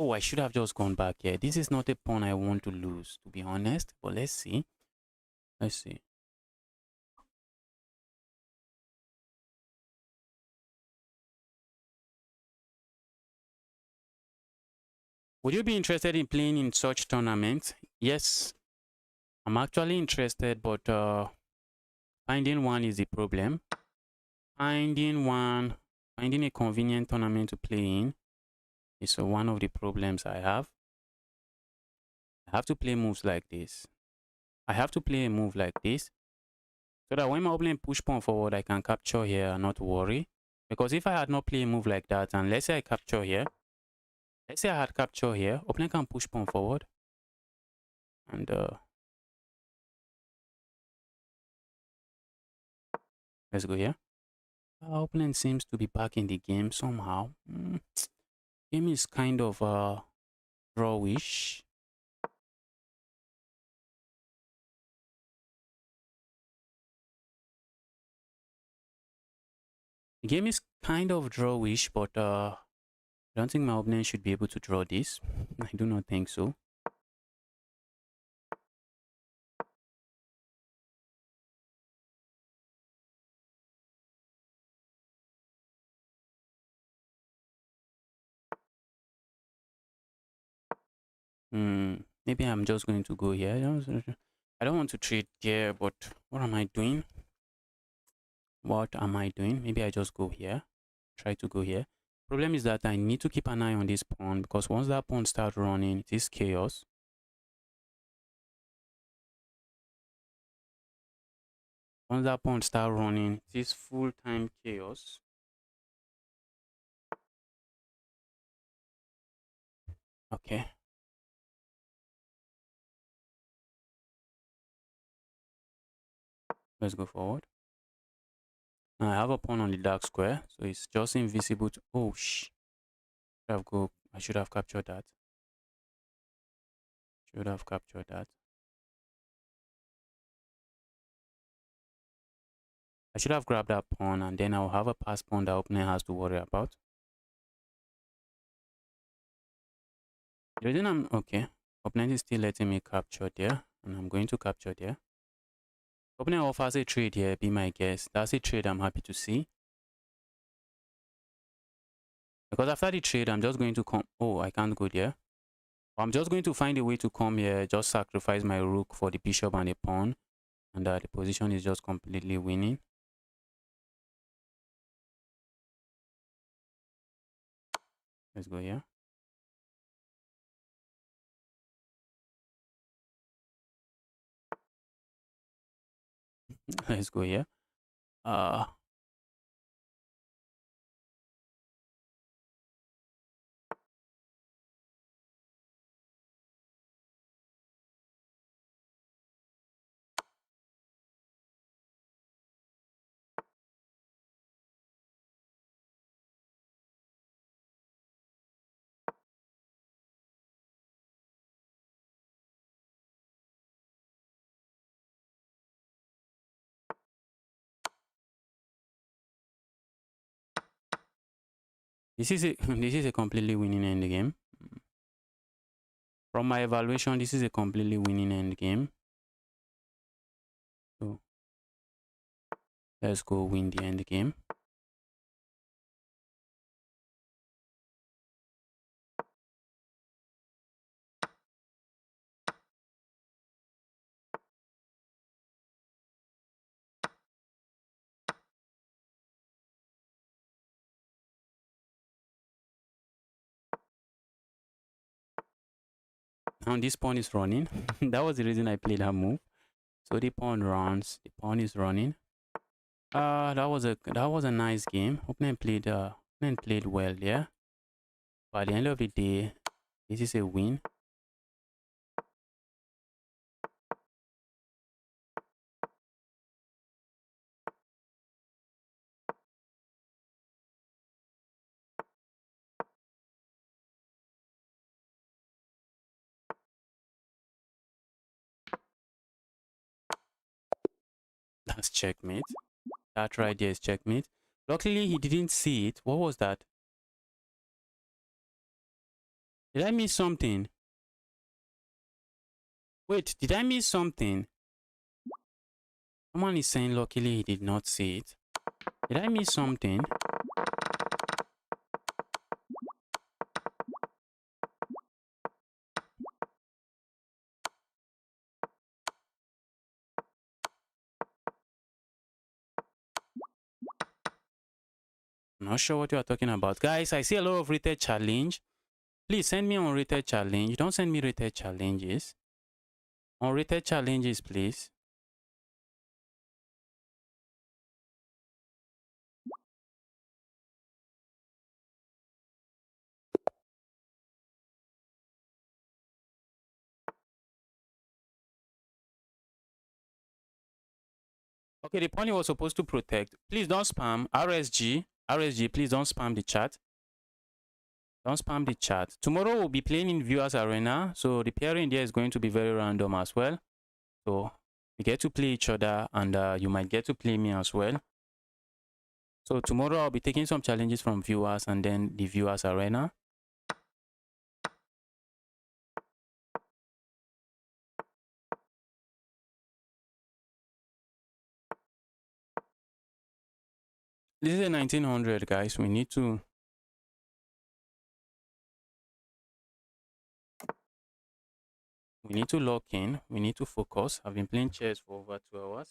Oh, I should have just gone back here. This is not a pawn I want to lose, to be honest. But let's see. Let's see. Would you be interested in playing in such tournaments? Yes, I'm actually interested, but finding one is the problem. Finding a convenient tournament to play in is one of the problems I have. I have to play moves like this. I have to play a move like this so that when my opponent push pawn forward, I can capture here and not worry. Because if I had not played a move like that, and let's say I capture here, let's say I had capture here, opponent can push pawn forward. And let's go here. Our opponent seems to be back in the game somehow. Game is kind of drawish. The game is kind of drawish, but I don't think my opponent should be able to draw this. I do not think so. Maybe I'm just going to go here. I don't want to trade here, but what am I doing? What am I doing? Maybe I just go here. Try to go here. Problem is that I need to keep an eye on this pawn, because once that pawn starts running, it is chaos. Once that pawn starts running, it is full-time chaos. Okay. Let's go forward. Now I have a pawn on the dark square, so it's just invisible to. Oh I should have captured that. Should have captured that. I should have grabbed that pawn, and then I'll have a pass pawn that opponent has to worry about. The reason I'm okay, opponent is still letting me capture there, and I'm going to capture there. Opponent offers a trade here, be my guest. That's a trade I'm happy to see. Because after the trade, I'm just going to come. Oh, I can't go there. I'm just going to find a way to come here, just sacrifice my rook for the bishop and the pawn, and the position is just completely winning. Let's go here. Let's go here. This is a this is a completely winning end game. From my evaluation, this is a completely winning end game. So let's go win the end game. Now this pawn is running. That was the reason I played that move. So the pawn runs. The pawn is running. That was a nice game. Opponent played well there. By the end of the day, this is a win. That's checkmate. That right there is checkmate. Luckily, he didn't see it. What was that? Did I miss something? Wait, did I miss something? Someone is saying luckily he did not see it. Did I miss something? I'm not sure what you are talking about. Guys, I see a lot of rated challenge. Please send me unrated challenge. Don't send me rated challenges. Unrated challenges, please. Okay, the pony was supposed to protect. Please don't spam. RSG. RSG, please don't spam the chat. Don't spam the chat. Tomorrow we'll be playing in Viewers Arena. So the pairing there is going to be very random as well. So we get to play each other and you might get to play me as well. So tomorrow I'll be taking some challenges from viewers and then the Viewers Arena. This is a 1900, guys. We need to lock in. We need to focus. I've been playing chess for over 2 hours.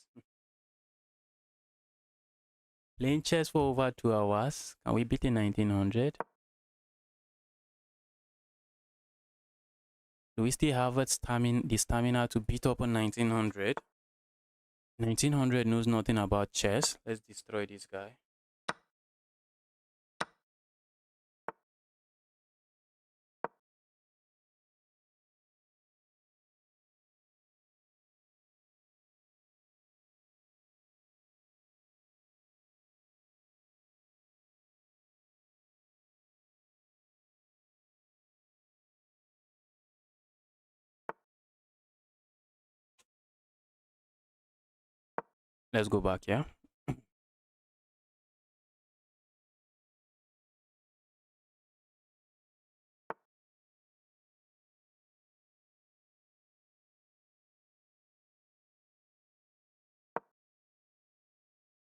Playing chess for over 2 hours. Can we beat a 1900? Do we still have the stamina to beat up a 1900? 1900 knows nothing about chess. Let's destroy this guy. Let's go back, yeah?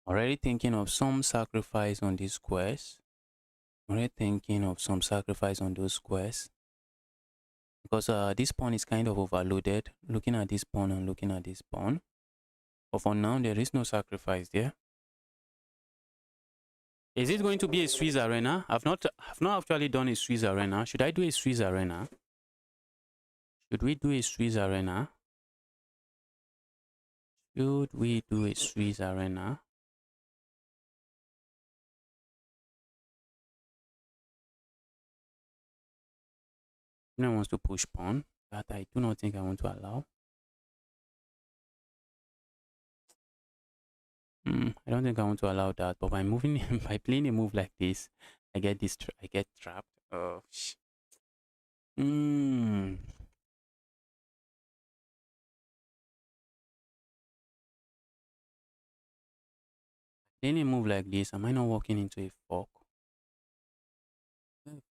Already thinking of some sacrifice on these squares. Already thinking of some sacrifice on those squares. Because this pawn is kind of overloaded. Looking at this pawn and looking at this pawn. But for now, there is no sacrifice there. Is it going to be a Swiss arena? I've not actually done a Swiss arena. Should I do a Swiss arena? Should we do a Swiss arena? Should we do a Swiss arena? No one wants to push pawn. That I do not think I want to allow. I don't think I want to allow that. But by moving, by playing a move like this, I get trapped. Oh, Playing a move like this, am I not walking into a fork?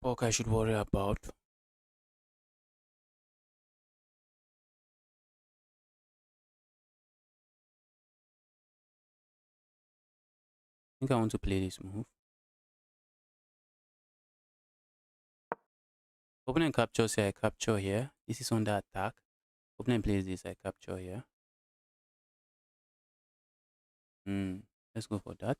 Pork I should worry about. I think I want to play this move. Opponent captures here, I capture here. This is under attack. Opponent plays this, I capture here. Let's go for that.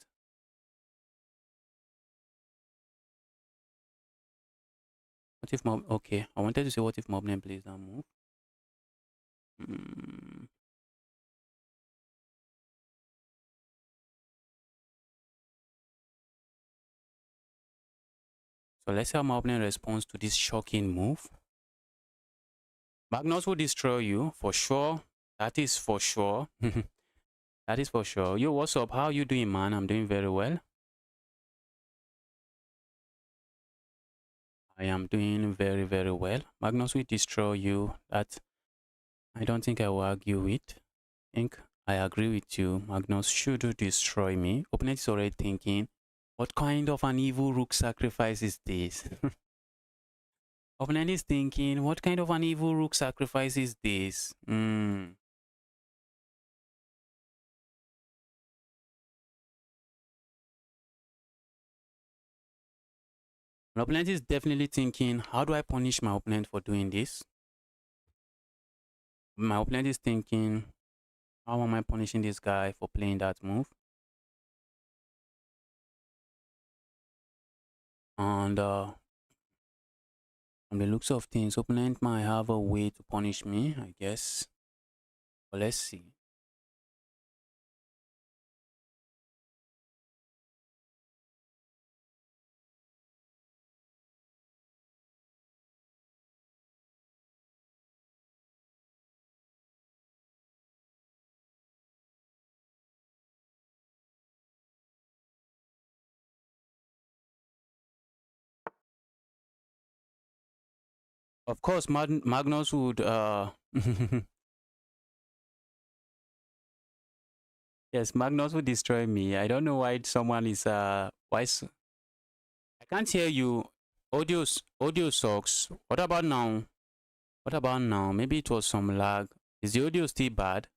What if mob? Okay, I wanted to say what if my opponent plays that move. Hmm. So let's see how my opponent responds to this shocking move. Magnus will destroy you for sure. That is for sure. That is for sure. Yo, what's up? How you doing, man? I'm doing very well. I am doing very, very well. Magnus will destroy you. That I don't think I will argue with. I think I agree with you. Magnus should destroy me. Opponent is already thinking, what kind of an evil rook sacrifice is this? Opponent is thinking, what kind of an evil rook sacrifice is this? My opponent is definitely thinking, how do I punish my opponent for doing this? My opponent is thinking, how am I punishing this guy for playing that move? And from the looks of things, opponent might have a way to punish me, I guess. But let's see. Of course, Magnus would yes, Magnus would destroy me. I don't know why someone is I can't hear you. Audio sucks. What about now? What about now? Maybe it was some lag. Is the audio still bad?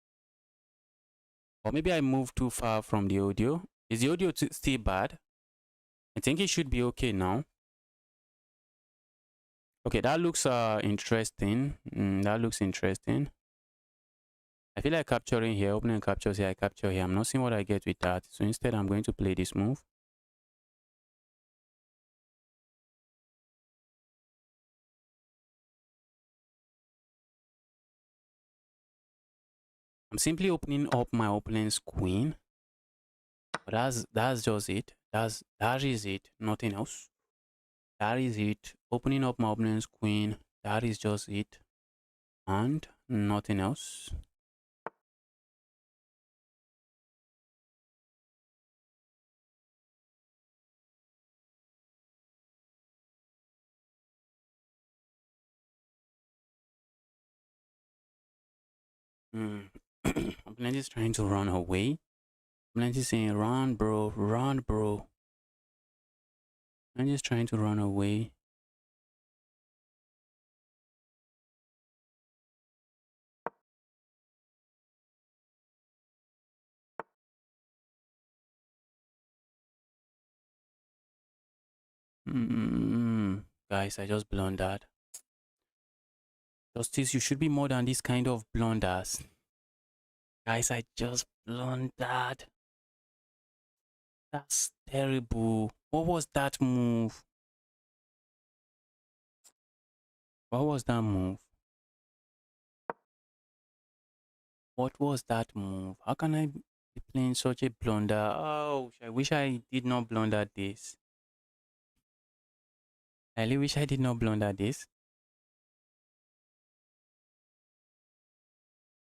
Or maybe I moved too far from the audio. Is the audio still bad? I think it should be okay now. Okay, that looks interesting. That looks interesting. I feel like capturing here, opening captures here, I capture here. I'm not seeing what I get with that. So instead, I'm going to play this move. I'm simply opening up my opponent's queen. But that's just it. That is it. Nothing else. That is it. Opening up my opponent's queen. That is just it. And nothing else. Opponent is trying to run away. Opponent is saying, run, bro. Run, bro. I'm just trying to run away. Guys, I just blundered. Justice, you should be more than this kind of blunders. Guys, I just blundered. That's terrible. What was that move? What was that move? What was that move? How can I be playing such a blunder? Oh, I wish I did not blunder this. I really wish I did not blunder this.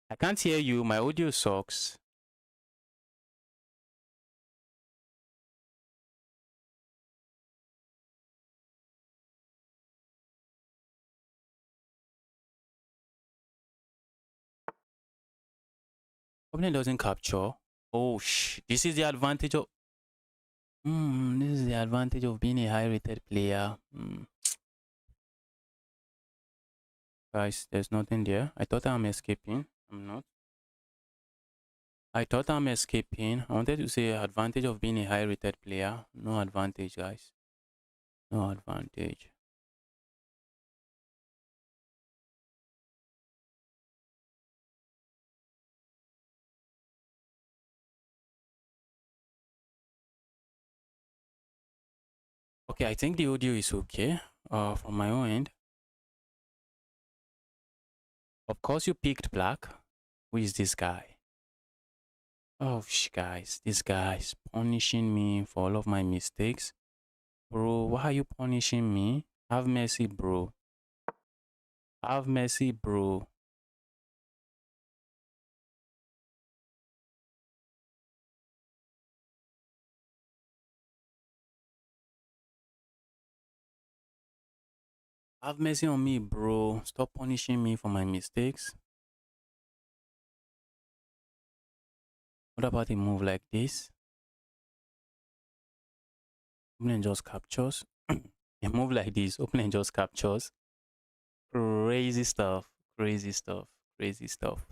I can't hear you. My audio sucks. Opponent doesn't capture. Oh, this is the advantage of... This is the advantage of being a high rated player. Guys, there's nothing there. I thought I'm escaping. I'm not. I thought I'm escaping. I wanted to say advantage of being a high rated player. No advantage, guys. No advantage. Okay, I think the audio is okay. From my own end. Of course, you picked black. Who is this guy? Oh, guys, this guy is punishing me for all of my mistakes. Bro, why are you punishing me? Have mercy, bro. Have mercy, bro. Have mercy on me, bro. Stop punishing me for my mistakes. What about a move like this? Opponent just captures. A move like this, opponent just captures. Crazy stuff. Crazy stuff. Crazy stuff.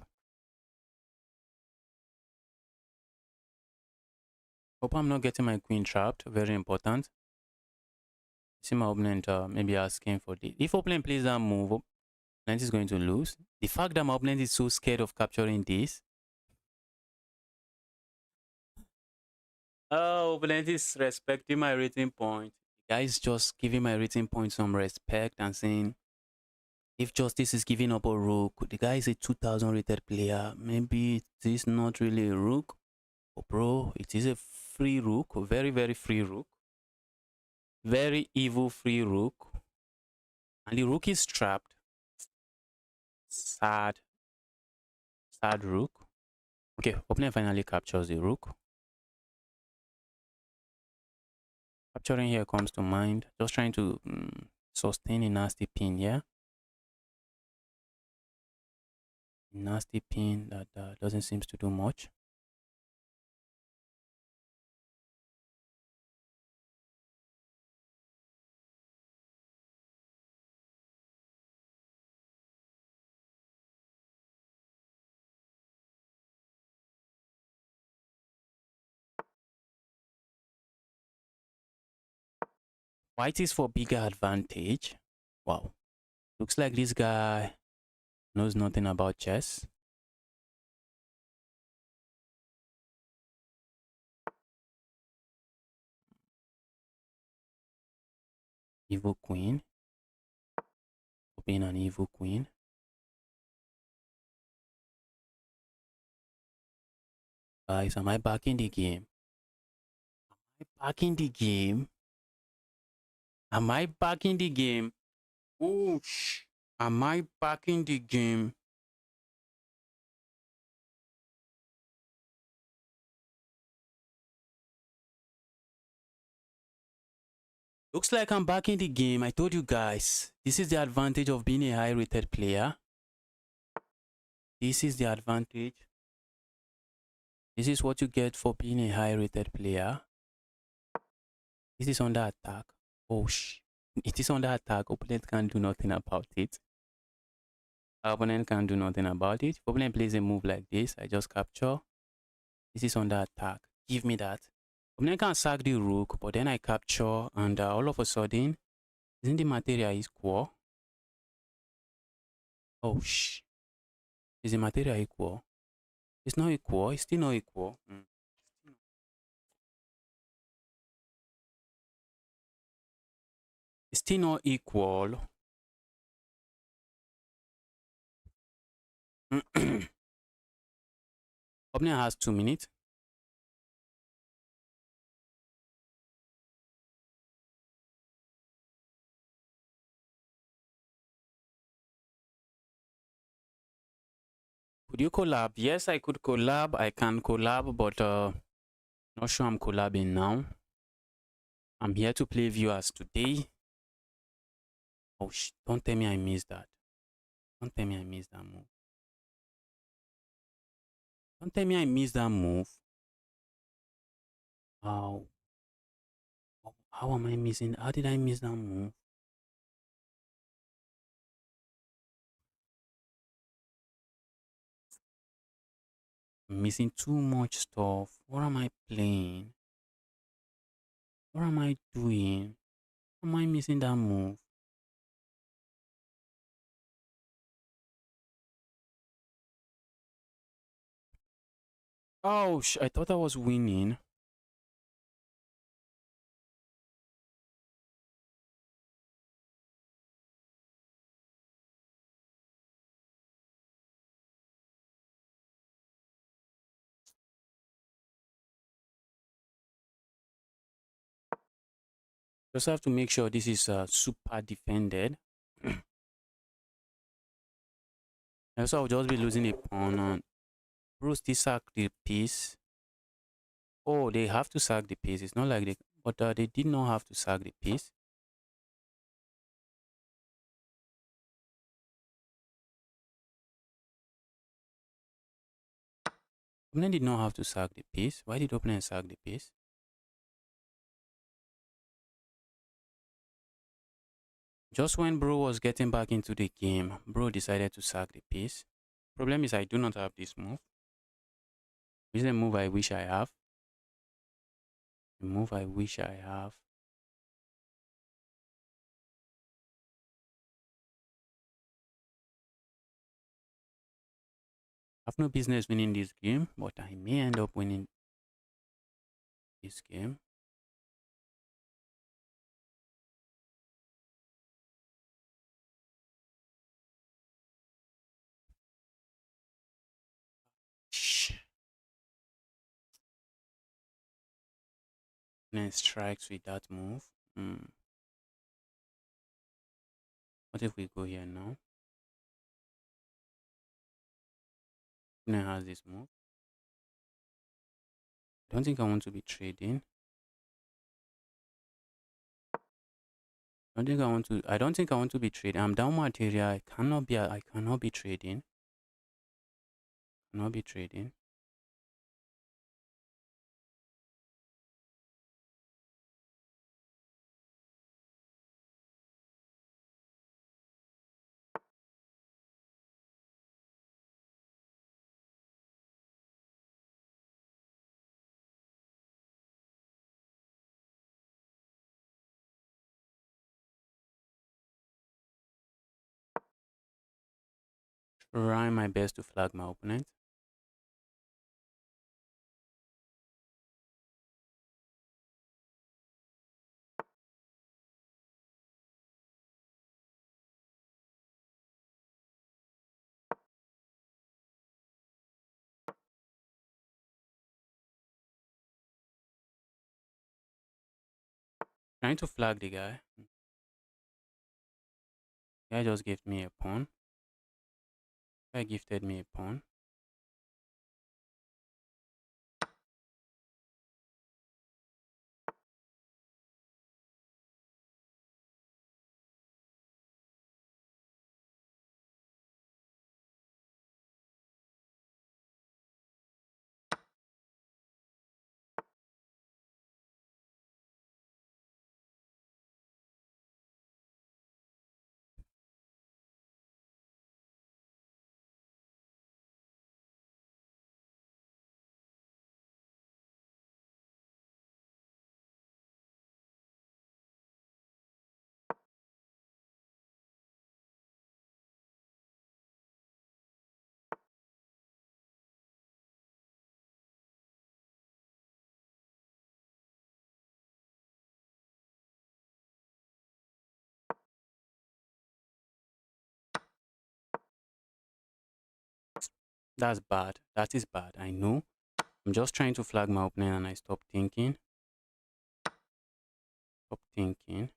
Hope I'm not getting my queen trapped. Very important. See my opponent maybe asking for this. If opponent plays that move, opponent is going to lose. The fact that my opponent is so scared of capturing this. Oh, opponent is respecting my rating point. The guy is just giving my rating point some respect and saying, if Justice is giving up a rook, the guy is a 2000 rated player. Maybe it is not really a rook. Oh, bro, it is a free rook. Very, very free rook. Very evil free rook. And the rook is trapped. Sad. Sad rook. Okay, opponent finally captures the rook. Capturing here comes to mind. Just trying to sustain a nasty pin, yeah? Nasty pin that doesn't seem to do much. White is for bigger advantage. Wow. Looks like this guy knows nothing about chess. Evil queen. Being an evil queen. Guys, am I back in the game? Am I back in the game? Am I back in the game? Oosh. Am I back in the game? Looks like I'm back in the game. I told you guys, this is the advantage of being a high rated player. This is the advantage. This is what you get for being a high rated player. This is under attack. Oh, it is under attack. Opponent can't do nothing about it. Opponent can't do nothing about it. If opponent plays a move like this, I just capture. This is under attack. Give me that. Opponent can sack the rook, but then I capture, and all of a sudden, isn't the material equal? Oh, is the material equal? It's not equal. It's still not equal. It's still not equal. Opponent has 2 minutes. Could you collab? Yes, I could collab. I can collab, but not sure I'm collabing now. I'm here to play viewers today. Oh, don't tell me I missed that. Don't tell me I missed that move. Don't tell me I missed that move. Wow. How am I missing? How did I miss that move? I'm missing too much stuff. What am I playing? What am I doing? Am I missing that move? Oh, I thought I was winning. Just have to make sure this is super defended. Also, I'll just be losing a pawn. And Bruce, they sack the piece. Oh, they have to sack the piece. It's not like they, but they did not have to sack the piece. Opponent did not have to sack the piece. Why did opponent sack the piece? Just when Bro was getting back into the game, Bro decided to sack the piece. Problem is I do not have this move. This is a move I wish I have. A move I wish I have. I have no business winning this game, but I may end up winning this game. Shh. Then strikes with that move. What if we go here now? Opponent has this move. I don't think I want to be trading. I don't think I want to be trading. I'm down material. I cannot be trading. Cannot be trading. Try my best to flag my opponent. Trying to flag the guy. Guy just gave me a pawn. Guy gifted me a pawn. That's bad. That is bad. I know. I'm just trying to flag my opponent and I stop thinking. Stop thinking.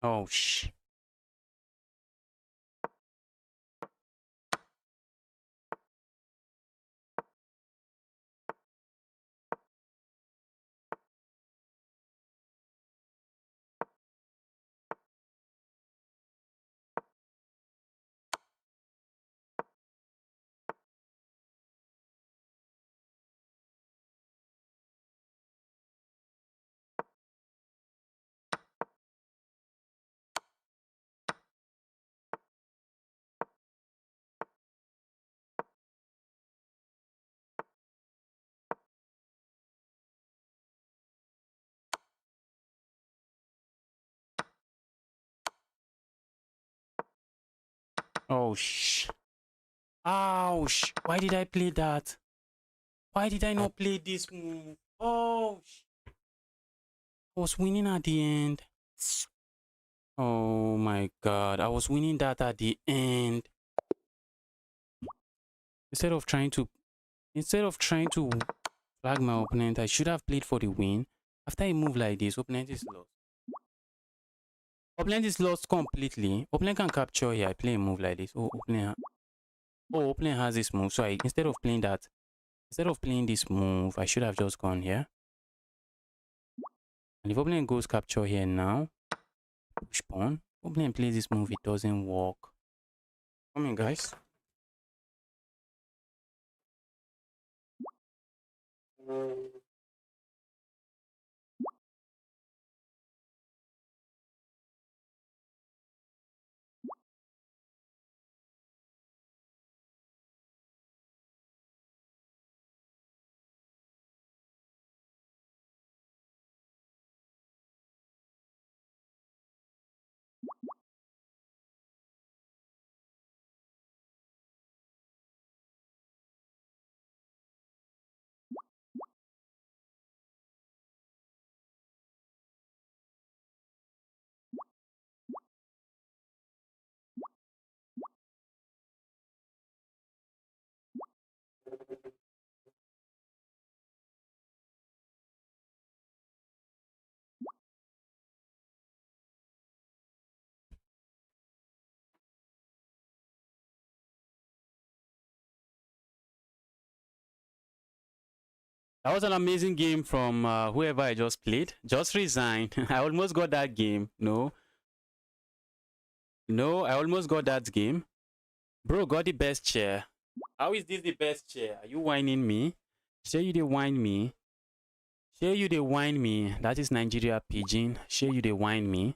Oh, sh. Oh, sh. Ouch. Why did I play that? Why did I not play this move? Oh, sh. I was winning at the end. Oh my god. I was winning that at the end. Instead of trying to flag my opponent, I should have played for the win. After a move like this, opponent is lost. Opponent is lost completely. Opponent can capture here. I play a move like this. Opponent has this move. So instead of playing this move, I should have just gone here. And if opponent goes capture here now, push pawn. Opponent plays this move, it doesn't work. Come in, guys. That was an amazing game from whoever I just played. Just resign. I almost got that game. No, I almost got that game. Bro, got the best chair. How is this the best chair? Are you whining me? Share you they whine me. Share you they whine me. That is Nigeria Pigeon. Share you they whine me.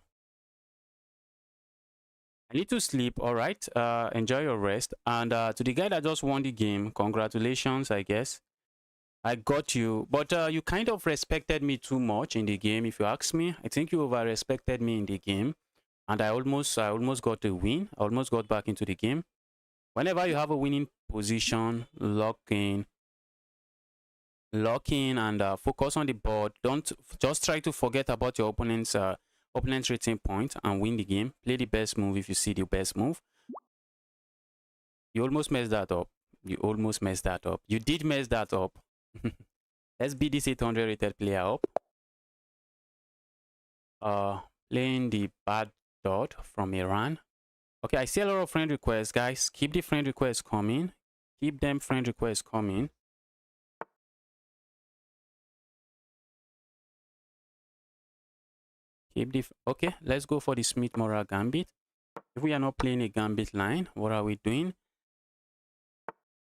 I need to sleep, all right? Enjoy your rest. And to the guy that just won the game, congratulations, I guess. I got you. But you kind of respected me too much in the game, if you ask me. I think you over-respected me in the game. And I almost got a win. I almost got back into the game. Whenever you have a winning position, lock in and focus on the board. Don't just try to forget about your opponent's rating point and win the game. Play the best move if you see the best move. You almost messed that up. You did mess that up. Let's beat this 800 rated player up. Playing the bad dot from Iran. Okay, I see a lot of friend requests, guys. Keep the friend requests coming. Keep them friend requests coming. Okay, let's go for the Smith Mora Gambit. If we are not playing a Gambit line, what are we doing?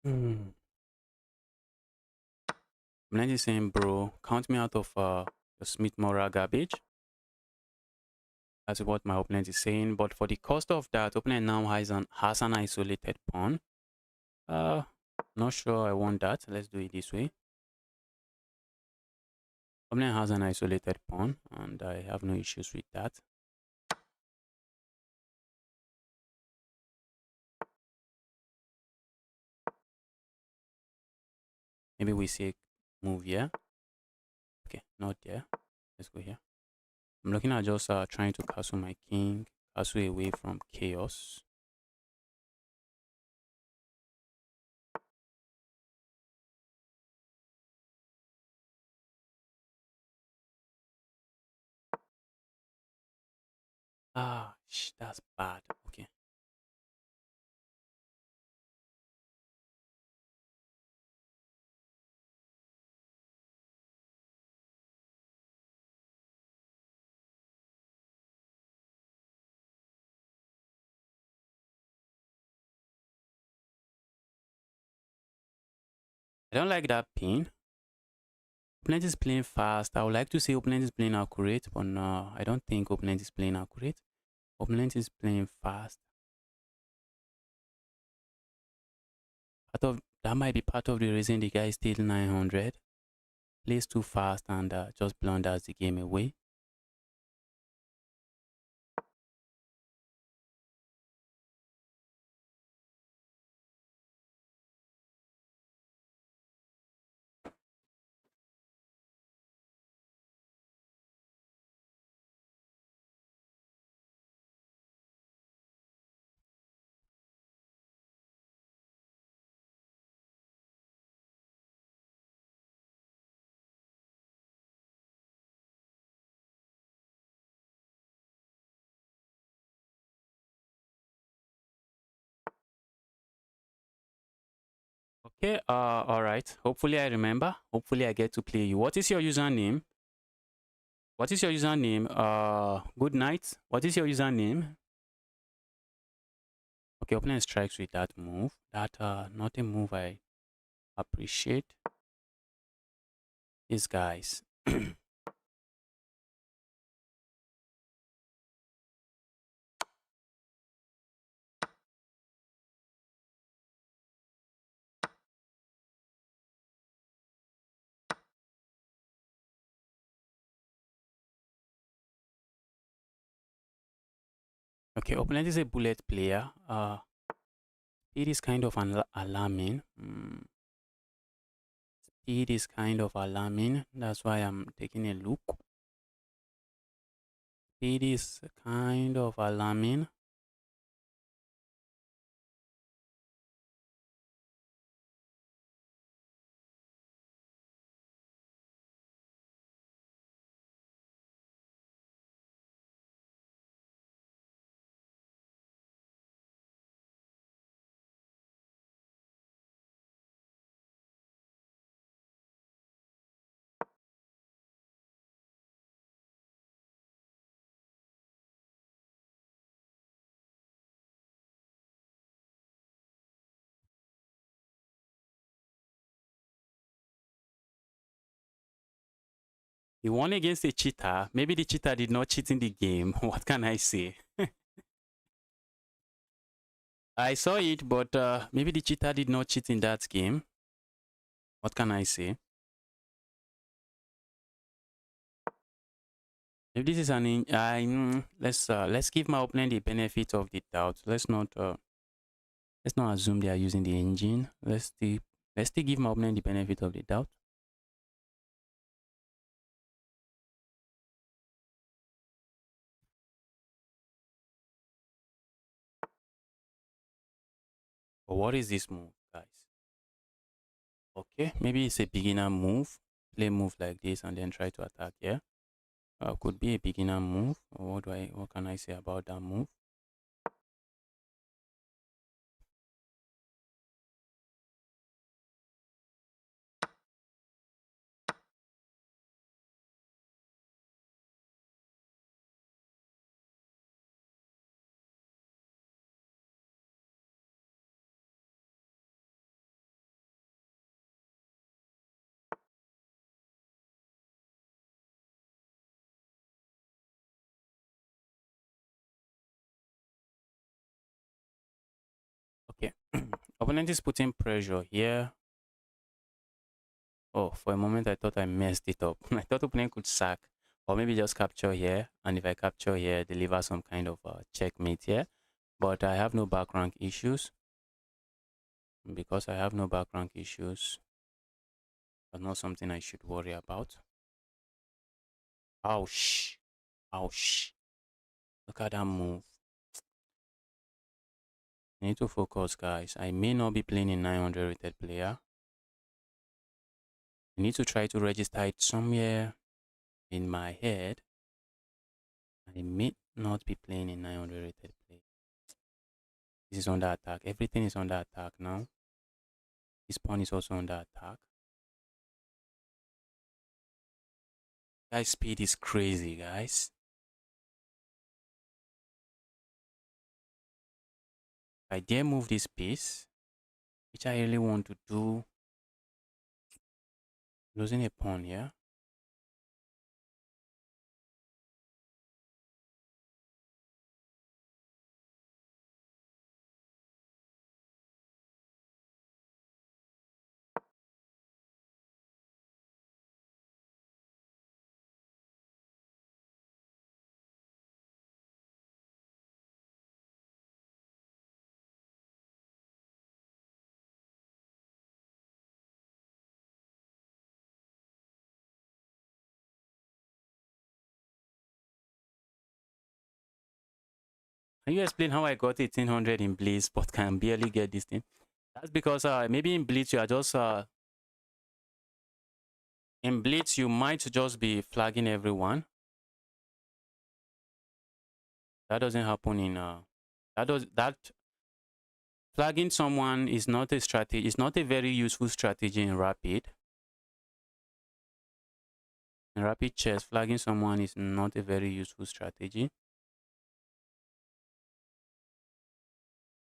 I'm just saying, bro, count me out of the Smith Mora garbage. That's what my opponent is saying. But for the cost of that, opponent now has an isolated pawn. Not sure I want that. Let's do it this way. Opponent has an isolated pawn, and I have no issues with that. Maybe we see a move here. Okay, not there. Let's go here. I'm looking at just trying to castle my king, castle away from chaos. Ah, that's bad. Okay. I don't like that pin. Opponent is playing fast. I would like to say opponent is playing accurate, but no, I don't think opponent is playing accurate. Opponent is playing fast. That might be part of the reason the guy is still 900. Plays too fast and just blunders the game away. Okay, all right. Hopefully I remember. Hopefully I get to play you. What is your username? What is your username? Good night. What is your username? Okay, opponent strikes with that move. That not a move I appreciate. These guys. Okay, opponent is a bullet player. It is kind of alarming. It is kind of alarming. That's why I'm taking a look. It is kind of alarming. He won against a cheater. Maybe the cheater did not cheat in the game. What can I say? I saw it, but maybe the cheater did not cheat in that game. What can I say? If this is let's give my opponent the benefit of the doubt. Let's not assume they are using the engine. Let's still give my opponent the benefit of the doubt. But what is this move, guys? Okay, maybe it's a beginner move. Play move like this and then try to attack here. Could be a beginner move. What can I say about that move? Okay. Opponent is putting pressure here. Oh, for a moment I thought I messed it up. I thought opponent could sack or maybe just capture here. And if I capture here, deliver some kind of checkmate here. But I have no back rank issues. Because I have no back rank issues, that's not something I should worry about. Ouch. Ouch. Look at that move. I need to focus, guys. I may not be playing a 900 rated player. I need to try to register it somewhere in my head I may not be playing a 900 rated play. This is under attack. Everything is under attack now. This pawn is also under attack. Guys, speed is crazy, guys. If I dare move this piece, which I really want to do, losing a pawn here. Can you explain how I got 1800 in Blitz but can barely get this thing? That's because maybe in Blitz you are just in Blitz you might just be flagging everyone. That doesn't happen in that flagging someone is not a strategy. It's not a very useful strategy in rapid. In rapid chess, flagging someone is not a very useful strategy.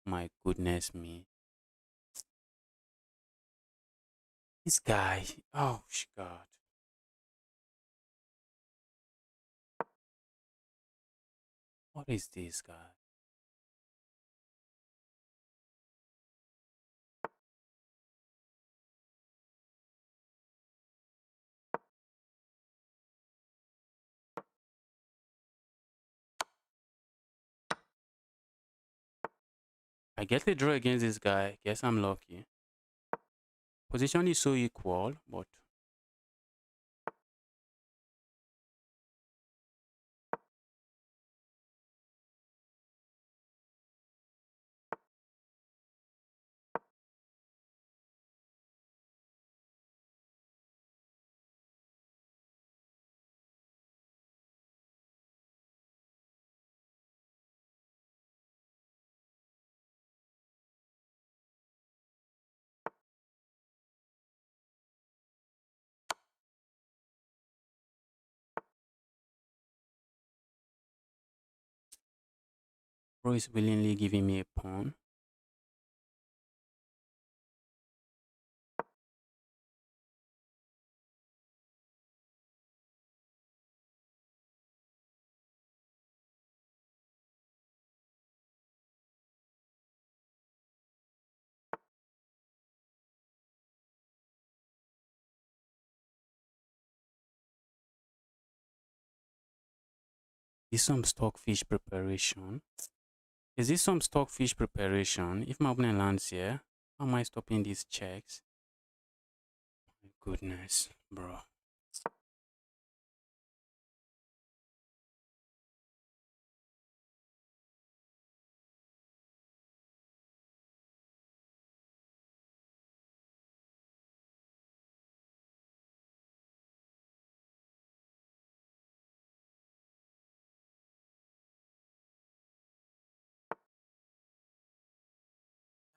My goodness me. This guy. Oh God. What is this guy? I get a draw against this guy. Guess I'm lucky. Position is so equal, but Pro is willingly giving me a pawn. Is some stockfish preparation? Is this some stockfish preparation? If my opponent lands here, how am I stopping these checks? My goodness, bro.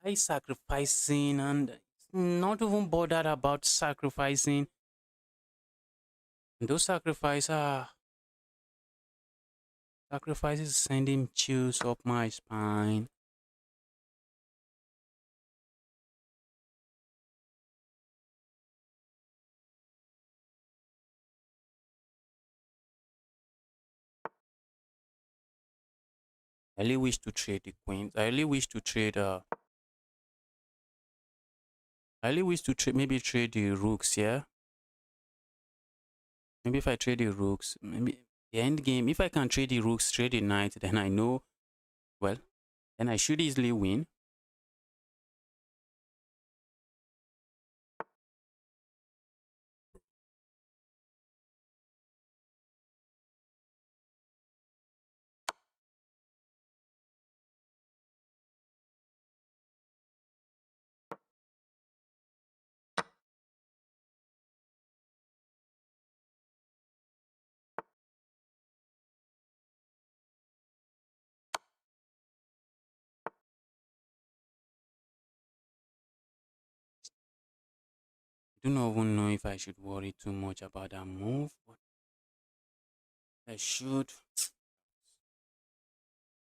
I sacrificing and not even bothered about sacrificing. Those sacrifices sending chills up my spine. I really wish to trade the queens. I really wish to trade I really wish to trade maybe trade the rooks, yeah. Maybe if I trade the rooks, maybe the end game, if I can trade the rooks, trade the knight, then I know, well, then I should easily win. Do not even know if I should worry too much about that move, but I should.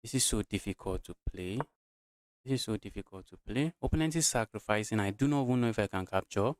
This is so difficult to play. This is so difficult to play. Opponent is sacrificing. I do not even know if I can capture.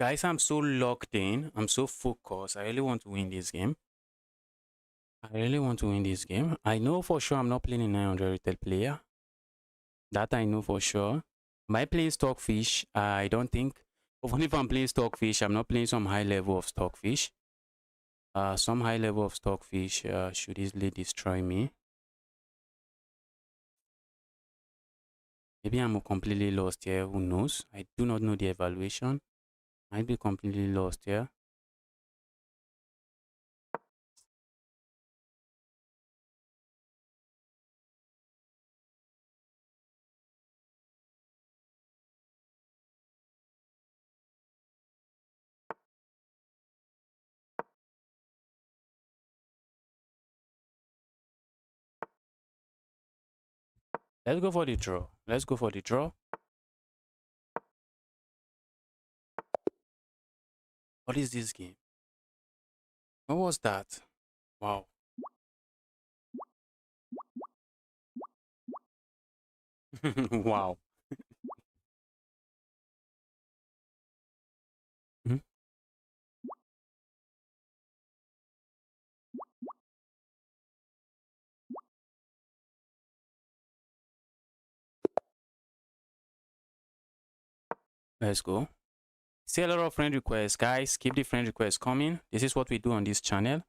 Guys, I'm so locked in. I'm so focused. I really want to win this game. I really want to win this game. I know for sure I'm not playing a 900 retail player. That I know for sure. Am I playing stockfish? I don't think. Even if I'm playing stockfish, I'm not playing some high level of stockfish. Some high level of stockfish should easily destroy me. Maybe I'm completely lost here. Who knows? I do not know the evaluation. Might be completely lost here. Let's go for the draw. Let's go for the draw. What is this game? What was that? Wow. Wow. Mhm. Let's go. See a lot of friend requests. Guys, keep the friend requests coming. This is what we do on this channel.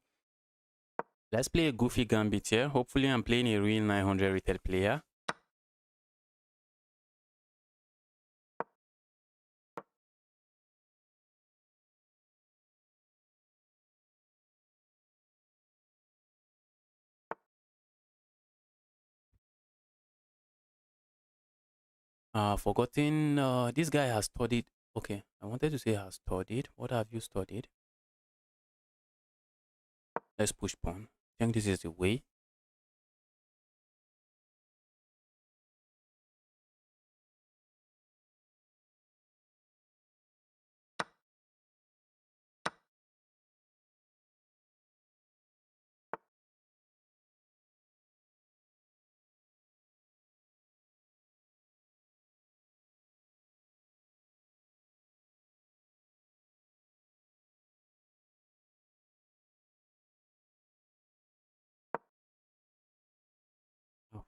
Let's play a goofy gambit here. Hopefully, I'm playing a real 900 retail player. Forgotten. This guy has studied. Okay, I wanted to say has studied. What have you studied? Let's push pawn. I think this is the way. Oh,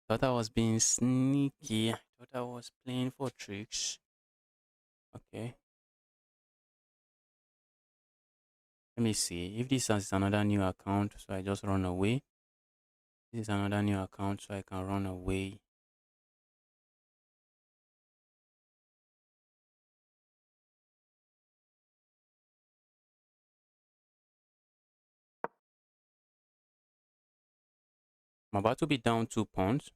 thought I was being sneaky. Thought I was playing for tricks. Okay. Let me see. If this is another new account, so I just run away. This is another new account, so I can run away. I'm about to be down 2 points.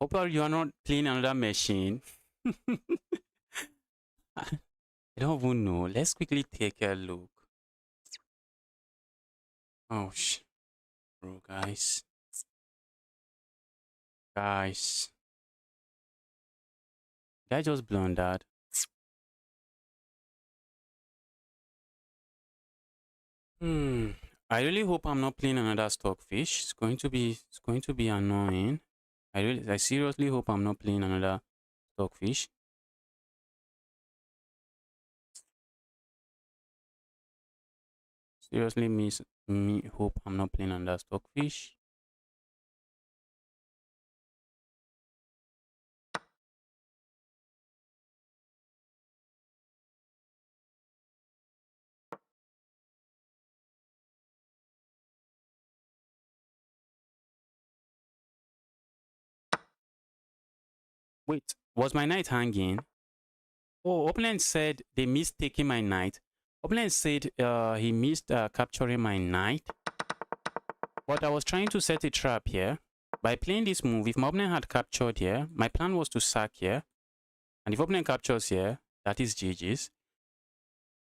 Hope you are not playing another machine. I don't even know. Let's quickly take a look. Oh, bro, guys, did I just blundered? Hmm. I really hope I'm not playing another stockfish. It's going to be annoying. I seriously hope I'm not playing another stockfish. Seriously, me hope I'm not playing another stockfish. Wait, was my knight hanging? Oh, opponent said they missed taking my knight. Opponent said he missed capturing my knight. But I was trying to set a trap here. By playing this move, if my opponent had captured here, my plan was to sack here. And if opponent captures here, that is GG's.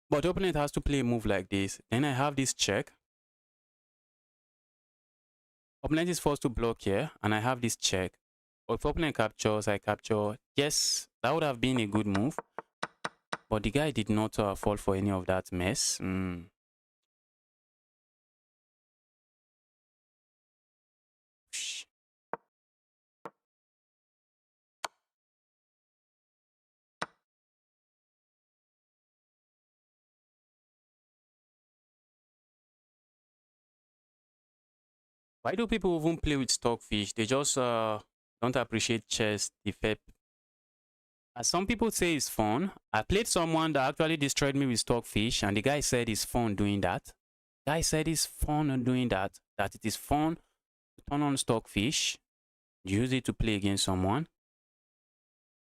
But opponent has to play a move like this. Then I have this check. Opponent is forced to block here, and I have this check. Or if opponent captures, I capture. Yes, that would have been a good move. But the guy did not fall for any of that mess. Why do people even play with stockfish? They just don't appreciate chess, the fair. As some people say it's fun. I played someone that actually destroyed me with stockfish, and the guy said it's fun doing that. Guy said it's fun doing that. That it is fun to turn on stockfish, use it to play against someone.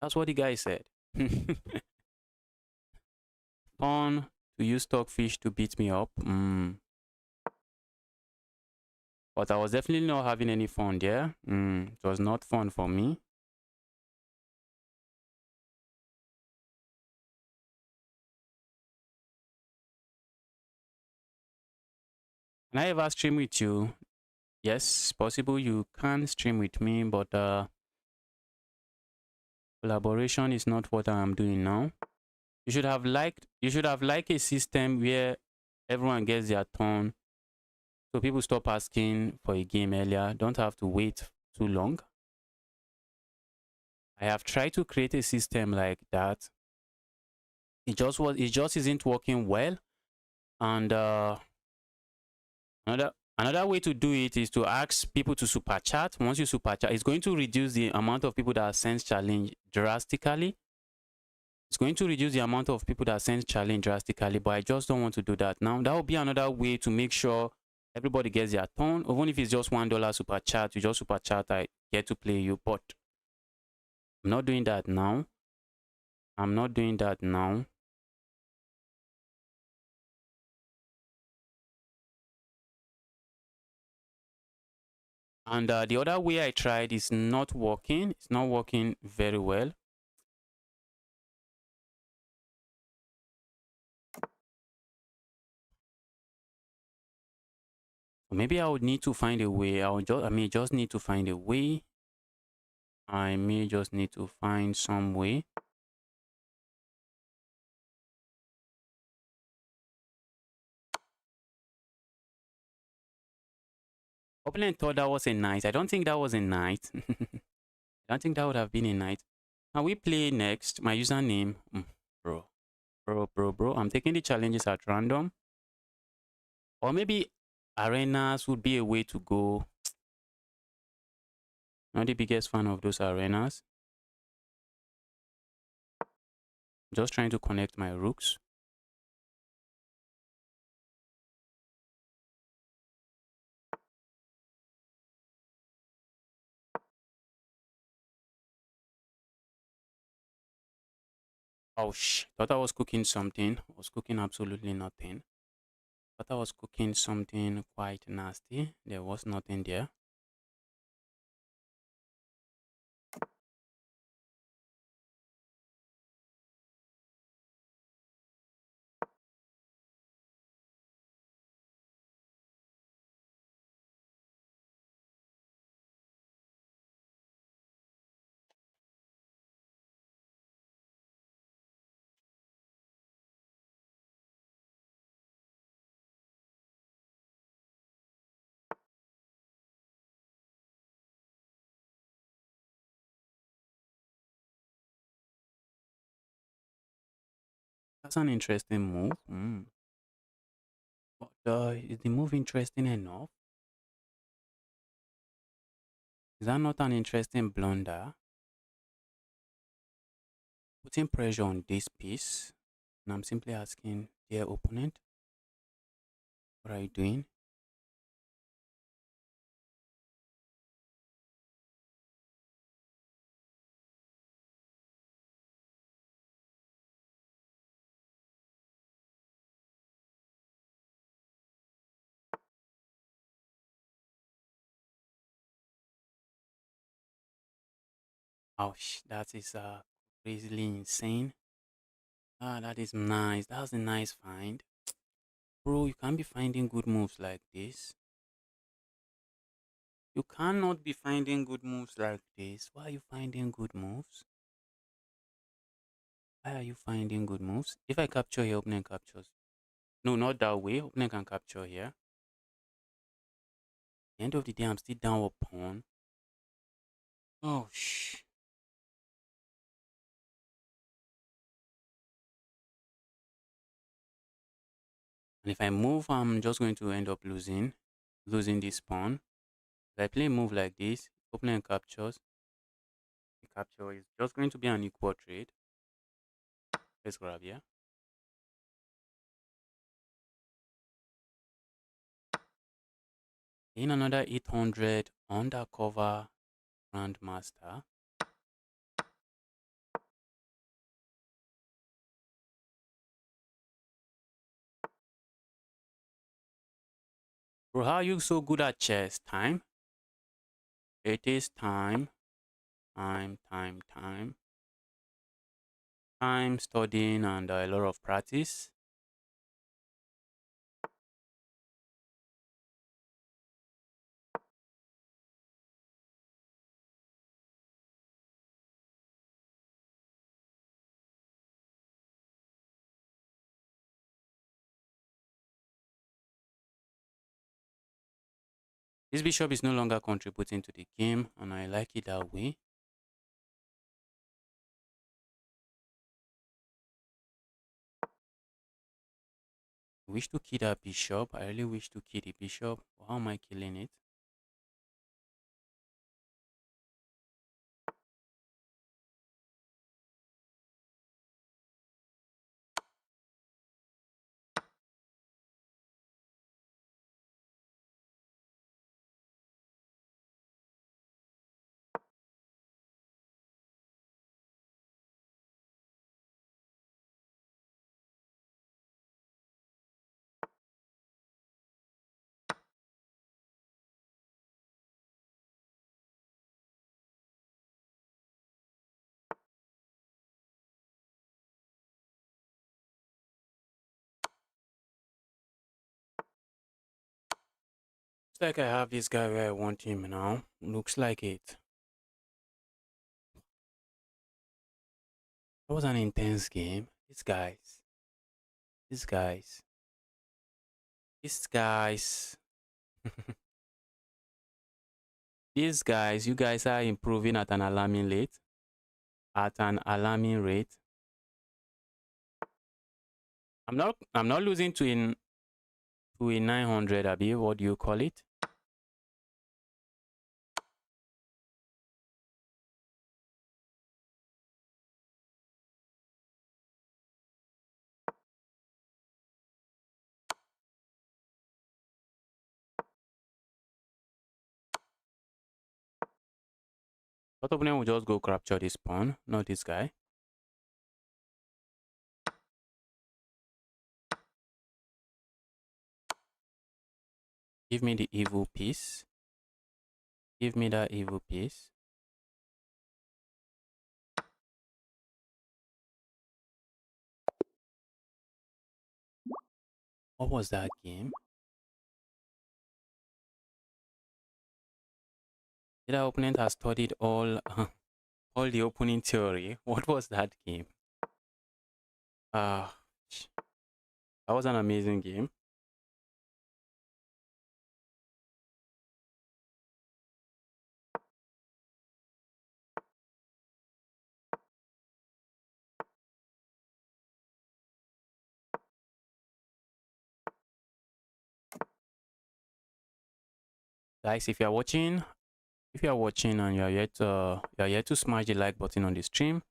That's what the guy said. Fun to use stockfish to beat me up. But I was definitely not having any fun there. It was not fun for me. Can I ever stream with you? Yes, possible you can stream with me, but collaboration is not what I'm doing now. You should have liked a system where everyone gets their turn. So people stop asking for a game earlier. Don't have to wait too long. I have tried to create a system like that. It just isn't working well. And another way to do it is to ask people to super chat. Once you super chat, it's going to reduce the amount of people that send challenge drastically. It's going to reduce the amount of people that send challenge drastically, but I just don't want to do that now. That will be another way to make sure everybody gets their turn. Even if it's just $1 super chat, you just super chat, I get to play you. But I'm not doing that now. I'm not doing that now. And the other way I tried is not working. It's not working very well. Maybe I would need to find a way. I may just need to find a way. I may just need to find some way. Opponent thought that was a knight. I don't think that was a knight. I don't think that would have been a knight. Can we play next? My username. Bro. I'm taking the challenges at random. Or maybe arenas would be a way to go. Not the biggest fan of those arenas. Just trying to connect my rooks. Oh, thought I was cooking something. I was cooking absolutely nothing. Thought I was cooking something quite nasty. There was nothing there. That's an interesting move. But is the move interesting enough? Is that not an interesting blunder? Putting pressure on this piece. And I'm simply asking, dear opponent, what are you doing? Ouch, that is crazily insane. Ah, that is nice. That's a nice find. Bro, you can't be finding good moves like this. You cannot be finding good moves like this. Why are you finding good moves? Why are you finding good moves? If I capture here, opponent captures. No, not that way. Opponent can capture here. At the end of the day, I'm still down a pawn. Oh, shh. And if I move, I'm just going to end up losing this pawn. If I play a move like this, opponent captures. The capture is just going to be an equal trade. Let's grab here. In another 800 undercover grandmaster. Bro, how are you so good at chess? Time? It is time. Time studying and a lot of practice. This bishop is no longer contributing to the game, and I like it that way. I wish to kill that bishop. I really wish to kill the bishop. How am I killing it? Looks like I have this guy where I want him now. Looks like it. That was an intense game. These guys, these guys, these guys, you guys are improving at an alarming rate. At an alarming rate. I'm not losing to a 900, Abi. What do you call it? What opponent will just go capture this pawn, not this guy. Give me the evil piece. Give me that evil piece. What was that game? The opponent has studied all all the opening theory. What was that game? Ah, that was an amazing game. Guys, if you are watching and you are yet to smash the like button on the stream,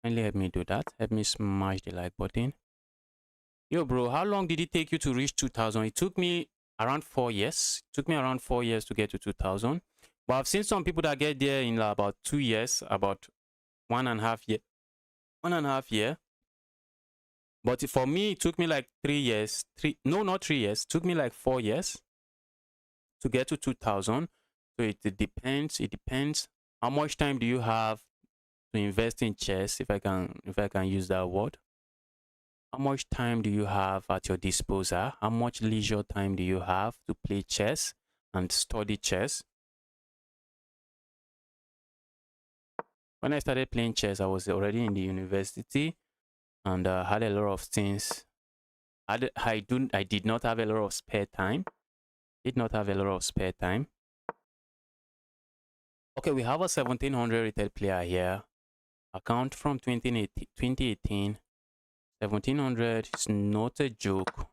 kindly help me do that. Help me smash the like button. Yo, bro, how long did it take you to reach 2000? It took me around 4 years. It took me around 4 years to get to 2000. But I've seen some people that get there in about 2 years, about 1.5 year, 1.5 year. But for me, it took me like 3 years. No, not 3 years. It took me like 4 years to get to 2000. So it depends. It depends. How much time do you have to invest in chess? If I can use that word. How much time do you have at your disposal? How much leisure time do you have to play chess and study chess? When I started playing chess, I was already in the university and had a lot of things. I did not have a lot of spare time. Did not have a lot of spare time. Okay, we have a 1700 rated player here. Account from 2018. 1700 is not a joke.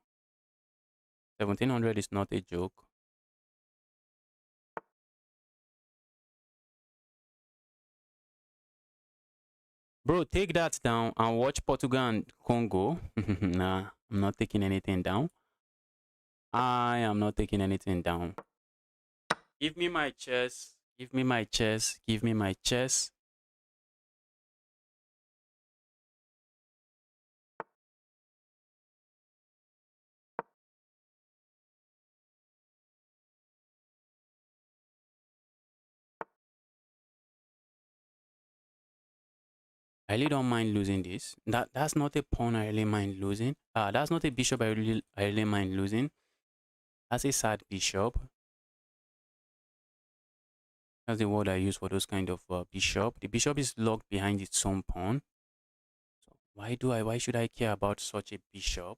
1700 is not a joke. Bro, take that down and watch Portugal and Congo. Nah, I'm not taking anything down. I am not taking anything down. Give me my chess. Give me my chess. Give me my chess. I really don't mind losing this. That's not a pawn I really mind losing. That's not a bishop I really mind losing. That's a sad bishop. That's the word I use for those kind of bishop. The bishop is locked behind its own pawn. So why should I care about such a bishop?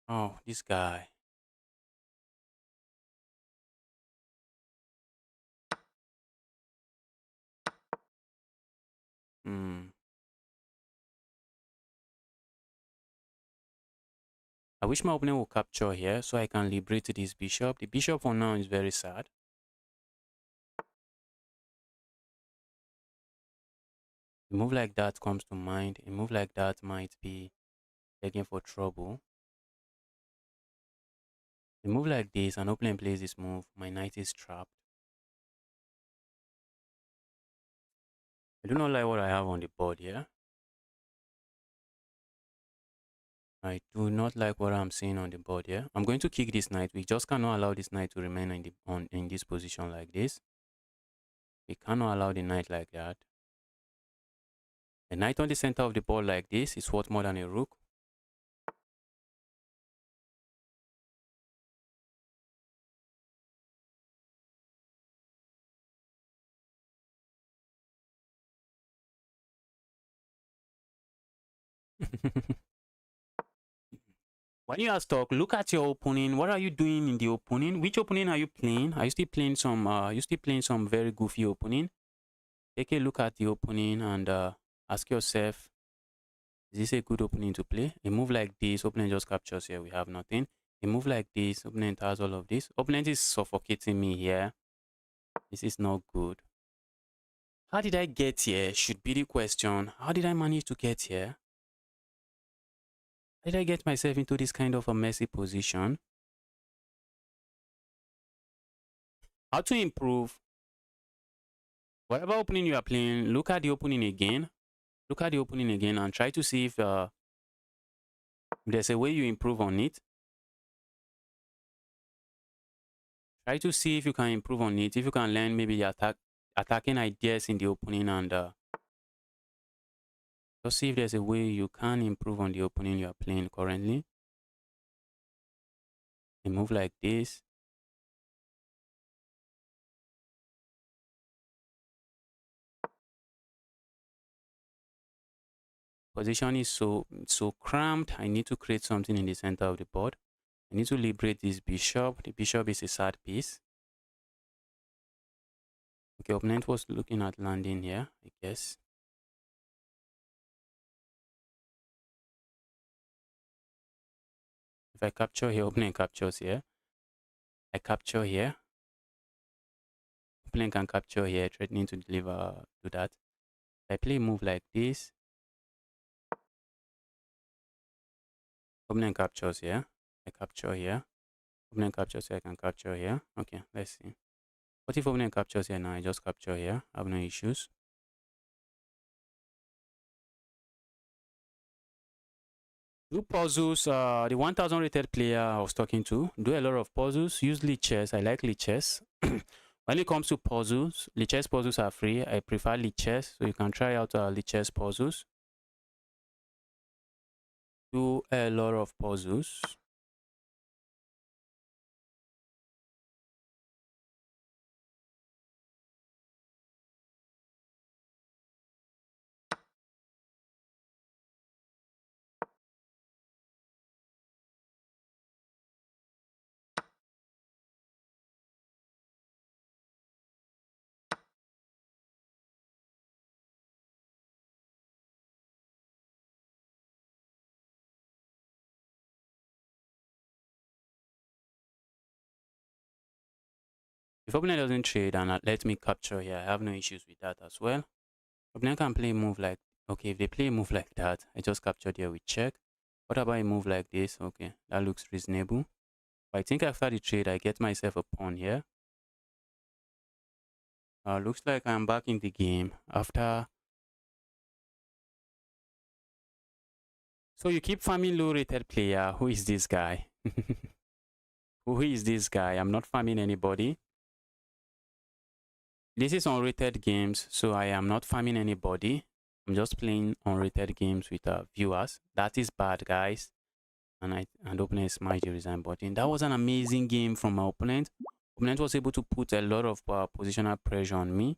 Oh, this guy. Hmm. I wish my opponent will capture here so I can liberate this bishop. The bishop for now is very sad. A move like that comes to mind. A move like that might be begging for trouble. A move like this, an opponent plays this move, my knight is trapped. I do not like what I have on the board here. I do not like what I'm seeing on the board here. I'm going to kick this knight. We just cannot allow this knight to remain in this position like this. We cannot allow the knight like that. A knight on the center of the board like this is worth more than a rook. When you are stuck, look at your opening. What are you doing in the opening? Which opening are you playing? Are you still playing some very goofy opening? Take a look at the opening and ask yourself, is this a good opening to play? A move like this, opponent just captures here, we have nothing. A move like this, opponent has all of this. Opponent is suffocating me here. This is not good. How did I get here? Should be the question. How did I manage to get here? How did I get myself into this kind of a messy position? How to improve? Whatever opening you are playing, look at the opening again. Look at the opening again and try to see if there's a way you improve on it. Try to see if you can improve on it. If you can learn maybe the attacking ideas in the opening and just see if there's a way you can improve on the opening you are playing currently. A move like this. Position is so cramped. I need to create something in the center of the board. I need to liberate this bishop. The bishop is a sad piece. Okay, opponent was looking at landing here, I guess. If I capture here, opponent captures here. I capture here. Opponent can capture here, threatening to deliver to that. If I play a move like this, opponent captures here. I capture here. Opponent captures here, I can capture here. Okay, let's see. What if opponent captures here now? I just capture here. I have no issues. Do puzzles. The 1000 rated player I was talking to do a lot of puzzles. Use liches. I like liches. When it comes to puzzles, liches puzzles are free. I prefer liches, so you can try out liches puzzles. Do a lot of puzzles. If opponent doesn't trade and let me capture here, I have no issues with that as well. Opponent can play a move like, okay, if they play a move like that, I just captured here with check. What about a move like this? Okay, that looks reasonable. But I think after the trade, I get myself a pawn here. Looks like I'm back in the game after. So you keep farming low rated player. Who is this guy? Who is this guy? I'm not farming anybody. This is unrated games, so I am not farming anybody. I'm just playing unrated games with viewers. That is bad, guys. And opponent smashed the resign button. That was an amazing game from my opponent. Opponent was able to put a lot of positional pressure on me.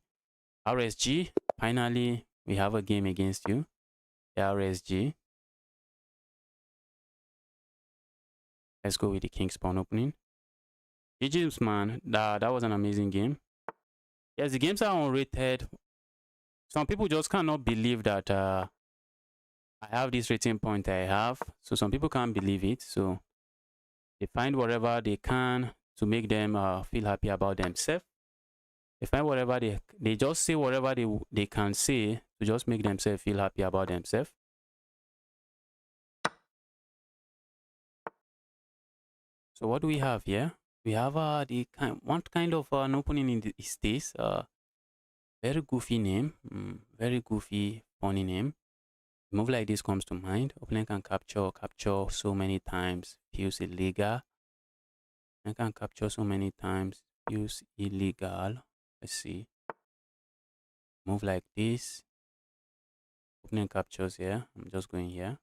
RSG, finally, we have a game against you. The RSG. Let's go with the king spawn opening. GG's, man, that was an amazing game. Yes, the games are unrated. Some people just cannot believe that I have this rating point I have. So some people can't believe it. So they find whatever they can to make them feel happy about themselves. They find whatever they just say whatever they can say to just make themselves feel happy about themselves. So what do we have here? We have one kind of an opening in the states. Very goofy name, very goofy, funny name. Move like this comes to mind. Opponent can capture so many times, feels illegal. I can capture so many times, feels illegal. Let's see. Move like this. Opponent captures here. I'm just going here.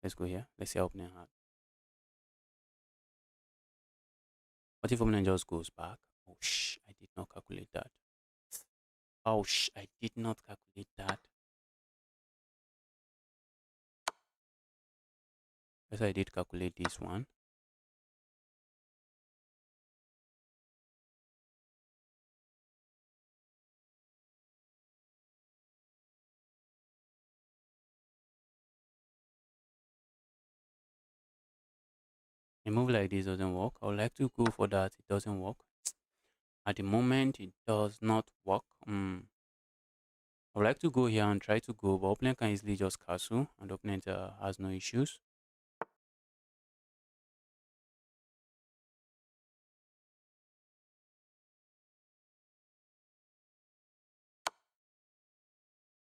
Let's go here. Let's see how opponent had. What if opponent just goes back? Oh, I did not calculate that. Oh, I did not calculate that. Yes, I did calculate this one. A move like this doesn't work. I would like to go for that. It doesn't work. At the moment, it does not work. I would like to go here and try to go, but opponent can easily just castle, and opponent has no issues.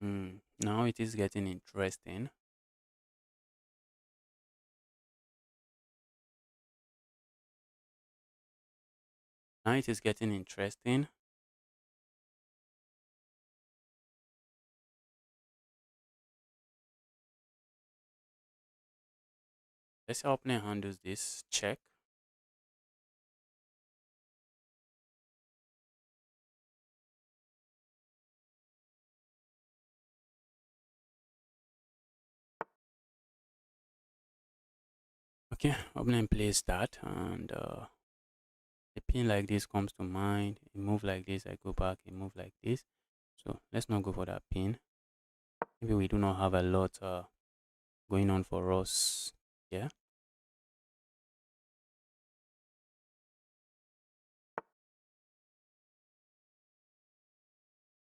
Now it is getting interesting. Now it is getting interesting. Let's see how opponent handles this check. Okay, opponent plays that, and a pin like this comes to mind. A move like this, I go back. A move like this. So let's not go for that pin. Maybe we do not have a lot going on for us. Yeah.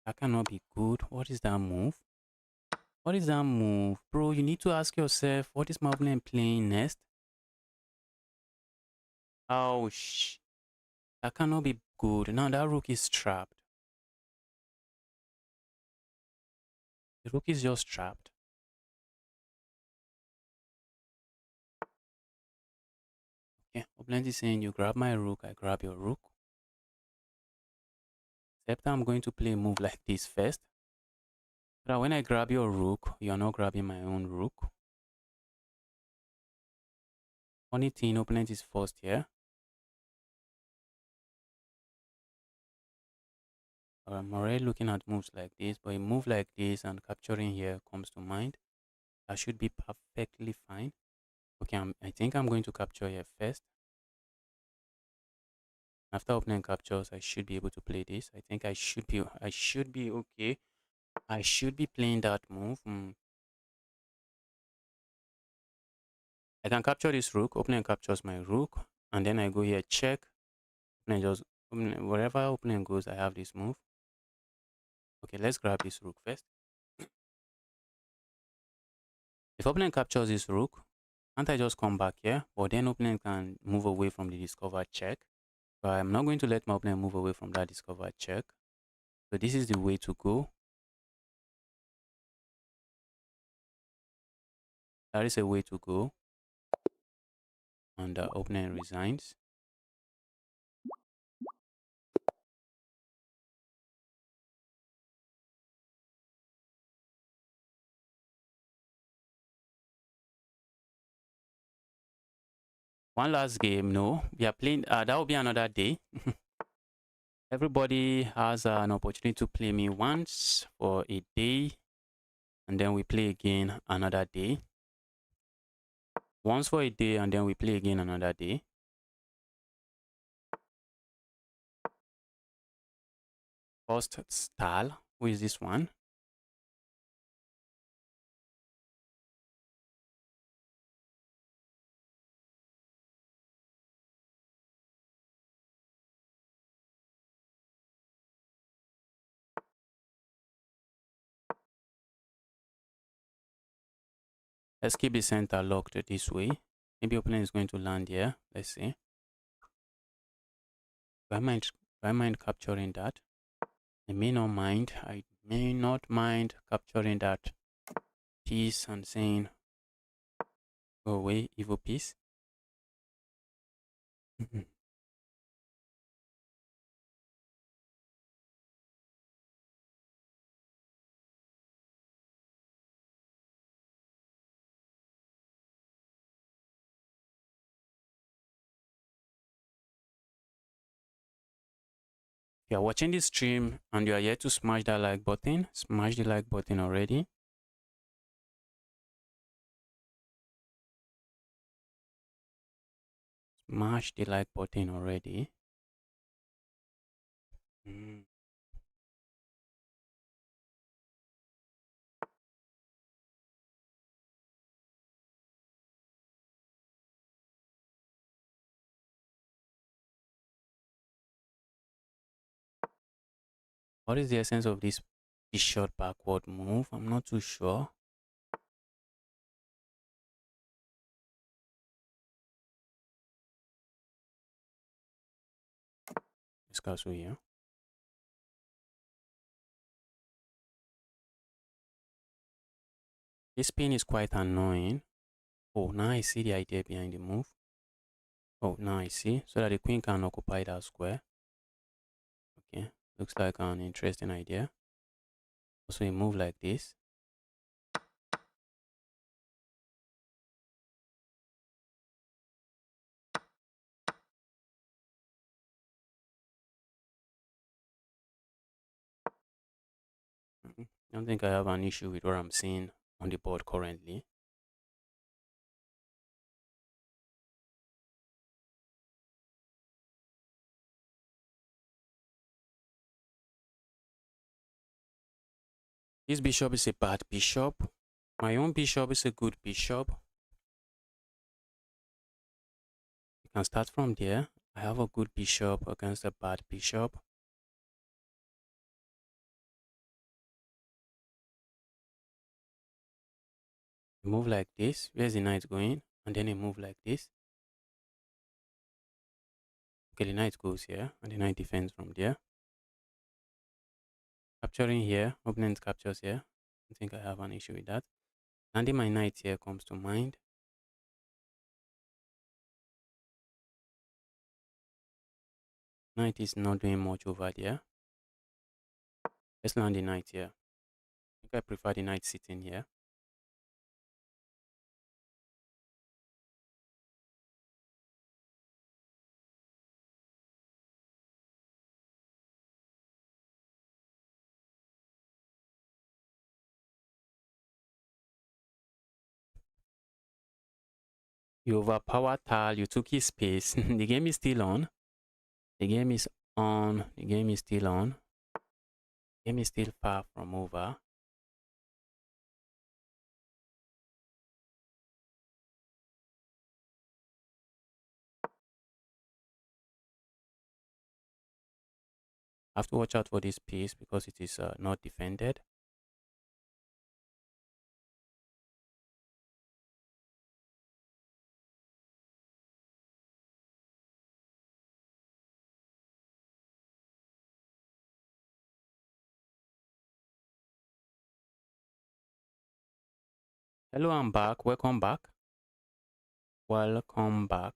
That cannot be good. What is that move? What is that move? Bro, you need to ask yourself, what is my opponent playing next? Oh, that cannot be good. Now that rook is trapped. The rook is just trapped. Okay, opponent is saying you grab my rook, I grab your rook. Except I'm going to play a move like this first. But when I grab your rook, you're not grabbing my own rook. Funny thing, opponent is forced here. I'm already looking at moves like this, but a move like this and capturing here comes to mind. That should be perfectly fine. Okay, I think I'm going to capture here first. After opponent captures, I should be able to play this. I think I should be okay. I should be playing that move. I can capture this rook. Opponent captures my rook, and then I go here check. Wherever opponent goes, I have this move. Okay, let's grab this rook first. If opponent captures this rook, can't I just come back here? But then opponent can move away from the discovered check. But I'm not going to let my opponent move away from that discovered check. So this is the way to go. That is a way to go. And the opponent resigns. One last game, no. We are playing, that will be another day. Everybody has an opportunity to play me once for a day. And then we play again another day. Once for a day and then we play again another day. First style, who is this one? Let's keep the center locked this way. Maybe opponent is going to land here. Let's see. Do I mind capturing that? I may not mind. I may not mind capturing that piece and saying, go away, evil piece. If you are watching this stream and you are yet to smash that like button, smash the like button already. Smash the like button already. What is the essence of this short backward move? I'm not too sure. Let's castle here. This pin is quite annoying. Oh, now I see the idea behind the move. Oh, now I see. So that the queen can occupy that square. Okay, looks like an interesting idea. Also a move like this. I don't think I have an issue with what I'm seeing on the board currently. This bishop is a bad bishop. My own bishop is a good bishop. You can start from there. I have a good bishop against a bad bishop. Move like this. Where's the knight going? And then a move like this. Okay, the knight goes here, and the knight defends from there. Capturing here, opponent captures here. I think I have an issue with that. Landing my knight here comes to mind. Knight is not doing much over there. Let's land the knight here. I think I prefer the knight sitting here. You overpowered Tal, you took his space. The game is still on. The game is on. The game is still on. The game is still far from over. I have to watch out for this piece because it is not defended. Hello, I'm back. Welcome back. Welcome back.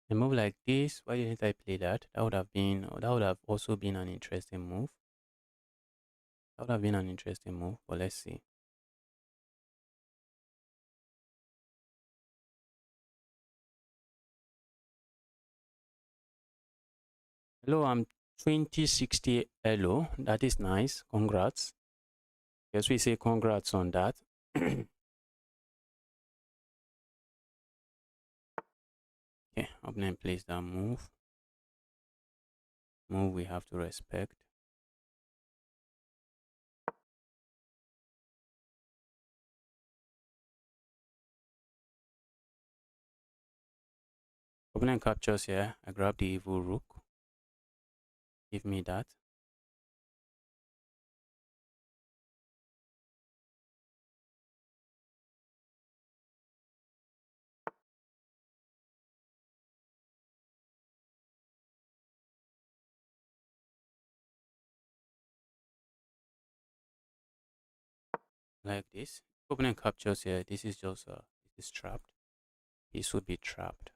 A move like this, why didn't I play that? That would have also been an interesting move. That would have been an interesting move, but let's see. Hello, I'm 2060. Hello, that is nice. Congrats. Yes, we say congrats on that. Okay, opponent plays that move. Move we have to respect. Opponent captures here. I grab the evil rook. Give me that. Like this. Opponent captures here. This is just this is trapped. This would be trapped.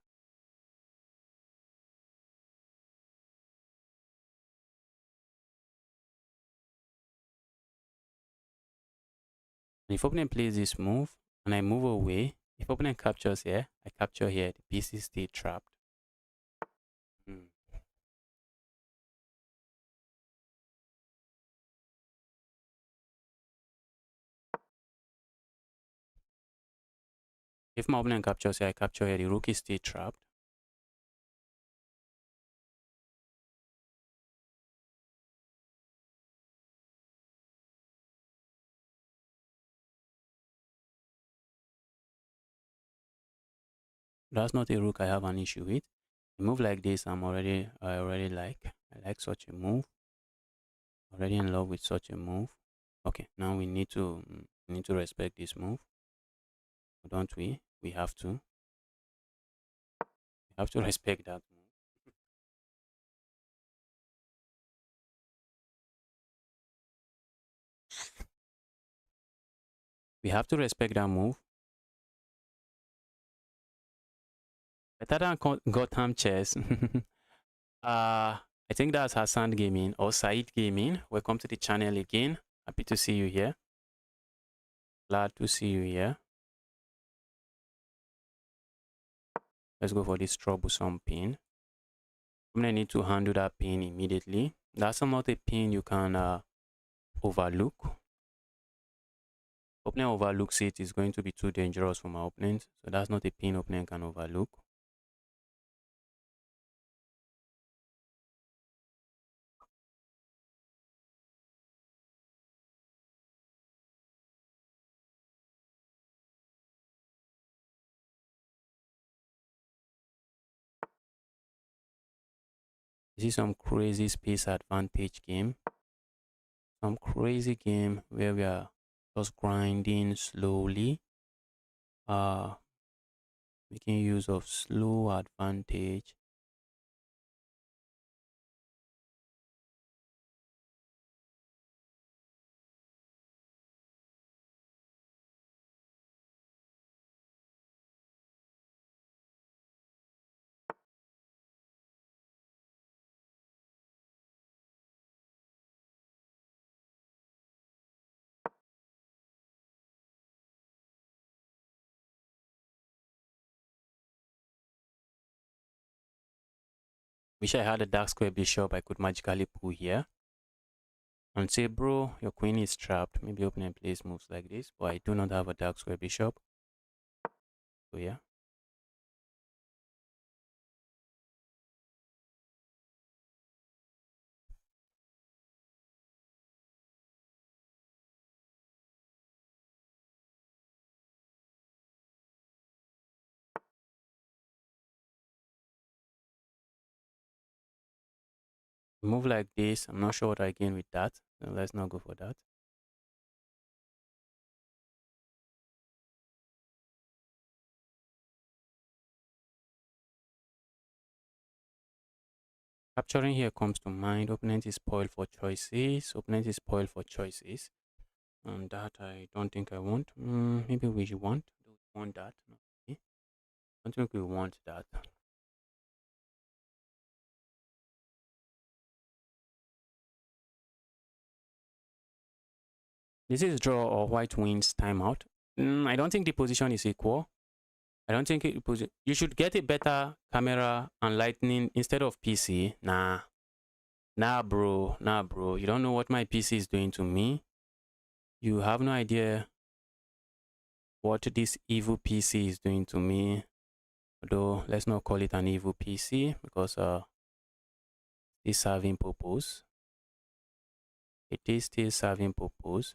And if opponent plays this move and I move away, if opponent captures here, I capture here. The piece is still trapped. Mm. If my opponent captures here, I capture here. The rook is still trapped. That's not a rook I have an issue with. A move like this, I already like. I like such a move. Already in love with such a move. Okay, now we need to respect this move, don't we? We have to. We have to respect that move. We have to respect that move. Better than Gotham Chess. I think that's Hassan Gaming or Said Gaming. Welcome to the channel again. Happy to see you here. Glad to see you here. Let's go for this troublesome pin. I'm gonna need to handle that pin immediately. That's not a pin you can overlook. Opponent overlooks it, is going to be too dangerous for my opponent. So that's not a pin opponent can overlook. This is some crazy space advantage game. Some crazy game where we are just grinding slowly. Uh Making use of slow advantage. Wish I had a dark square bishop I could magically pull here and say, bro, your queen is trapped. Maybe opening place moves like this, but I do not have a dark square bishop. So yeah. Move like this. I'm not sure what I gain with that. So let's not go for that. Capturing here comes to mind. Opponent is spoiled for choices. Opponent is spoiled for choices. And that I don't think I want. Maybe we should want. Do we want that? No. Okay. I don't think we want that. This is draw or white wins timeout. I don't think the position is equal. I don't think you should get a better camera and lighting instead of PC. Nah, bro. Nah, bro. You don't know what my PC is doing to me. You have no idea what this evil PC is doing to me. Although, let's not call it an evil PC because it's serving purpose. It is still serving purpose.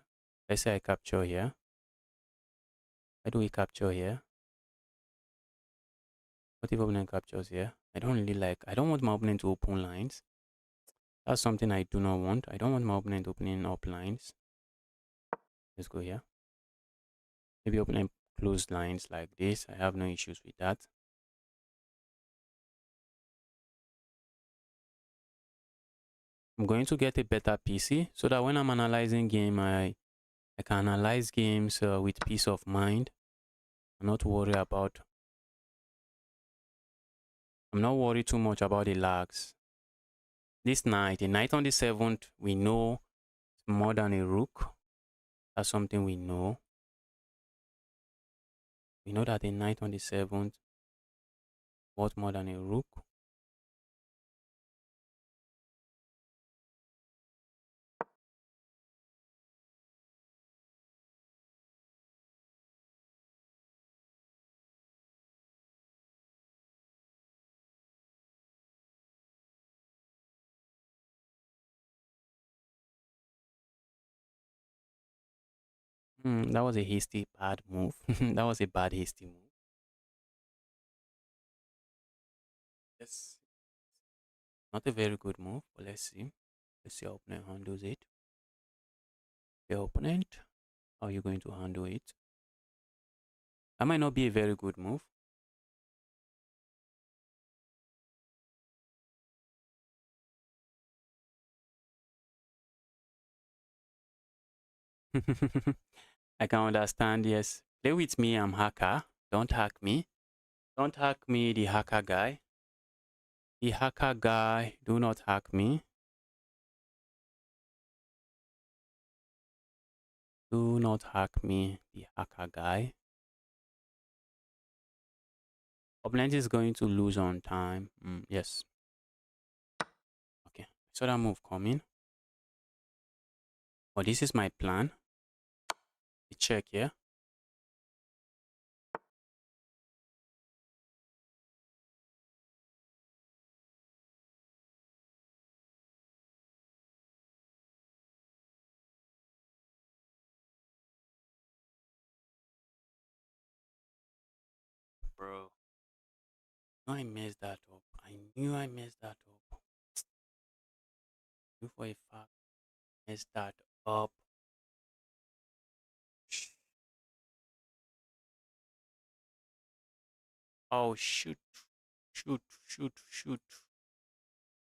Let's say I capture here. How do we capture here? What if opponent captures here? I don't want my opponent to open lines. That's something I do not want. I don't want my opponent opening up lines. Let's go here. Maybe opening closed lines like this. I have no issues with that. I'm going to get a better PC so that when I'm analyzing game, I can analyze games with peace of mind. I'm not worried about. I'm not worried too much about the lags. This knight, a knight on the 7th, we know it's more than a rook. That's something we know. We know that a knight on the 7th worth more than a rook. That was a hasty, bad move. That was a bad, hasty move. Yes, not a very good move, but let's see. Let's see how opponent handles it. The opponent, how are you going to handle it? That might not be a very good move. I can understand, yes. Play with me, I'm hacker. Don't hack me. Don't hack me, the hacker guy. The hacker guy, do not hack me. Do not hack me, the hacker guy. Opponent is going to lose on time. Yes. Okay. So that move coming. But this is my plan. Check here. Bro. I messed that up. I knew I messed that up. Do for a fact. Let's start up. Oh shoot. Shoot, shoot, shoot.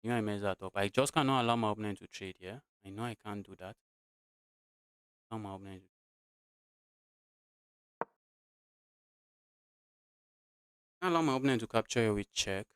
You know I messed that up. I just cannot allow my opponent to trade here. I know I can't do that. Allow my opponent allow my opponent to capture here with check.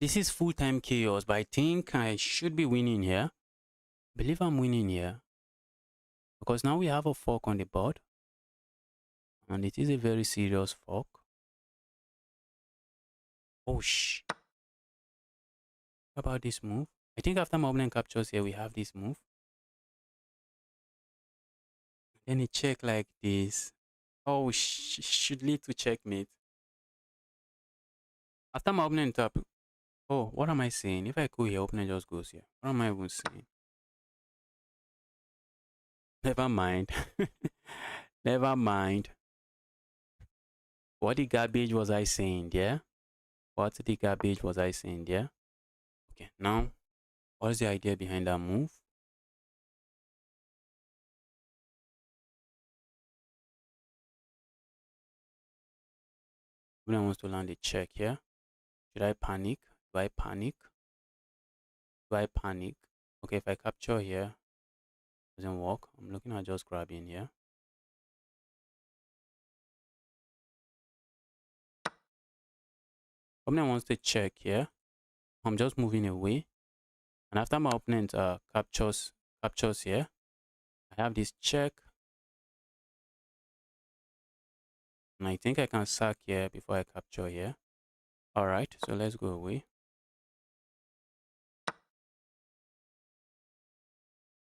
This is full-time chaos, but I think I should be winning here. I believe I'm winning here. Because now we have a fork on the board. And it is a very serious fork. Oh, shh. How about this move? I think after my opponent captures here, we have this move. Then a check like this. Oh, should lead to checkmate. After my opponent tap. Oh, what am I saying? If I go here, opponent just goes here. What am I even saying? Never mind. Never mind. What the garbage was I saying there? What the garbage was I saying there? Okay, now, what is the idea behind that move? Opponent wants to land a check here. Should I panic? Do I panic? Do I panic? Okay, if I capture here, doesn't work. I'm looking at just grabbing here. Opponent wants to check here. I'm just moving away. And after my opponent captures here, I have this check. And I think I can sack here before I capture here. Alright, so let's go away.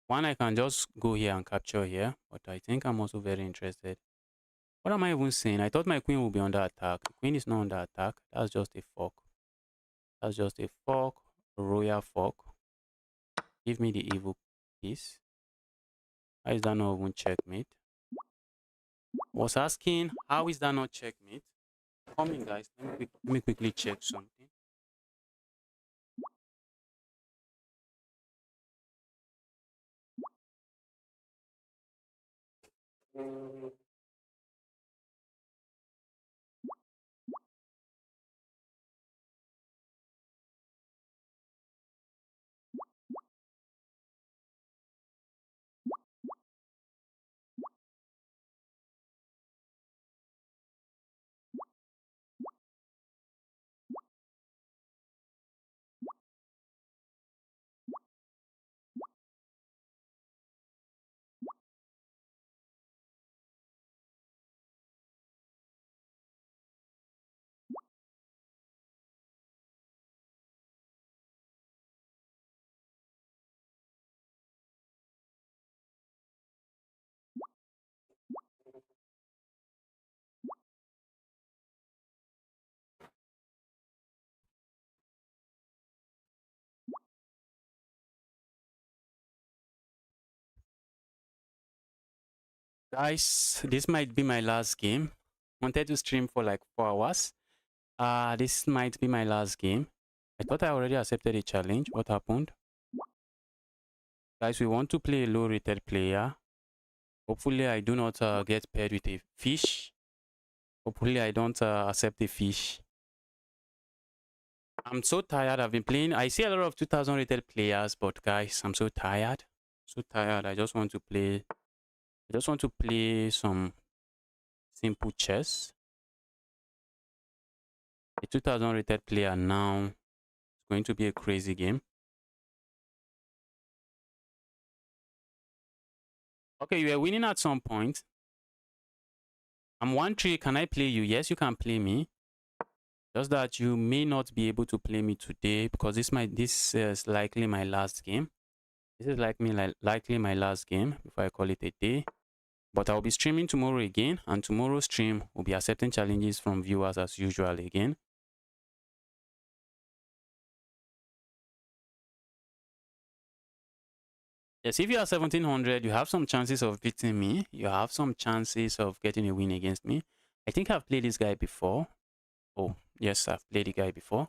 One, I can just go here and capture here, but I think I'm also very interested. What am I even saying? I thought my queen would be under attack. The queen is not under attack. That's just a fork. That's just a fork, a royal fork. Give me the evil piece. How is that not even checkmate? Was asking, how is that not checkmate? Come in, guys. Let me quickly check something. Guys, this might be my last game. Wanted to stream for like 4 hours. This might be my last game. I thought I already accepted a challenge. What happened? Guys, we want to play a low rated player. Hopefully, I do not get paired with a fish. Hopefully, I don't accept a fish. I'm so tired. I've been playing. I see a lot of 2000 rated players, but guys, I'm so tired. So tired. I just want to play. I just want to play some simple chess. A 2000 rated player now is going to be a crazy game. Okay, you are winning at some point. I'm 1-3. Can I play you? Yes, you can play me. Just that you may not be able to play me today because this is likely my last game. This is likely my last game before I call it a day. But I'll be streaming tomorrow again, and tomorrow's stream will be accepting challenges from viewers as usual again. Yes, if you are 1700, you have some chances of beating me. You have some chances of getting a win against me. I think I've played this guy before. Oh, yes, I've played the guy before.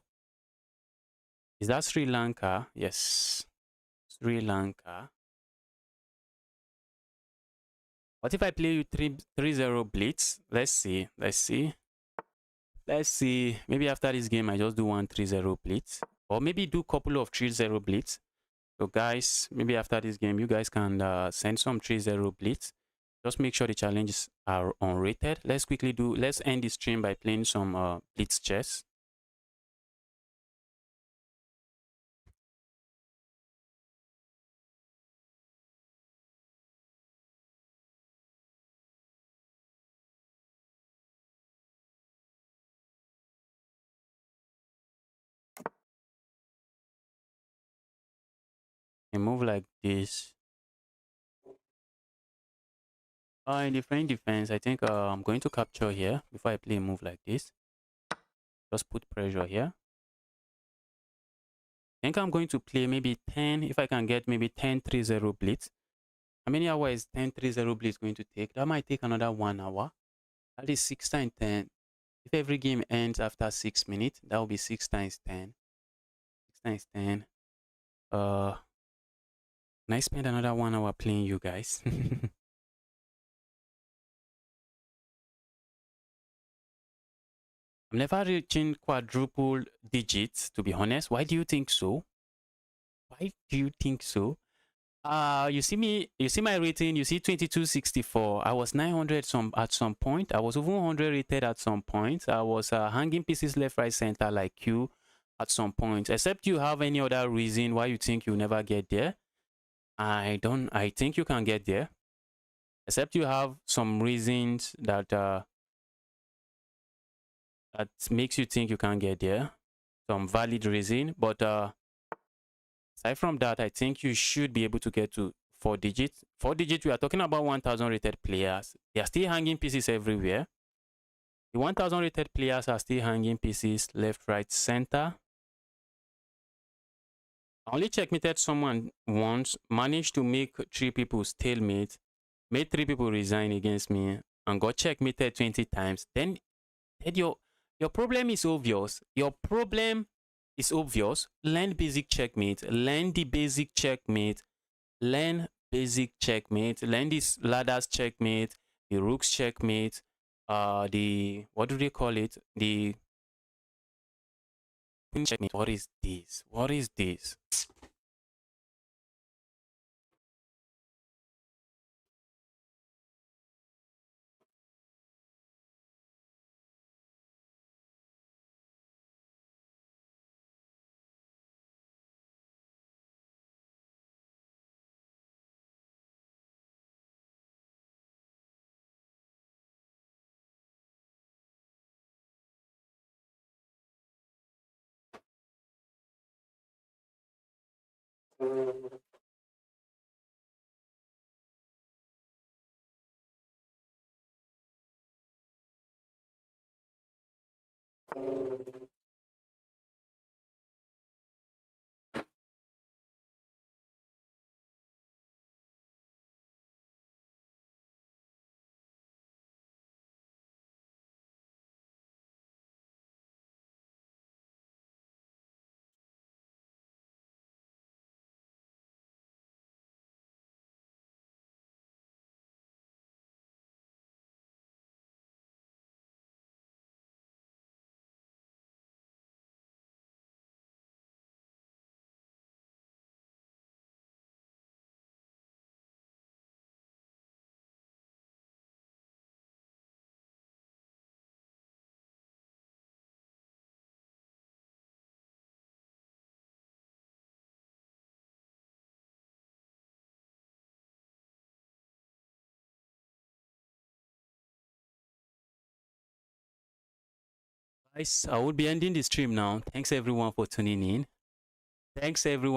Is that Sri Lanka? Yes, Sri Lanka. What if I play you 3-0 blitz? Let's see. Let's see. Maybe after this game, I just do one 3-0 blitz. Or maybe do a couple of 3-0 blitz. So guys, maybe after this game, you guys can send some 3-0 blitz. Just make sure the challenges are unrated. Let's end the stream by playing some blitz chess. A move like this. In the frame defense, I think I'm going to capture here before I play a move like this. Just put pressure here. I think I'm going to play maybe 10, if I can get maybe 10-3-0 blitz. How many hours is 10-3-0 blitz going to take? That might take another 1 hour. That is 6 times 10. If every game ends after 6 minutes, that will be 6 times 10. 6 times 10. Can I spend another 1 hour playing you guys? I'm never reaching quadruple digits, to be honest. Why do you think so? Why do you think so? You see my rating, you see 2264. I was 900 at some point. I was over 100 rated at some point. I was hanging pieces left, right, center like you at some point. Except you have any other reason why you think you'll never get there. I think you can get there. Except you have some reasons that that makes you think you can't get there. Some valid reason. But aside from that, I think you should be able to get to 4 digits. 4 digits, we are talking about 1000 rated players. They are still hanging pieces everywhere. The 1000 rated players are still hanging pieces left, right, center. I only checkmated someone once, managed to make 3 people stalemate, made 3 people resign against me, and got checkmated 20 times. Then your problem is obvious. Your problem is obvious. Learn basic checkmate. Learn the basic checkmate. Learn basic checkmate. Learn this ladders checkmate, the rooks checkmate, the what do they call it? The queen checkmate. What is this? What is this? Guys, I will be ending the stream now. Thanks everyone for tuning in. Thanks everyone.